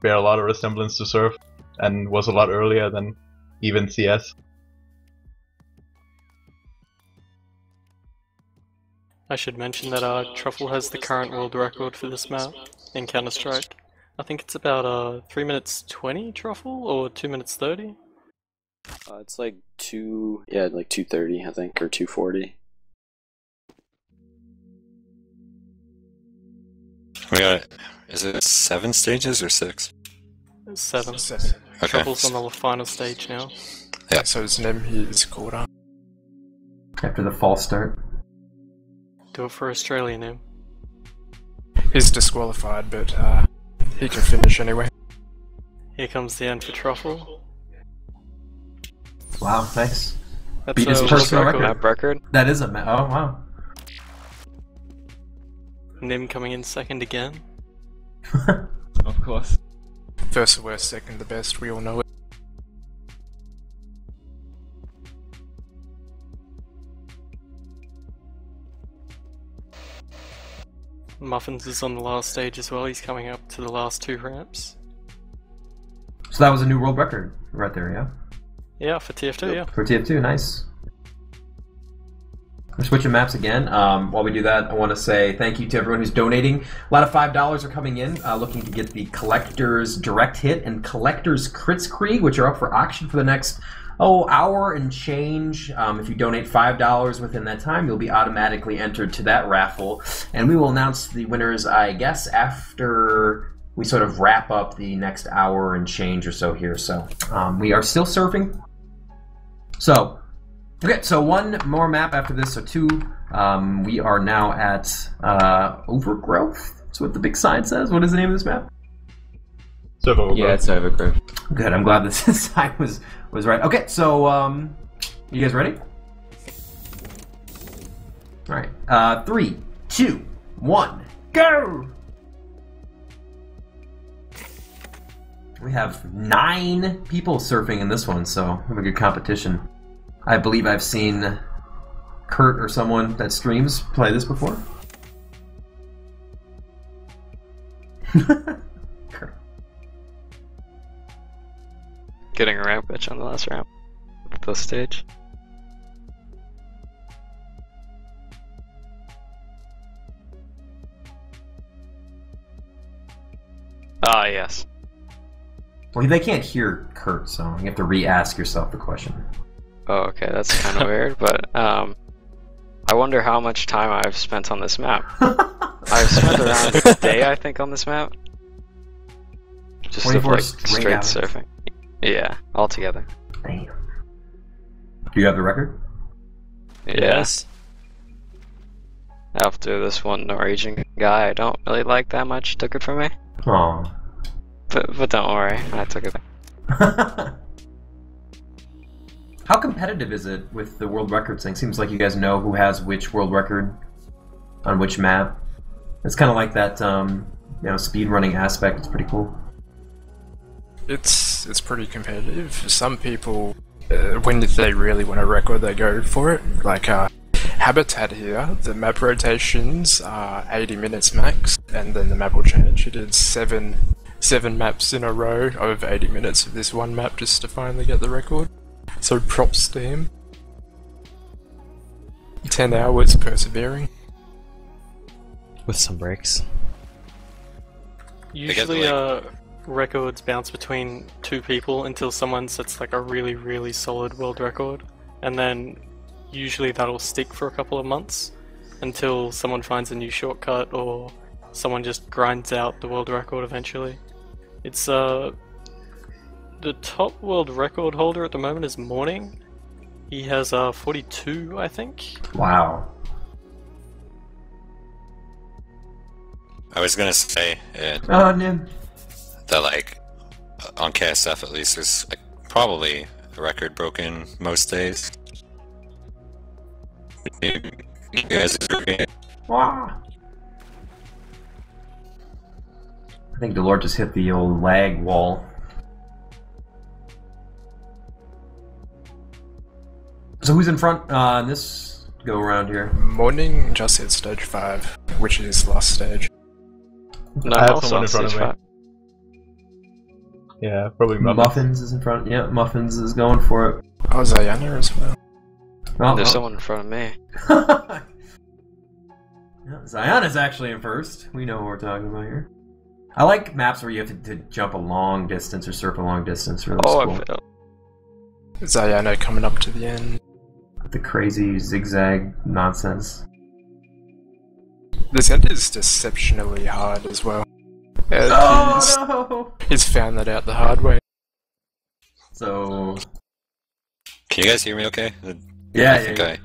[SPEAKER 6] bear a lot of resemblance to Surf and was a lot earlier than even CS.
[SPEAKER 5] I should mention that Truffle has the current world record for this map in Counter-Strike. I think it's about 3 minutes 20 Truffle or 2 minutes 30.
[SPEAKER 9] It's like 2:30 I think, or 2:40.
[SPEAKER 2] We got. Is it 7 stages or 6?
[SPEAKER 5] 7.
[SPEAKER 2] Okay.
[SPEAKER 5] Truffle's on the final stage now.
[SPEAKER 2] Yeah.
[SPEAKER 3] So his name is caught up.
[SPEAKER 1] After the false start.
[SPEAKER 5] Do it for Australia now.
[SPEAKER 3] He's disqualified, but he can finish anyway.
[SPEAKER 5] Here comes the end for Truffle.
[SPEAKER 1] Wow, nice.
[SPEAKER 5] That's
[SPEAKER 1] Beat his
[SPEAKER 5] a
[SPEAKER 1] personal
[SPEAKER 5] world
[SPEAKER 7] Map record?
[SPEAKER 1] That is a map. Oh, wow.
[SPEAKER 5] Nim coming in second again.
[SPEAKER 8] Of course.
[SPEAKER 3] First the worst, second the best, we all know it.
[SPEAKER 5] Muffins is on the last stage as well. He's coming up to the last 2 ramps.
[SPEAKER 1] So that was a new world record right there, yeah?
[SPEAKER 5] Yeah, for TF2, yeah.
[SPEAKER 1] For TF2, nice. We're switching maps again. While we do that, I want to say thank you to everyone who's donating. A lot of $5 are coming in, looking to get the Collector's Direct Hit and Collector's Kritzkrieg, which are up for auction for the next hour and change. If you donate $5 within that time, you'll be automatically entered to that raffle. And we will announce the winners, I guess, after we sort of wrap up the next hour and change or so here. So we are still surfing. So, okay, so one more map after this, so 2. We are now at Overgrowth. That's what the big sign says. What is the name of this map?
[SPEAKER 8] Yeah, it's Overgrowth.
[SPEAKER 1] Good, I'm glad this sign was right. Okay, so, you guys ready? Alright, 3, 2, 1, go! We have 9 people surfing in this one, so we have a good competition. I believe I've seen Kurt or someone that streams play this before. Kurt.
[SPEAKER 7] Getting a ramp pitch on the last ramp of this stage. Ah, yes.
[SPEAKER 1] Well, they can't hear Kurt, so you have to re-ask yourself the question.
[SPEAKER 7] Oh, okay, that's kind of weird, but I wonder how much time I've spent on this map. I've spent around a day, I think, on this map. Just of, like, straight surfing. Yeah, all together.
[SPEAKER 1] Damn. Do you have the record?
[SPEAKER 7] Yeah.
[SPEAKER 4] Yes.
[SPEAKER 7] After this one Norwegian guy I don't really like that much took it from me.
[SPEAKER 1] Aww.
[SPEAKER 7] But don't worry, I took it.
[SPEAKER 1] How competitive is it with the world records thing? Seems like you guys know who has which world record on which map. It's kind of like that, speed running aspect. It's pretty cool.
[SPEAKER 3] It's pretty competitive. Some people, when they really want a record, they go for it. Like Habitat here, the map rotations are 80 minutes max, and then the map will change. He did seven maps in a row of 80 minutes of this one map just to finally get the record. So props to him. 10 hours persevering.
[SPEAKER 4] With some breaks.
[SPEAKER 5] Usually records bounce between 2 people until someone sets like a really, really solid world record. And then usually that'll stick for a couple of months until someone finds a new shortcut or someone just grinds out the world record eventually. It's the top world record holder at the moment is Morning. He has 42, I think.
[SPEAKER 1] Wow.
[SPEAKER 2] I was gonna say
[SPEAKER 1] Nim.
[SPEAKER 2] that, like, on KSF at least, there's probably a record broken most days. You guys agree?
[SPEAKER 1] Wow. I think Delort just hit the old lag wall. So who's in front on this go around here?
[SPEAKER 3] Morning just hit stage 5, which is last stage.
[SPEAKER 7] No,
[SPEAKER 6] I have
[SPEAKER 7] also
[SPEAKER 6] someone in front of
[SPEAKER 7] stage
[SPEAKER 6] me.
[SPEAKER 7] 5.
[SPEAKER 6] Yeah, probably Muffins.
[SPEAKER 1] Muffins is in front. Yeah, Muffins is going for it.
[SPEAKER 3] Oh, Zayana as well.
[SPEAKER 1] Oh,
[SPEAKER 7] There's
[SPEAKER 1] oh.
[SPEAKER 7] someone in front of me.
[SPEAKER 1] Yeah, Zayana's actually in first. We know what we're talking about here. I like maps where you have to jump a long distance or surf a long distance. Really
[SPEAKER 7] Oh,
[SPEAKER 1] cool.
[SPEAKER 7] I failed.
[SPEAKER 3] Zayana coming up to the end.
[SPEAKER 1] The crazy zigzag nonsense.
[SPEAKER 3] This end is deceptionally hard as well.
[SPEAKER 1] No!
[SPEAKER 3] He's found that out the hard way.
[SPEAKER 1] So...
[SPEAKER 2] Can you guys hear me okay?
[SPEAKER 1] Yeah,
[SPEAKER 2] I think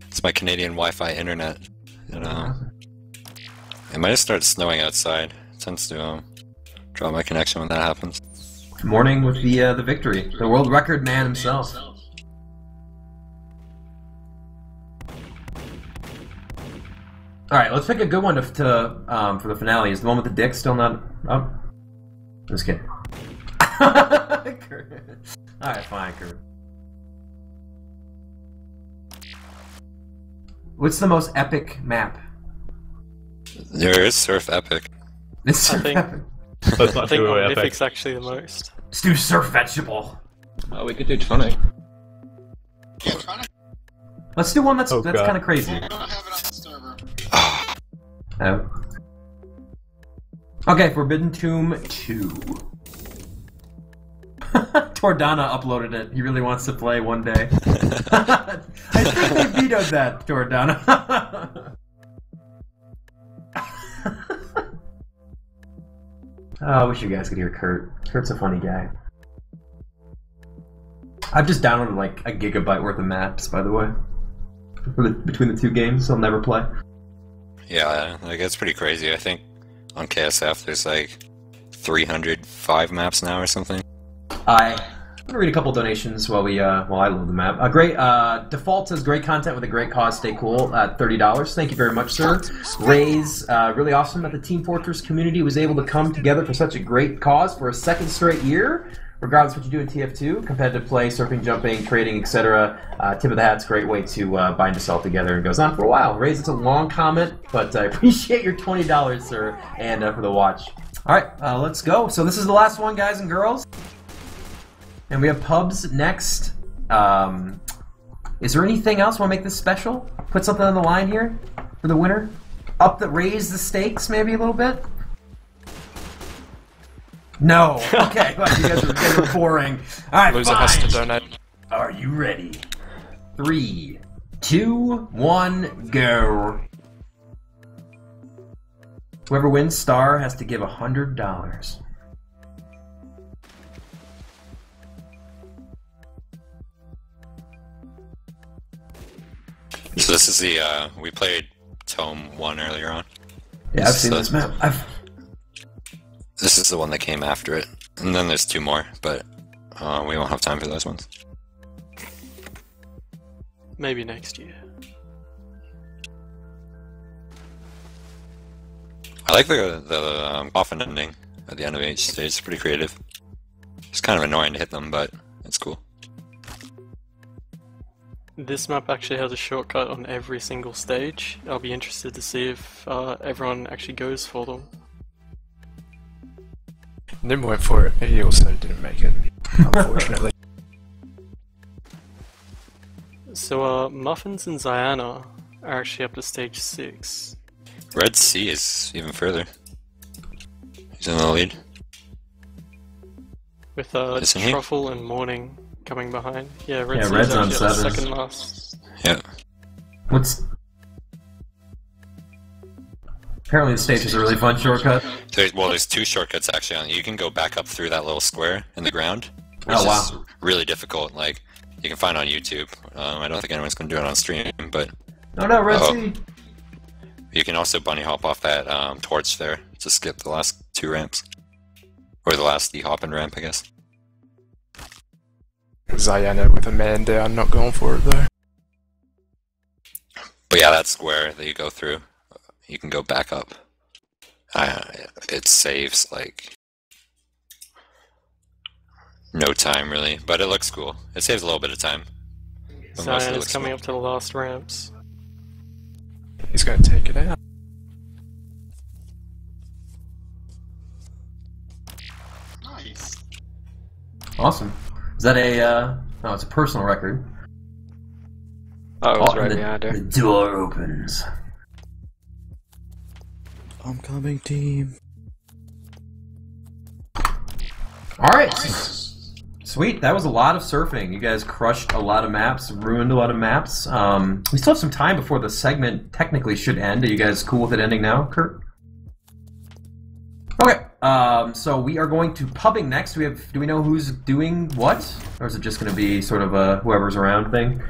[SPEAKER 2] it's my Canadian Wi-Fi internet. And, it might have started snowing outside. It tends to drop my connection when that happens.
[SPEAKER 1] Morning with the victory. The world record man himself. Alright, let's pick a good one to for the finale. Is the one with the dick still not up? Just kidding. Alright, fine, Kurt. What's the most epic map?
[SPEAKER 2] There is Surf Epic.
[SPEAKER 1] It's Surf
[SPEAKER 5] think-
[SPEAKER 1] Epic.
[SPEAKER 6] Let's
[SPEAKER 5] I
[SPEAKER 6] not
[SPEAKER 5] think
[SPEAKER 6] do it epic.
[SPEAKER 5] Omnific's actually the most.
[SPEAKER 1] Let's do Surf Vegetable.
[SPEAKER 8] Oh, we could do tonic.
[SPEAKER 1] Let's do one that's
[SPEAKER 6] Oh, God.
[SPEAKER 1] kind of crazy. Oh. Okay, Forbidden Tomb 2. Tordana uploaded it. He really wants to play one day. I think they vetoed that, Tordana. Oh, I wish you guys could hear Kurt. Kurt's a funny guy. I've just downloaded like a gigabyte worth of maps, by the way. Between the two games, I'll never play.
[SPEAKER 2] Yeah, like it's pretty crazy. I think on KSF there's like 305 maps now or something.
[SPEAKER 1] I'm gonna read a couple donations while I load the map. Great Default says great content with a great cause. Stay cool at $30. Thank you very much, sir. Ray's really awesome that the Team Fortress community was able to come together for such a great cause for a second straight year. Regardless of what you do in TF2, competitive play, surfing, jumping, trading, etc. Tip of the hat's a great way to bind us all together and goes on for a while. Ray's, it's a long comment, but I appreciate your $20, sir, and for the watch. All right, let's go. So this is the last one, guys and girls. And we have pubs next. Is there anything else? Want to make this special? Put something on the line here for the winner? Raise the stakes maybe a little bit? No. Okay, well, you guys are boring. All right,
[SPEAKER 3] Loser
[SPEAKER 1] fine.
[SPEAKER 3] has to donate.
[SPEAKER 1] Are you ready? 3, 2, 1, go. Whoever wins star has to give $100.
[SPEAKER 2] So this is the we played Tome 1 earlier on.
[SPEAKER 1] Yeah, I've seen this map.
[SPEAKER 2] This is the one that came after it, and then there's 2 more, but we won't have time for those ones.
[SPEAKER 5] Maybe next year.
[SPEAKER 2] I like the coffin ending at the end of each stage. It's pretty creative. It's kind of annoying to hit them, but it's cool.
[SPEAKER 5] This map actually has a shortcut on every single stage. I'll be interested to see if everyone actually goes for them.
[SPEAKER 3] Nim went for it, he also didn't make it, unfortunately.
[SPEAKER 5] So Muffins and Ziana are actually up to stage 6.
[SPEAKER 2] Red Sea is even further. He's in the lead.
[SPEAKER 5] With
[SPEAKER 2] Isn't he?
[SPEAKER 5] Truffle and Morning coming behind. Yeah,
[SPEAKER 1] Yeah,
[SPEAKER 5] Sea's
[SPEAKER 1] Red's on
[SPEAKER 5] actually at
[SPEAKER 1] 7.
[SPEAKER 5] second last.
[SPEAKER 2] Yeah.
[SPEAKER 1] Apparently the stage is a really fun shortcut.
[SPEAKER 2] There's 2 shortcuts actually on. You can go back up through that little square in the ground, which
[SPEAKER 1] Oh, wow.
[SPEAKER 2] is really difficult. Like you can find on YouTube. I don't think anyone's gonna do it on stream, but
[SPEAKER 1] Oh no, Red Sea.
[SPEAKER 2] you can also bunny hop off that torch there to skip the last 2 ramps, or the last hop and ramp, I guess.
[SPEAKER 3] Zayana with a man down, not going for it though.
[SPEAKER 2] But yeah, that square that you go through, you can go back up. It saves like no time really, but it looks cool. It saves a little bit of time. But most of it
[SPEAKER 5] Cyanide is
[SPEAKER 2] looks
[SPEAKER 5] coming
[SPEAKER 2] smooth.
[SPEAKER 5] up to the last ramps.
[SPEAKER 3] He's going to take it out.
[SPEAKER 13] Nice.
[SPEAKER 1] Awesome. Is that a? No, it's a personal record.
[SPEAKER 7] Oh, it was
[SPEAKER 1] and
[SPEAKER 7] right
[SPEAKER 1] the,
[SPEAKER 7] behind her.
[SPEAKER 1] the door opens.
[SPEAKER 11] I'm coming, team.
[SPEAKER 1] All right. Sweet. That was a lot of surfing. You guys crushed a lot of maps, ruined a lot of maps. We still have some time before the segment technically should end. Are you guys cool with it ending now, Kurt? Okay. So we are going to pubbing next. Do we know who's doing what, or is it just going to be sort of a whoever's around thing?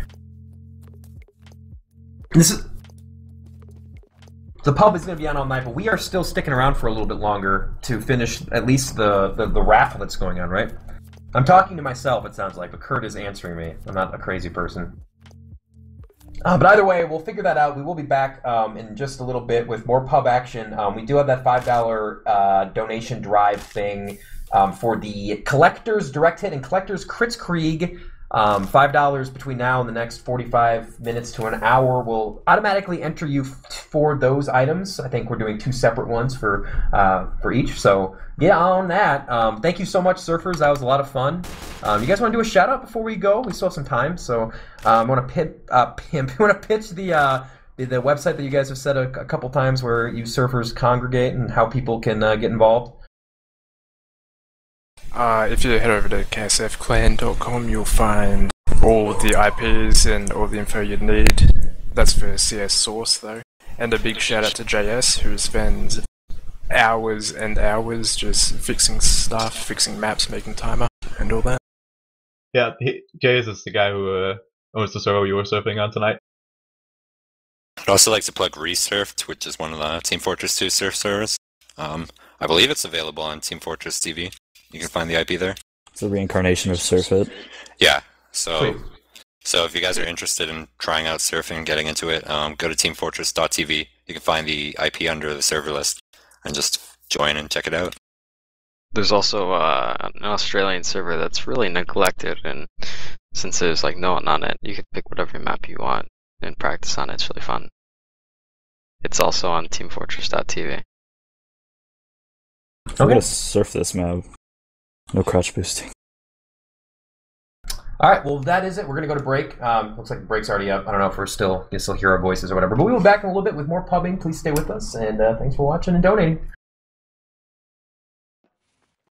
[SPEAKER 1] The pub is going to be on all night, but we are still sticking around for a little bit longer to finish at least the raffle that's going on, right? I'm talking to myself, it sounds like, but Kurt is answering me. I'm not a crazy person. But either way, we'll figure that out. We will be back in just a little bit with more pub action. We do have that $5 donation drive thing for the Collector's Direct Hit and Collector's Kritzkrieg. $5 between now and the next 45 minutes to an hour will automatically enter you for those items. I think we're doing 2 separate ones for each. So get on that. Thank you so much, surfers. That was a lot of fun. You guys want to do a shout out before we go? We still have some time. So I want to pitch the website that you guys have said a couple times where you surfers congregate and how people can get involved.
[SPEAKER 3] If you head over to ksfclan.com, you'll find all the IPs and all the info you'd need. That's for CS Source, though. And a big shout out to JS, who spends hours and hours just fixing stuff, fixing maps, making timer, and all that.
[SPEAKER 6] Yeah, JS is the guy who owns the server you were surfing on tonight.
[SPEAKER 2] I'd also like to plug Resurfed, which is one of the Team Fortress 2 surf servers. I believe it's available on Team Fortress TV. You can find the IP there.
[SPEAKER 11] It's a reincarnation of Surfit.
[SPEAKER 2] Yeah, so if you guys are interested in trying out surfing and getting into it, go to teamfortress.tv. You can find the IP under the server list and just join and check it out.
[SPEAKER 7] There's also an Australian server that's really neglected, and since there's like no one on it, you can pick whatever map you want and practice on it. It's really fun. It's also on teamfortress.tv.
[SPEAKER 11] I'm gonna surf this map. No crouch boosting.
[SPEAKER 1] All right, well, that is it. We're going to go to break. Looks like the break's already up. I don't know if you still hear our voices or whatever. But we'll be back in a little bit with more pubbing. Please stay with us, and thanks for watching and donating.